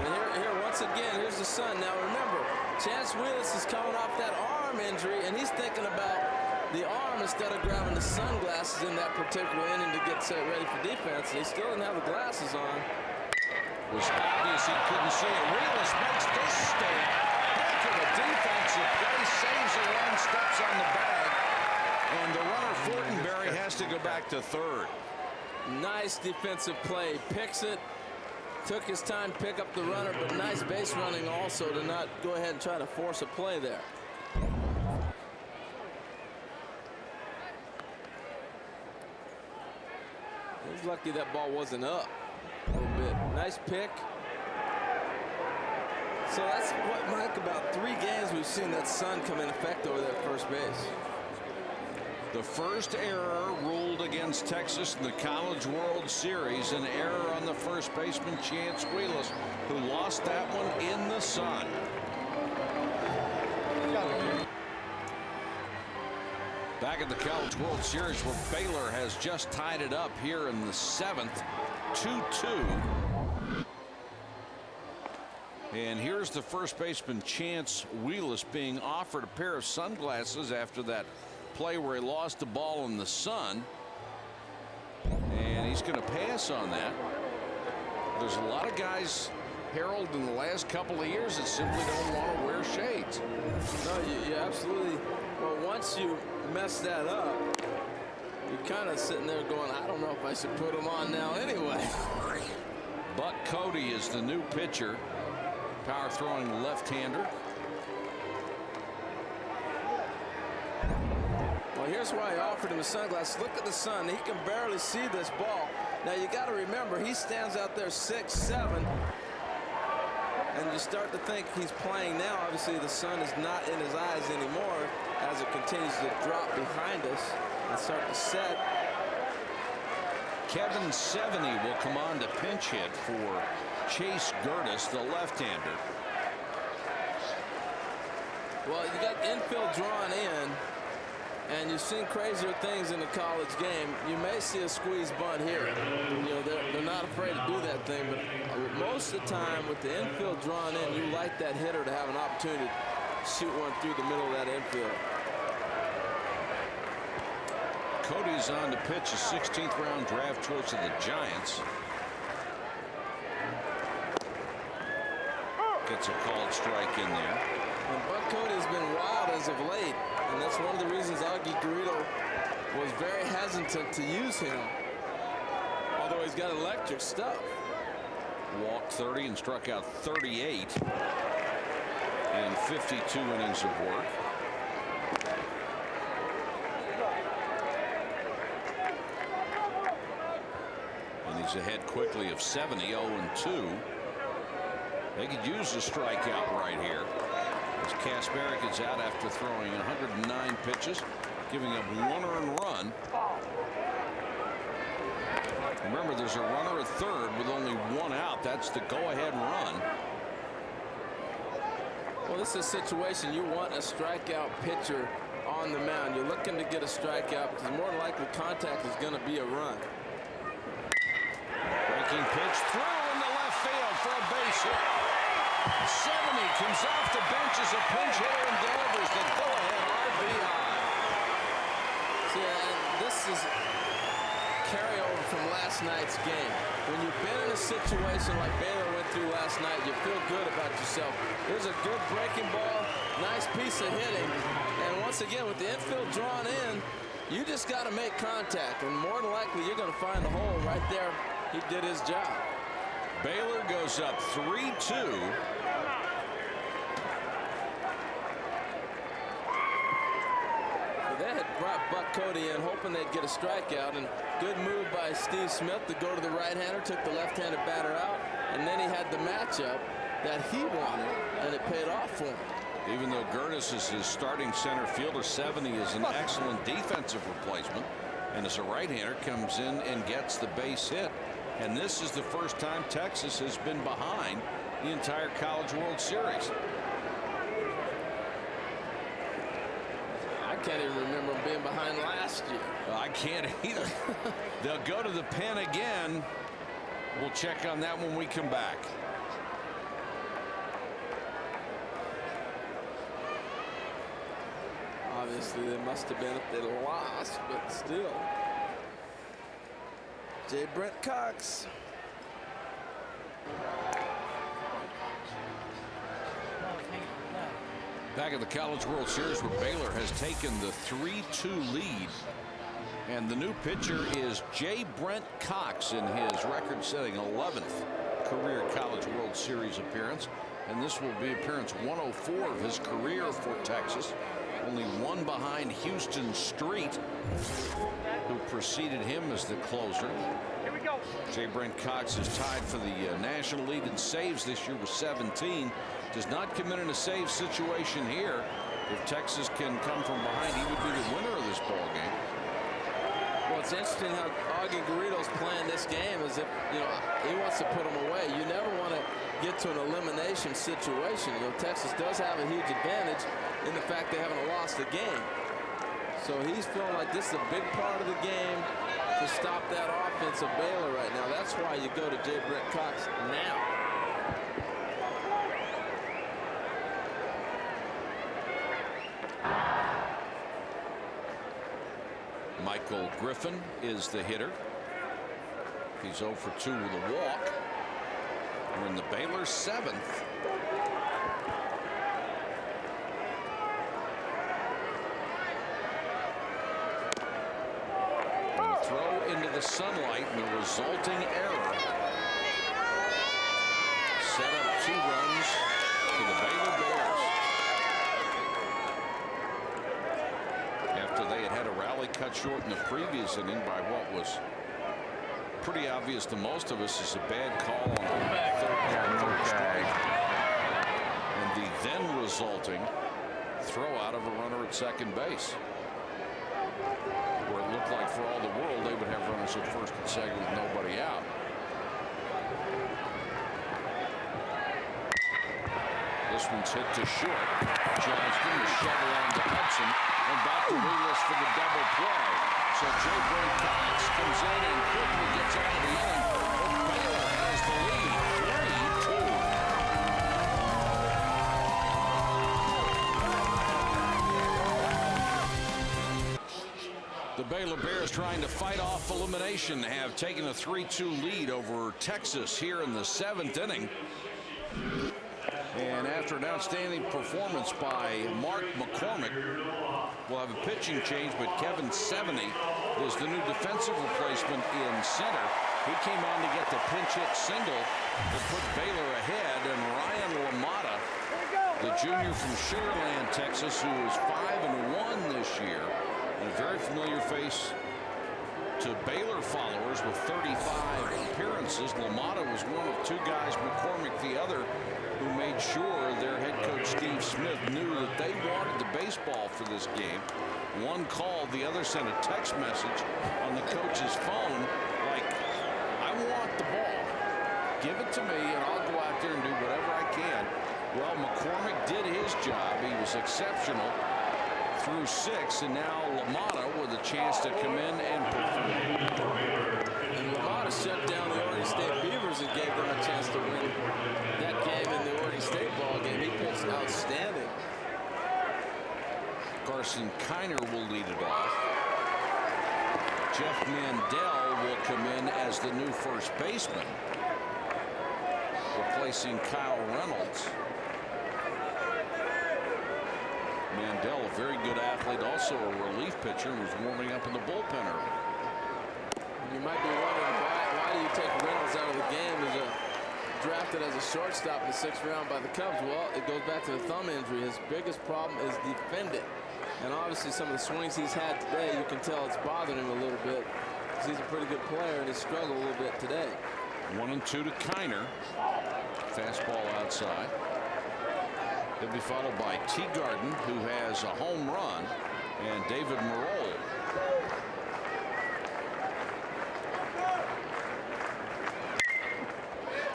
And here once again, here's the sun. Now remember, Chance Wheelis is coming off that arm injury, and he's thinking about the arm instead of grabbing the sunglasses in that particular inning to get set ready for defense. And he still didn't have the glasses on. It was obvious he couldn't see it. Wheelis makes this stake. Heck of a defensive play, saves a run, steps on the bag, and the runner Fortenberry has to go back to third. Nice defensive play, picks it, Took his time to pick up the runner, but nice base running also to not go ahead and try to force a play there. He's lucky that ball wasn't up a little bit. Nice pick. So that's what, Mike, about 3 games we've seen that sun come in effect over that first base. The first error ruled against Texas in the College World Series, an error on the first baseman, Chance Wheelis, who lost that one in the sun. Back at the College World Series, where Baylor has just tied it up here in the 7th, 2-2. And here's the first baseman, Chance Wheelis, being offered a pair of sunglasses after that play where he lost the ball in the sun, and he's going to pass on that. There's a lot of guys, Harold, in the last couple of years that simply don't want to wear shades. No, you absolutely. Well, once you mess that up, you're kind of sitting there going, I don't know if I should put them on now anyway. Buck Cody is the new pitcher, power throwing left-hander. Well, here's why I offered him the sunglasses. Look at the sun. He can barely see this ball. Now, you got to remember, he stands out there 6'7", and you start to think he's playing now. Obviously, the sun is not in his eyes anymore as it continues to drop behind us and start to set. Kevin Seveny will come on to pinch hit for Chase Gertis, the left-hander. Well, you got infield drawn in, and you've seen crazier things in the college game. You may see a squeeze bunt here. You know, they're not afraid to do that thing, but most of the time with the infield drawn in, you like that hitter to have an opportunity to shoot one through the middle of that infield. Cody's on to pitch, a 16th round draft choice of the Giants. Gets a called strike in there. And Buck Cody has been wild as of late, and that's one of the reasons Augie Garrido was very hesitant to use him, although he's got electric stuff. Walked 30 and struck out 38 in 52 innings of work. And he's ahead quickly of 70, 0-2. They could use a strikeout right here, as Kasperick is out after throwing 109 pitches, giving up 1 earned run. Remember, there's a runner at third with only 1 out. That's the go-ahead run. Well, this is a situation you want a strikeout pitcher on the mound. You're looking to get a strikeout because more than likely contact is going to be a run. Breaking pitch through into left field for a base hit. Seveny comes off the bench as a pinch hitter and delivers the go-ahead RBI. See, and this is carryover from last night's game. When you've been in a situation like Baylor went through last night, you feel good about yourself. There's a good breaking ball, nice piece of hitting, and once again with the infield drawn in, you just got to make contact, and more than likely you're going to find the hole right there. He did his job. Baylor goes up 3-2. They had brought Buck Cody in hoping they'd get a strikeout, and good move by Steve Smith to go to the right-hander, took the left-handed batter out, and then he had the matchup that he wanted, and it paid off for him. Even though Gertis is his starting center fielder, Seveny is an excellent defensive replacement, and as a right-hander comes in and gets the base hit. And this is the first time Texas has been behind the entire College World Series. I can't even remember being behind last year. I can't either. They'll go to the pen again. We'll check on that when we come back. Obviously, they must have been if they lost, but still. J. Brent Cox. Back at the College World Series, where Baylor has taken the 3-2 lead. And the new pitcher is J. Brent Cox in his record-setting 11th career College World Series appearance, and this will be appearance 104 of his career for Texas. Only one behind Houston Street, who preceded him as the closer. Here we go. J. Brent Cox is tied for the national lead in saves this year with 17. Does not commit in a save situation here. If Texas can come from behind, he would be the winner of this ball game. Well, it's interesting how Augie Garrido's playing this game as if, he wants to put them away. You never want to get to an elimination situation. Texas does have a huge advantage in the fact they haven't lost a game. So he's feeling like this is a big part of the game to stop that offense of Baylor right now. That's why you go to J. Brent Cox now. Michael Griffin is the hitter. He's 0 for 2 with a walk. We're in the Baylor 7th. And the throw into the sunlight and the resulting error set up 2 runs for the Baylor Bears. After they had a rally cut short in the previous inning by what was pretty obvious to most of us is a bad call on the third strike. And the then resulting throw out of a runner at second base, where it looked like for all the world they would have runners at first and second with nobody out. This one's hit to short. Johnston will shovel on to Hudson and back to Willis for the double play. So J. Brent Cox comes in and quickly gets out of the inning. But Baylor has the lead, 3-2. The Baylor Bears, trying to fight off elimination, have taken a 3-2 lead over Texas here in the 7th inning. And after an outstanding performance by Mark McCormick, we'll have a pitching change, but Kevin Seveny is the new defensive replacement in center. He came on to get the pinch hit single that put Baylor ahead, and Ryan LaMotta, the junior from Sugar Land, Texas, who is 5-1 this year, and a very familiar face to Baylor followers with 35 appearances. LaMotta was one of 2 guys, McCormick the other, who made sure their head coach Steve Smith knew that they wanted the baseball for this game. One called, the other sent a text message on the coach's phone like, I want the ball. Give it to me and I'll go out there and do whatever I can. Well, McCormick did his job. He was exceptional through 6, and now LaMotta with a chance to come in and perform. And LaMotta shut down the Oregon State Beavers and gave them a chance to win that game in the Oregon State ball game. He pitched outstanding. Carson Kiner will lead it off. Jeff Mandel will come in as the new first baseman, replacing Kyle Reynolds. Mandel, a very good athlete, also a relief pitcher, and was warming up in the bullpen early. You might be wondering why do you take Reynolds out of the game? He's drafted as a shortstop in the 6th round by the Cubs. Well, it goes back to the thumb injury. His biggest problem is defending. And obviously some of the swings he's had today, you can tell it's bothering him a little bit, because he's a pretty good player and he struggled a little bit today. 1-2 to Kiner. Fastball outside. He'll be followed by Teagarden, who has a home run, and David Merole.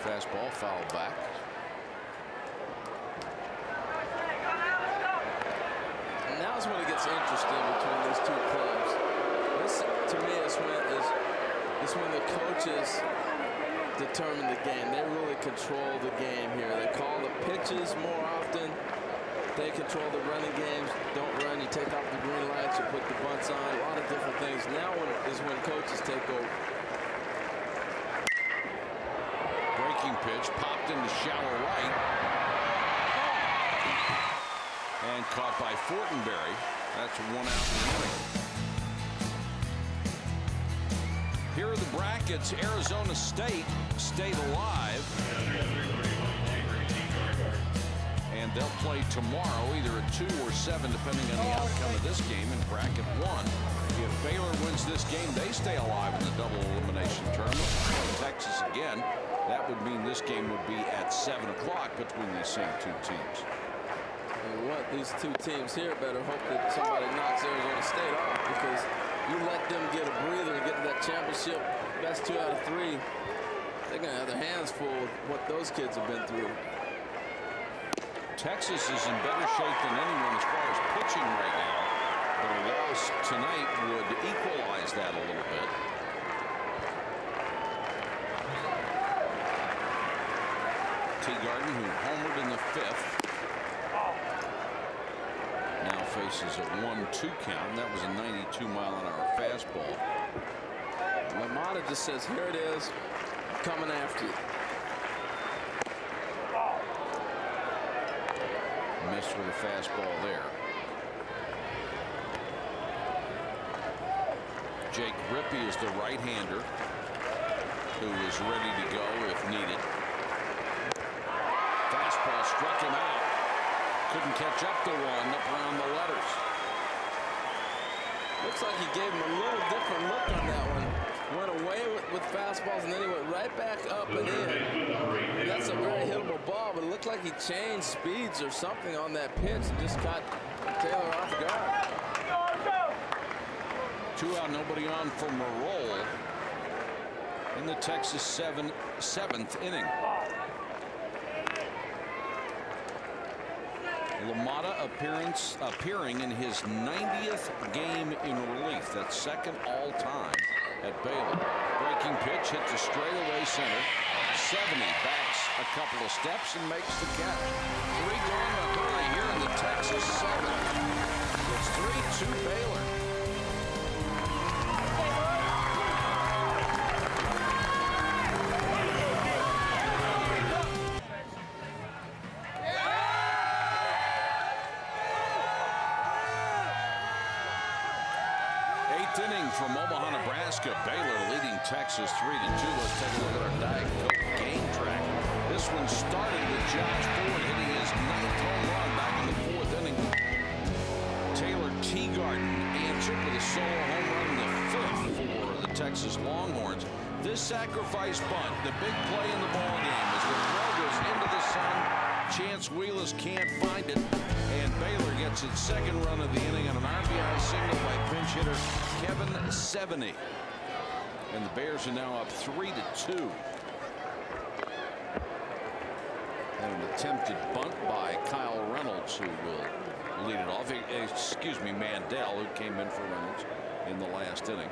Fastball fouled back. And now's when it gets interesting between these 2 clubs. This, to me, is when the coaches determine the game. They really control the game here. They call the pitches more often. They control the running games. Don't run. You take off the green lights. You put the bunts on. A lot of different things. Now is when coaches take over. Breaking pitch popped into shallow right. And caught by Fortenberry. That's 1 out in the inning. Here are the brackets. Arizona State stayed alive. And they'll play tomorrow, either at 2 or 7, depending on the outcome of this game in bracket 1. If Baylor wins this game, they stay alive in the double elimination tournament. Texas again. That would mean this game would be at 7 o'clock between these same two teams. And what these two teams here better hope that somebody knocks Arizona State off, because you let them get a breather and get to that championship, best 2 out of 3. They're going to have their hands full with what those kids have been through. Texas is in better shape than anyone as far as pitching right now, but a loss tonight would equalize that a little bit. Teagarden, who homered in the 5th, now faces a 1-2 count, and that was a 92-mile-an-hour fastball. LaMotta just says, here it is, coming after you. Missed with a fastball there. Jake Rippey is the right-hander who is ready to go if needed. Fastball struck him out. Couldn't catch up to one around the letters. Looks like he gave him a little different look on that one. Went away with fastballs, and then he went right back up and in. And that's a very hittable ball, but it looked like he changed speeds or something on that pitch and just caught Taylor off guard. 2 out, nobody on for Marole in the Texas 7th inning. LaMotta appearing in his 90th game in relief. That's second all time at Baylor. Breaking pitch hits a straightaway center. 70 backs a couple of steps and makes the catch. 3 gone to hurry here in the Texas 7th. It's 3-2 Baylor. Inning from Omaha, Nebraska. Baylor leading Texas 3-2. Let's take a look at our Diet Coke game track. This one started with Josh Ford hitting his 9th home run back in the 4th inning. Taylor Teagarden answered with a solo home run in the 5th for the Texas Longhorns. This sacrifice bunt, the big play in the ballgame, as the throw goes into the sun. Chance Wheelis can't find it, and Baylor gets its 2nd run of the inning on an RBI single by pinch hitter Kevin Seveny. And the Bears are now up 3-2. And an attempted bunt by Kyle Reynolds, who will lead it off. Excuse me, Mandel, who came in for Reynolds in the last inning.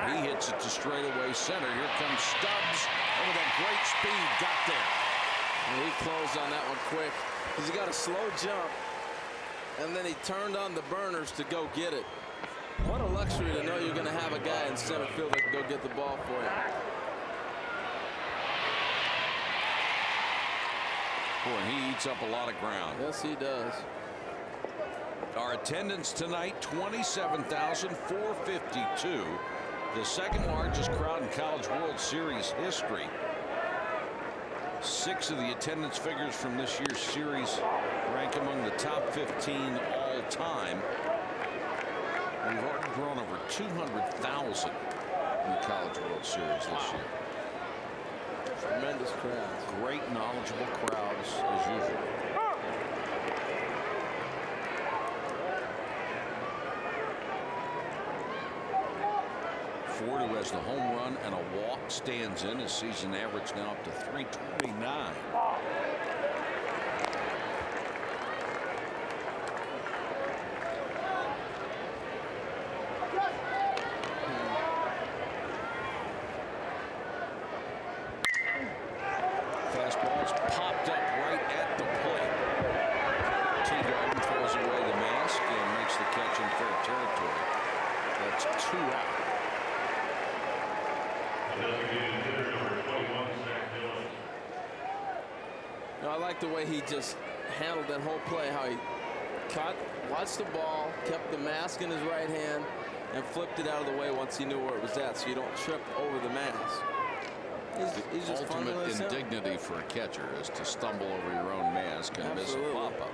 He hits it to straightaway center. Here comes Stubbs. And with a great speed, got there. And he closed on that one quick, because he got a slow jump, and then he turned on the burners to go get it. What a luxury to know you're going to have a guy in center field that can go get the ball for you. Boy, he eats up a lot of ground. Yes, he does. Our attendance tonight, 27,452. The 2nd largest crowd in College World Series history. 6 of the attendance figures from this year's series rank among the top 15 all time. We've already grown over 200,000 in the College World Series this year. Tremendous crowds. Great, knowledgeable crowds as usual. Ford, who has the home run and a walk, stands in. His season average now up to 329. Fastball's popped up right at the plate. Teagarden throws away the mask and makes the catch in fair territory. That's 2 out. No, I like the way he just handled that whole play, how he watched the ball, kept the mask in his right hand, and flipped it out of the way once he knew where it was at, so you don't trip over the mask. He's just ultimate indignity for a catcher is to stumble over your own mask and miss a pop-up.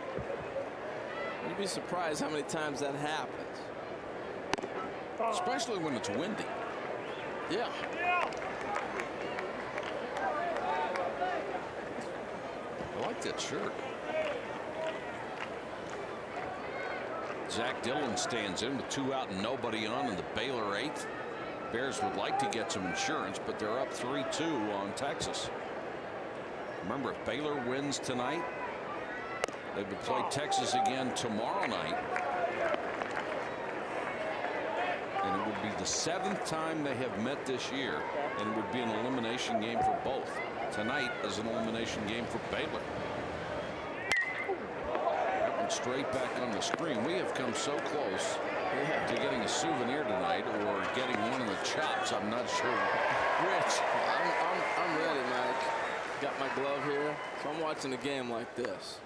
You'd be surprised how many times that happens. Especially when it's windy. Yeah. I like that shirt. Zack Dylan stands in with 2 out and nobody on in the Baylor 8th. Bears would like to get some insurance, but they're up 3-2 on Texas. Remember, if Baylor wins tonight, they would play Texas again tomorrow night. And it would be the 7th time they have met this year, and it would be an elimination game for both. Tonight is an elimination game for Baylor. Straight back on the screen. We have come so close to getting a souvenir tonight or getting one of the chops. I'm not sure which. I'm ready, Mike. Got my glove here, so I'm watching the game like this.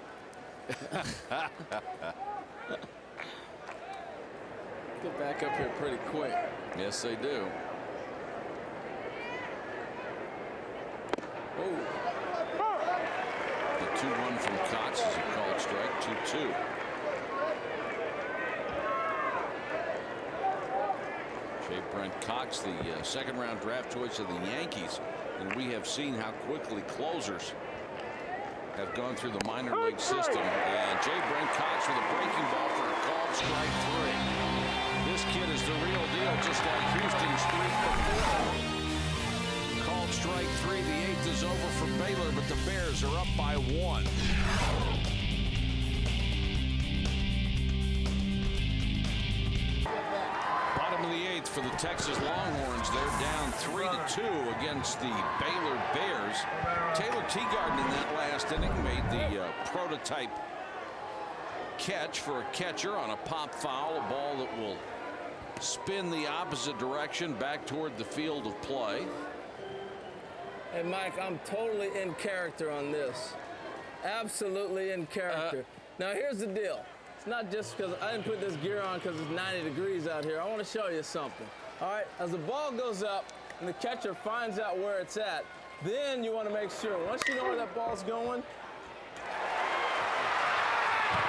Get back up here pretty quick. Yes, they do. Oh. The 2-1 from Cox is a called strike. 2-2. Brent Cox, the second-round draft choice of the Yankees, and we have seen how quickly closers have gone through the minor league system. And Brent Cox with a breaking ball for a called strike 3. This kid is the real deal, just like Houston's 3 before. Called strike 3. The 8th is over for Baylor, but the Bears are up by 1. Bottom of the 8th for the Texas Longhorns. They're down 3-2 against the Baylor Bears. Taylor Teagarden in that last inning made the prototype catch for a catcher on a pop foul, a ball that will spin the opposite direction back toward the field of play. Hey, Mike, I'm totally in character on this. Absolutely in character. Now, here's the deal. It's not just because I didn't put this gear on because it's 90 degrees out here. I want to show you something. All right, as the ball goes up and the catcher finds out where it's at, then you want to make sure. Once you know where that ball's going.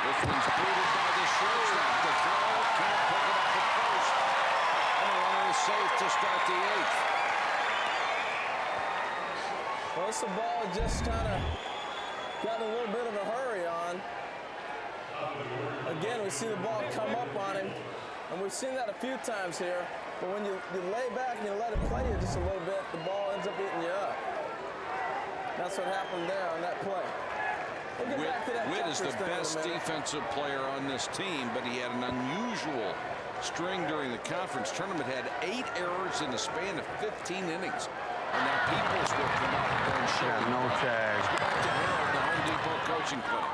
This one's booted by the shortstop. The throw, can't pick it up at first. And the runner is safe to start the 8th. Well, this ball just kind of got a little bit of a hurry on. Again, we see the ball come up on him, and we've seen that a few times here. But when you lay back and you let it play you just a little bit, the ball ends up eating you up. That's what happened there on that play. We'll get back to that. Witt is the best defensive player on this team, but he had an unusual string during the conference tournament. Had 8 errors in the span of 15 innings. And now Peoples will come out and show no tag. Back to Harold, the Home Depot coaching clinic.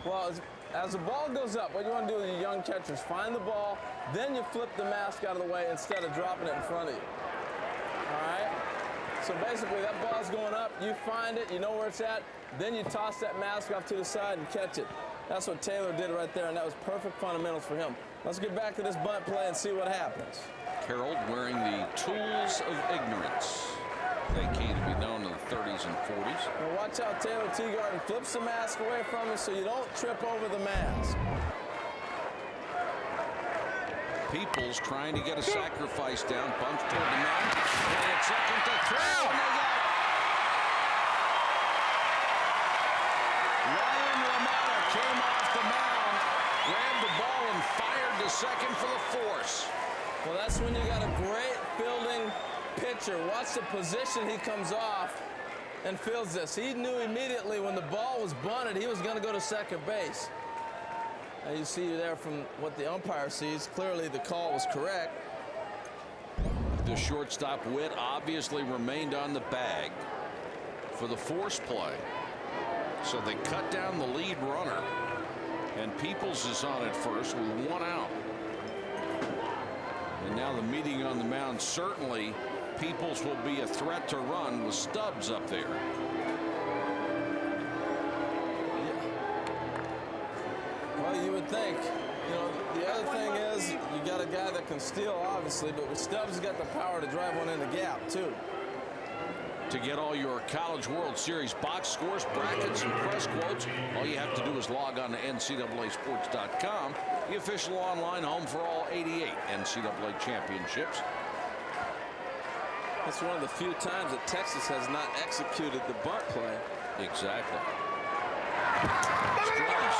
Well, as the ball goes up, what you want to do with your young catchers, find the ball, then you flip the mask out of the way instead of dropping it in front of you. All right? So basically, that ball's going up, you find it, you know where it's at, then you toss that mask off to the side and catch it. That's what Taylor did right there, and that was perfect fundamentals for him. Let's get back to this bunt play and see what happens. Harold wearing the tools of ignorance. They came to be known in the 30s and 40s. Now watch how Taylor Teagarden flips the mask away from you so you don't trip over the mask. Peoples trying to get a sacrifice down, bunts toward the mound. And at second to throw, and they got it. Ryan LaMotta came off the mound, grabbed the ball, and fired to second for the force. Well, that's when you got a great fielding pitcher. Watch the position he comes off and fields this. He knew immediately when the ball was bunted, he was going to go to second base. Now you see there from what the umpire sees, clearly the call was correct. The shortstop Witt obviously remained on the bag for the force play. So they cut down the lead runner, and Peoples is on at first with 1 out. And now the meeting on the mound, certainly Peoples will be a threat to run with Stubbs up there. Well, Well, you would think. You know, the other thing is you got a guy that can steal, obviously, but Stubbs has got the power to drive one in the gap, too. To get all your College World Series box scores, brackets, and press quotes, all you have to do is log on to NCAAsports.com, the official online home for all 88 NCAA championships. That's one of the few times that Texas has not executed the bunt play. Exactly.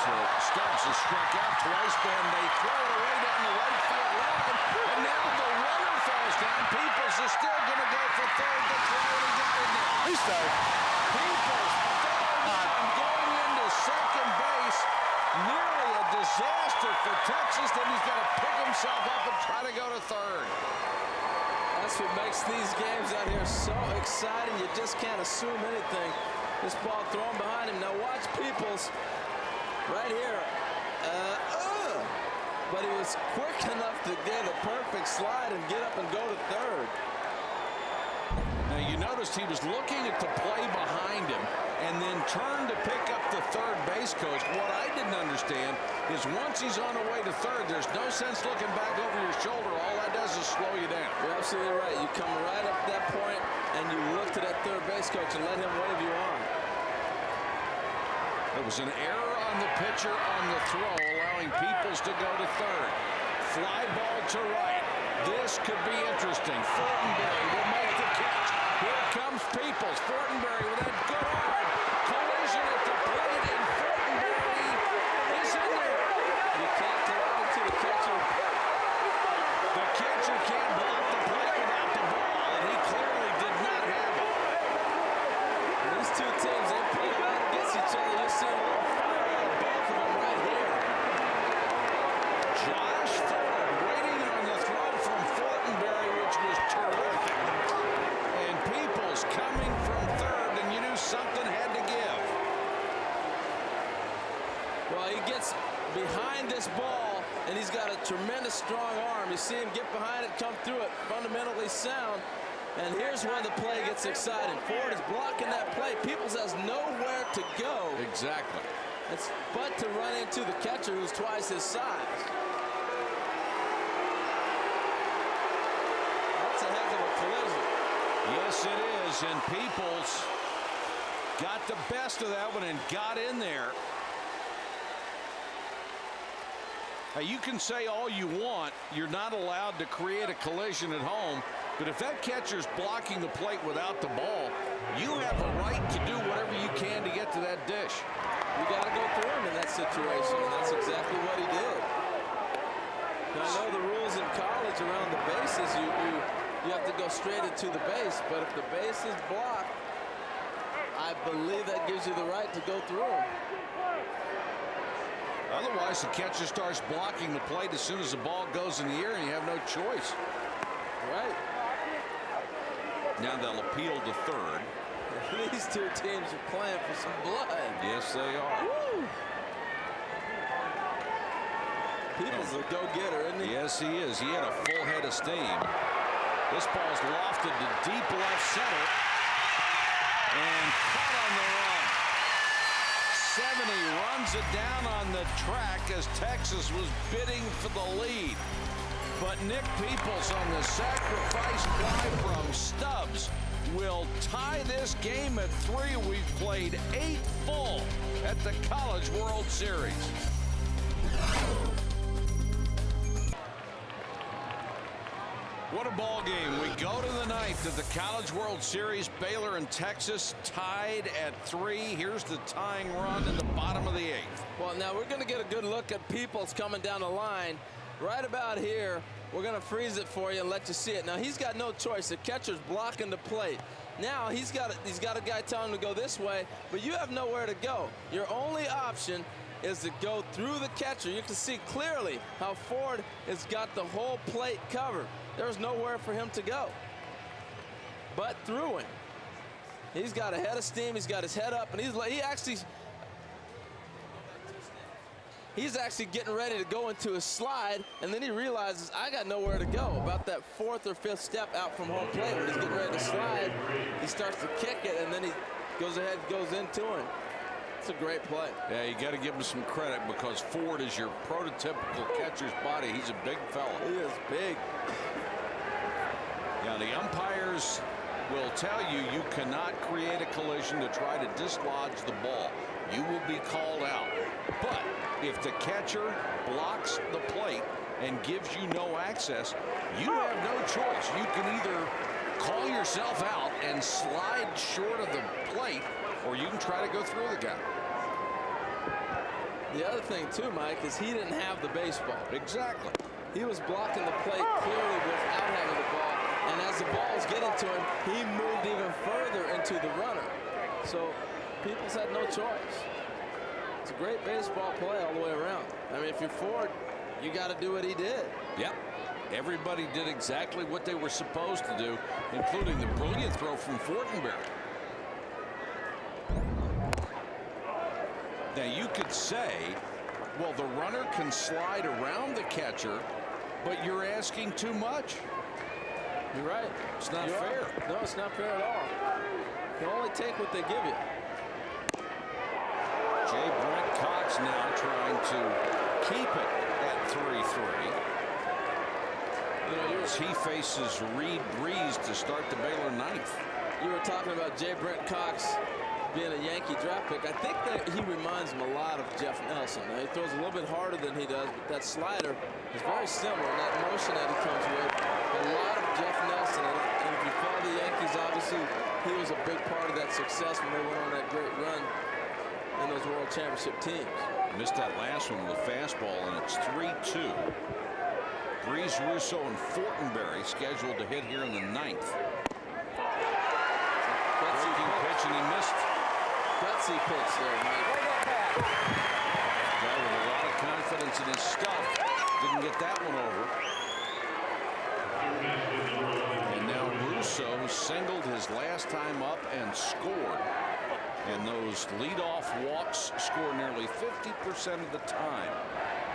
Stubbs has struck out twice, and they throw it away down the right field line, and now the runner falls down. Peoples is still going to go for third. The throw, and he got in there. Peoples going into second base. Nearly a disaster for Texas. Then he's got to pick himself up and try to go to third. That's what makes these games out here so exciting. You just can't assume anything. This ball thrown behind him. Now watch Peoples right here. But he was quick enough to get a perfect slide and get up and go to third. Now you noticed he was looking at the play behind him and then turned to pick up the third base coach. What I didn't understand is once he's on the way to third, there's no sense looking back over your shoulder. All that does is slow you down. You're absolutely right. You come right up that point and you look to that third base coach and let him wave you on. There was an error on the pitcher on the throw, allowing Peoples to go to third. Fly ball to right. This could be interesting. Fortenberry will make the catch. Here comes Peoples. Fortenberry with that good arm. Collision at the plate, and Fortenberry is in there. You can't throw it to the catcher. The catcher can't block the plate without the ball, and he clearly did not have it. These two teams, they play right against each other. You're seeing a little fire out of both of them right here. Josh Ford waiting on the throw from Fortenberry, which was terrific. And Peoples coming from third, and you knew something had to give. Well, he gets behind this ball, and he's got a tremendous strong arm. You see him get behind it, come through it, fundamentally sound. And here's where the play gets exciting. Ford is blocking that play. Peoples has nowhere to go. Exactly. It's but to run into the catcher, who's twice his size. That's a heck of a collision. Yes, it is. And Peoples got the best of that one and got in there. Now, you can say all you want. You're not allowed to create a collision at home. But if that catcher's blocking the plate without the ball, you have a right to do whatever you can to get to that dish. You got to go through him in that situation, and that's exactly what he did. Now, I know the rules in college around the bases, you have to go straight into the base, but if the base is blocked, I believe that gives you the right to go through him. Otherwise, the catcher starts blocking the plate as soon as the ball goes in the air, and you have no choice. Right. Now they'll appeal to third. These two teams are playing for some blood. Yes, they are. Woo! Peoples a go-getter, isn't he? Yes, he is. He had a full head of steam. This ball's lofted to deep left center. And caught on the run. 70 runs it down on the track as Texas was bidding for the lead. But Nick Peoples on the sacrifice fly from Stubbs will tie this game at 3. We've played 8 full at the College World Series. What a ball game. We go to the 9th of the College World Series. Baylor and Texas tied at 3. Here's the tying run in the bottom of the 8th. Well, now we're going to get a good look at Peoples coming down the line. Right about here, we're going to freeze it for you and let you see it. Now, he's got no choice. The catcher's blocking the plate. Now, he's got a guy telling him to go this way, but you have nowhere to go. Your only option is to go through the catcher. You can see clearly how Ford has got the whole plate covered. There's nowhere for him to go but through him. He's got a head of steam. He's got his head up, and he's actually getting ready to go into his slide, and then he realizes, I got nowhere to go. About that 4th or 5th step out from home plate, when he's getting ready to slide, he starts to kick it, and then he goes ahead and goes into him. That's a great play. Yeah, you got to give him some credit because Ford is your prototypical catcher's body. He's a big fella. He is big. Now, the umpires will tell you you cannot create a collision to try to dislodge the ball. You will be called out. But if the catcher blocks the plate and gives you no access, you have no choice. You can either call yourself out and slide short of the plate, or you can try to go through the guy. The other thing too, Mike, is he didn't have the baseball. Exactly. He was blocking the plate clearly without having the ball, and as the ball was getting to him, he moved even further into the runner. So Peoples had no choice. It's a great baseball play all the way around. I mean, if you're Ford, you got to do what he did. Yep. Everybody did exactly what they were supposed to do, including the brilliant throw from Fortenberry. Now, you could say, well, the runner can slide around the catcher, but you're asking too much. You're right. It's not fair. No, it's not fair at all. You only take what they give you. Jay Brent Cox now trying to keep it at 3-3. You know, as he faces Reed Breeze to start the Baylor ninth. You were talking about Jay Brent Cox being a Yankee draft pick. I think that he reminds him a lot of Jeff Nelson. Now, he throws a little bit harder than he does, but that slider is very similar. And that motion that he comes with, a lot of Jeff Nelson. And if you follow the Yankees, obviously, he was a big part of that success when they went on that great run in those World Championship teams. Missed that last one with a fastball, and it's 3-2. Breeze, Russo, and Fortenberry scheduled to hit here in the ninth. Breaking pitch, and he missed. Gutsy pitch there, Mike. Guy with a lot of confidence in his stuff. Didn't get that one over. And now Russo singled his last time up and scored. And those leadoff walks score nearly 50% of the time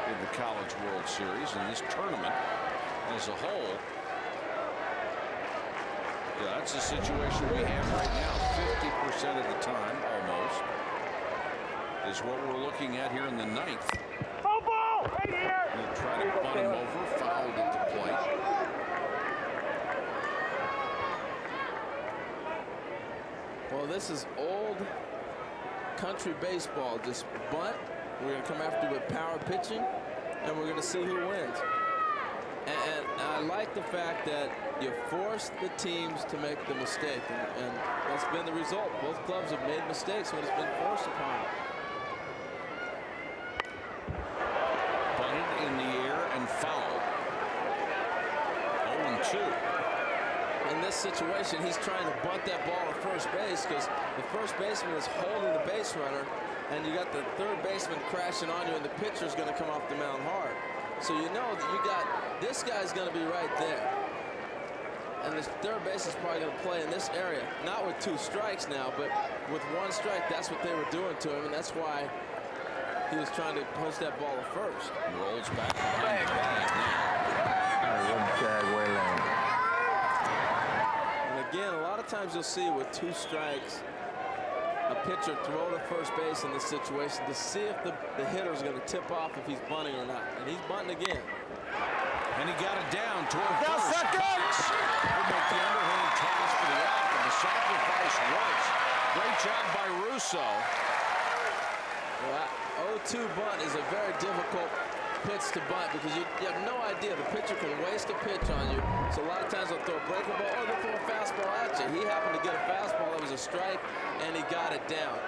in the College World Series. In this tournament as a whole, yeah, that's the situation we have right now. 50% of the time, almost, is what we're looking at here in the ninth. Foul ball right here. He'll try to bunt him over, fouled at the plate. Well, this is old country baseball. Just bunt. We're going to come after you with power pitching, and we're going to see who wins. And I like the fact that you force the teams to make the mistake, and that's been the result. Both clubs have made mistakes when it's been forced upon them. Bunted in the air and fouled. 0-2. In this situation, he's trying to bunt that ball to first base because the first baseman is holding the base runner, and you got the third baseman crashing on you, and the pitcher's going to come off the mound hard. So you know that you got this guy's going to be right there. And this third base is probably going to play in this area. Not with 2 strikes now, but with 1 strike, that's what they were doing to him, and that's why he was trying to punch that ball to first. Rolls back behind the bag now. And again, a lot of times you'll see with 2 strikes, a pitcher throw to first base in this situation to see if the hitter is going to tip off if he's bunting or not. And he's bunting again. And he got it down toward first. Cox will make the underhand toss for the out, and the sacrifice works. Great job by Russo. Well, 0-2 bunt is a very difficult pitch to bunt because you have no idea. The pitcher can waste a pitch on you. So a lot of times they'll throw a breaking ball or they'll throw a fastball at you. He happened to get a fastball that was a strike, and he got it down.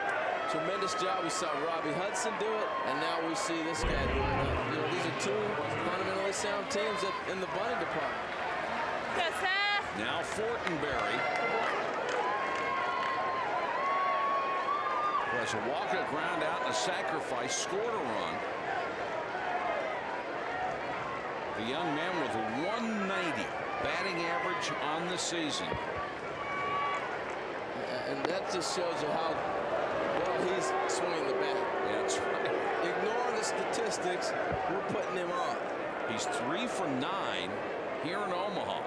Tremendous job. We saw Robbie Hudson do it, and now we see this guy do it. You know, these are 2 fundamentally sound teams in the bunting department. Yes, Seth. Now Fortenberry has a walk, a ground out, and a sacrifice, scored a run. The young man with a 190 batting average on the season. And that just shows you how well he's swinging the bat. That's right. Ignore the statistics. We're putting him on. He's 3 for 9 here in Omaha.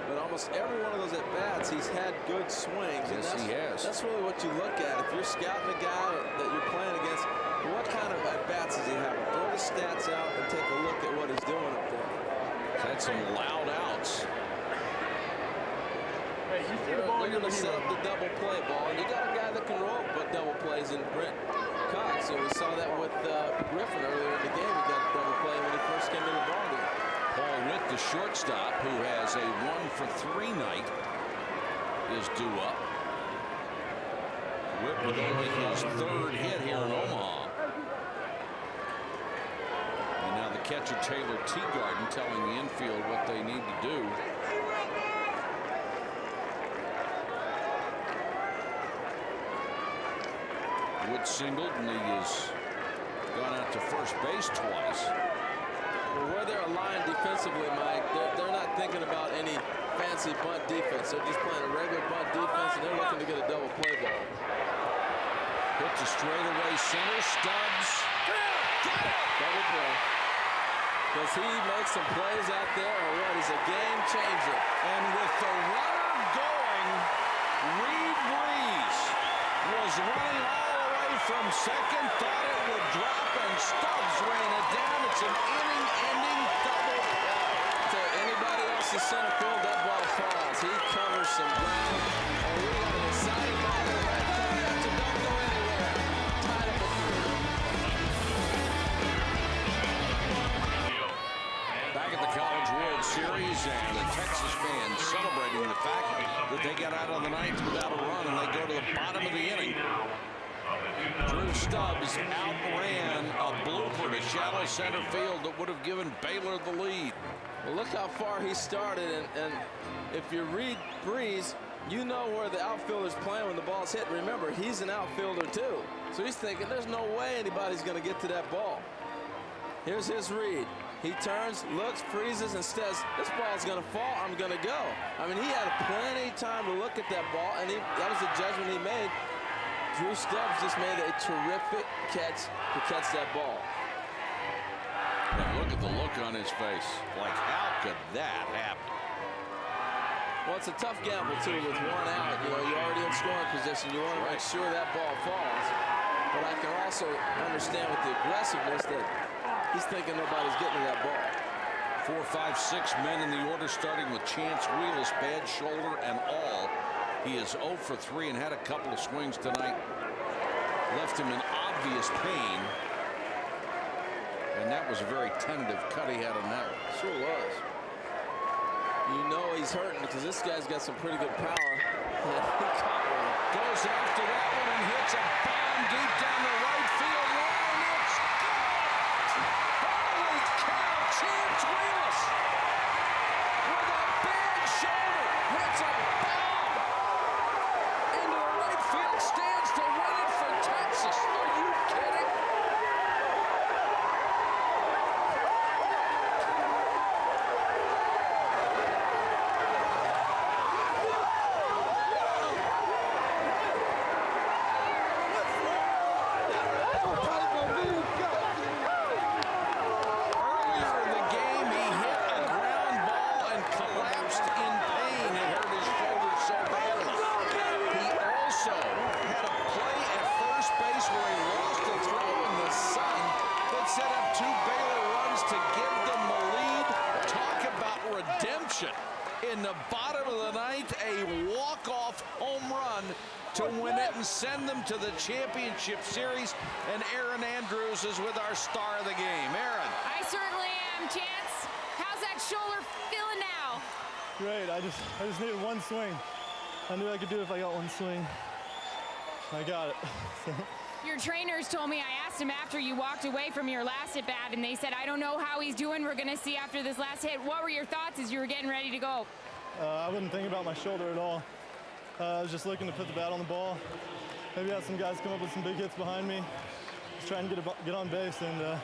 But almost every one of those at-bats, he's had good swings. Yes, and he has. That's really what you look at. If you're scouting a guy that you're playing against, what kind of at-bats does he have? Throw the stats out and take a look at what he's doing up there. He's had some loud outs. Hey, you see the ball? They're going to set up the double play ball, and you got a guy that can roll double plays in Brent Cox. So we saw that with Griffin earlier in the game. He got a double play when he first came in the ball game. Paul Witt, the shortstop, who has a 1-for-3 night, is due up. Witt with only his third hit here in Omaha. And now the catcher Taylor Teagarden telling the infield what they need to do. Wood singled, and he has gone out to first base twice. Well, where they're aligned defensively, Mike, they're not thinking about any fancy bunt defense. They're just playing a regular bunt defense, and they're looking to get a double play ball. Hit to straightaway center. Stubbs. Got it. Double play. Does he make some plays out there, or what? He's a game changer. And with the runner going, Reed Breeze was running all the way from second, thought it would drop, and Stubbs ran it down. It's an inning-ending double play. To anybody else in center field, that ball falls. He covers some ground. And we got an exciting ball in the right corner. So don't go anywhere. Tied up at 3. Back at the College World Series, and the Texas fans celebrating the fact that they got out of the ninth without a run, and they go to the bottom of the inning. Drew Stubbs outran a blooper to shallow center field that would have given Baylor the lead. Well, look how far he started, and if you read Breeze, you know where the outfielder's playing when the ball's hit. Remember, he's an outfielder too. So he's thinking there's no way anybody's going to get to that ball. Here's his read. He turns, looks, freezes, and says, this ball's going to fall, I'm going to go. I mean, he had plenty of time to look at that ball, and that was the judgment he made. Drew Stubbs just made a terrific catch to catch that ball. And look at the look on his face. Like, how could that happen? Well, it's a tough gamble, too, with one out. You know, you're already in scoring position. You want to make sure that ball falls. But I can also understand with the aggressiveness that he's thinking nobody's getting to that ball. 4, 5, 6 men in the order, starting with Chance Wheelis, bad shoulder and all. He is 0 for 3 and had a couple of swings tonight. Left him in obvious pain. And that was a very tentative cut he had on that one. Sure was. You know he's hurting because this guy's got some pretty good power. He caught one. Goes after that one and hits a bomb deep down the right field line. It's gone! Holy cow! Chance Wheelis with a big shoulder hits a bomb into the right field stands to win it for Texas. Are you kidding? In the bottom of the ninth, a walk-off home run to win it and send them to the championship series. And Aaron Andrews is with our star of the game. Aaron. I certainly am, Chance. How's that shoulder feeling now? Great. I just needed one swing. I knew I could do it if I got one swing. I got it. Your trainers told me, I asked him after you walked away from your last at bat, and they said, I don't know how he's doing. We're going to see after this last hit. What were your thoughts as you were getting ready to go? I wasn't thinking about my shoulder at all. I was just looking to put the bat on the ball. Maybe have some guys come up with some big hits behind me. Just trying to get on base and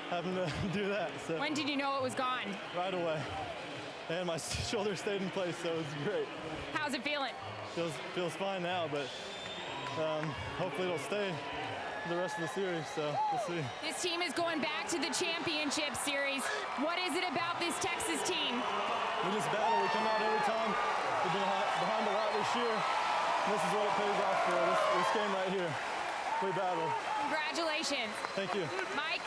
having to do that. So. When did you know it was gone? Right away. And my shoulder stayed in place, so it was great. How's it feeling? Feels fine now, but hopefully it'll stay the rest of the series, so we'll see. This team is going back to the championship series. What is it about this Texas team? We just battle. We come out every time. We've been behind a lot this year. And this is what it pays off for, this game right here. We battle. Congratulations. Thank you. Mike?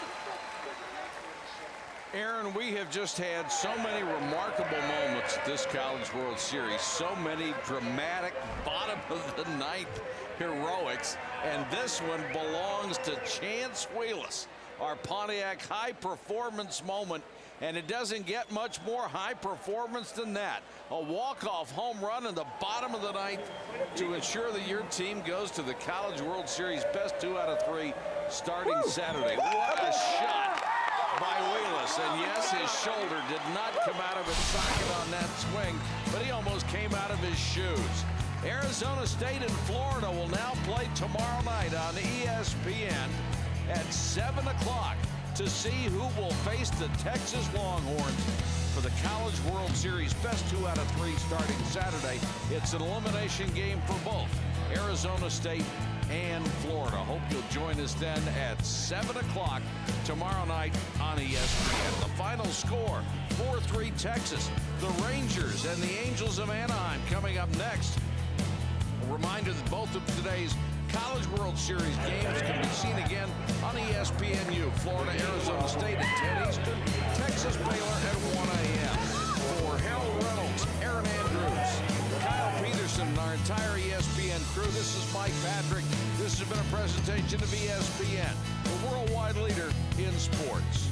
Aaron, we have just had so many remarkable moments at this College World Series. So many dramatic bottom of the ninth heroics. And this one belongs to Chance Wheelis, our Pontiac high performance moment. And it doesn't get much more high performance than that. A walk-off home run in the bottom of the ninth to ensure that your team goes to the College World Series best 2 out of 3 starting Saturday. What a shot by Wheelis. And yes, his shoulder did not come out of its socket on that swing, but he almost came out of his shoes. Arizona State and Florida will now play tomorrow night on ESPN at 7 o'clock to see who will face the Texas Longhorns for the College World Series best 2 out of 3 starting Saturday. It's an elimination game for both Arizona State and Florida. Hope you'll join us then at 7 o'clock tomorrow night on ESPN. The final score, 4-3 Texas. The Rangers and the Angels of Anaheim coming up next. A reminder that both of today's College World Series games can be seen again on ESPNU. Florida, Arizona State at 10 Eastern. Texas, Baylor at 1 a.m. For Harold Reynolds, Aaron Andrews, Kyle Peterson, and our entire ESPN crew, this is Mike Patrick. This has been a presentation of ESPN, the worldwide leader in sports.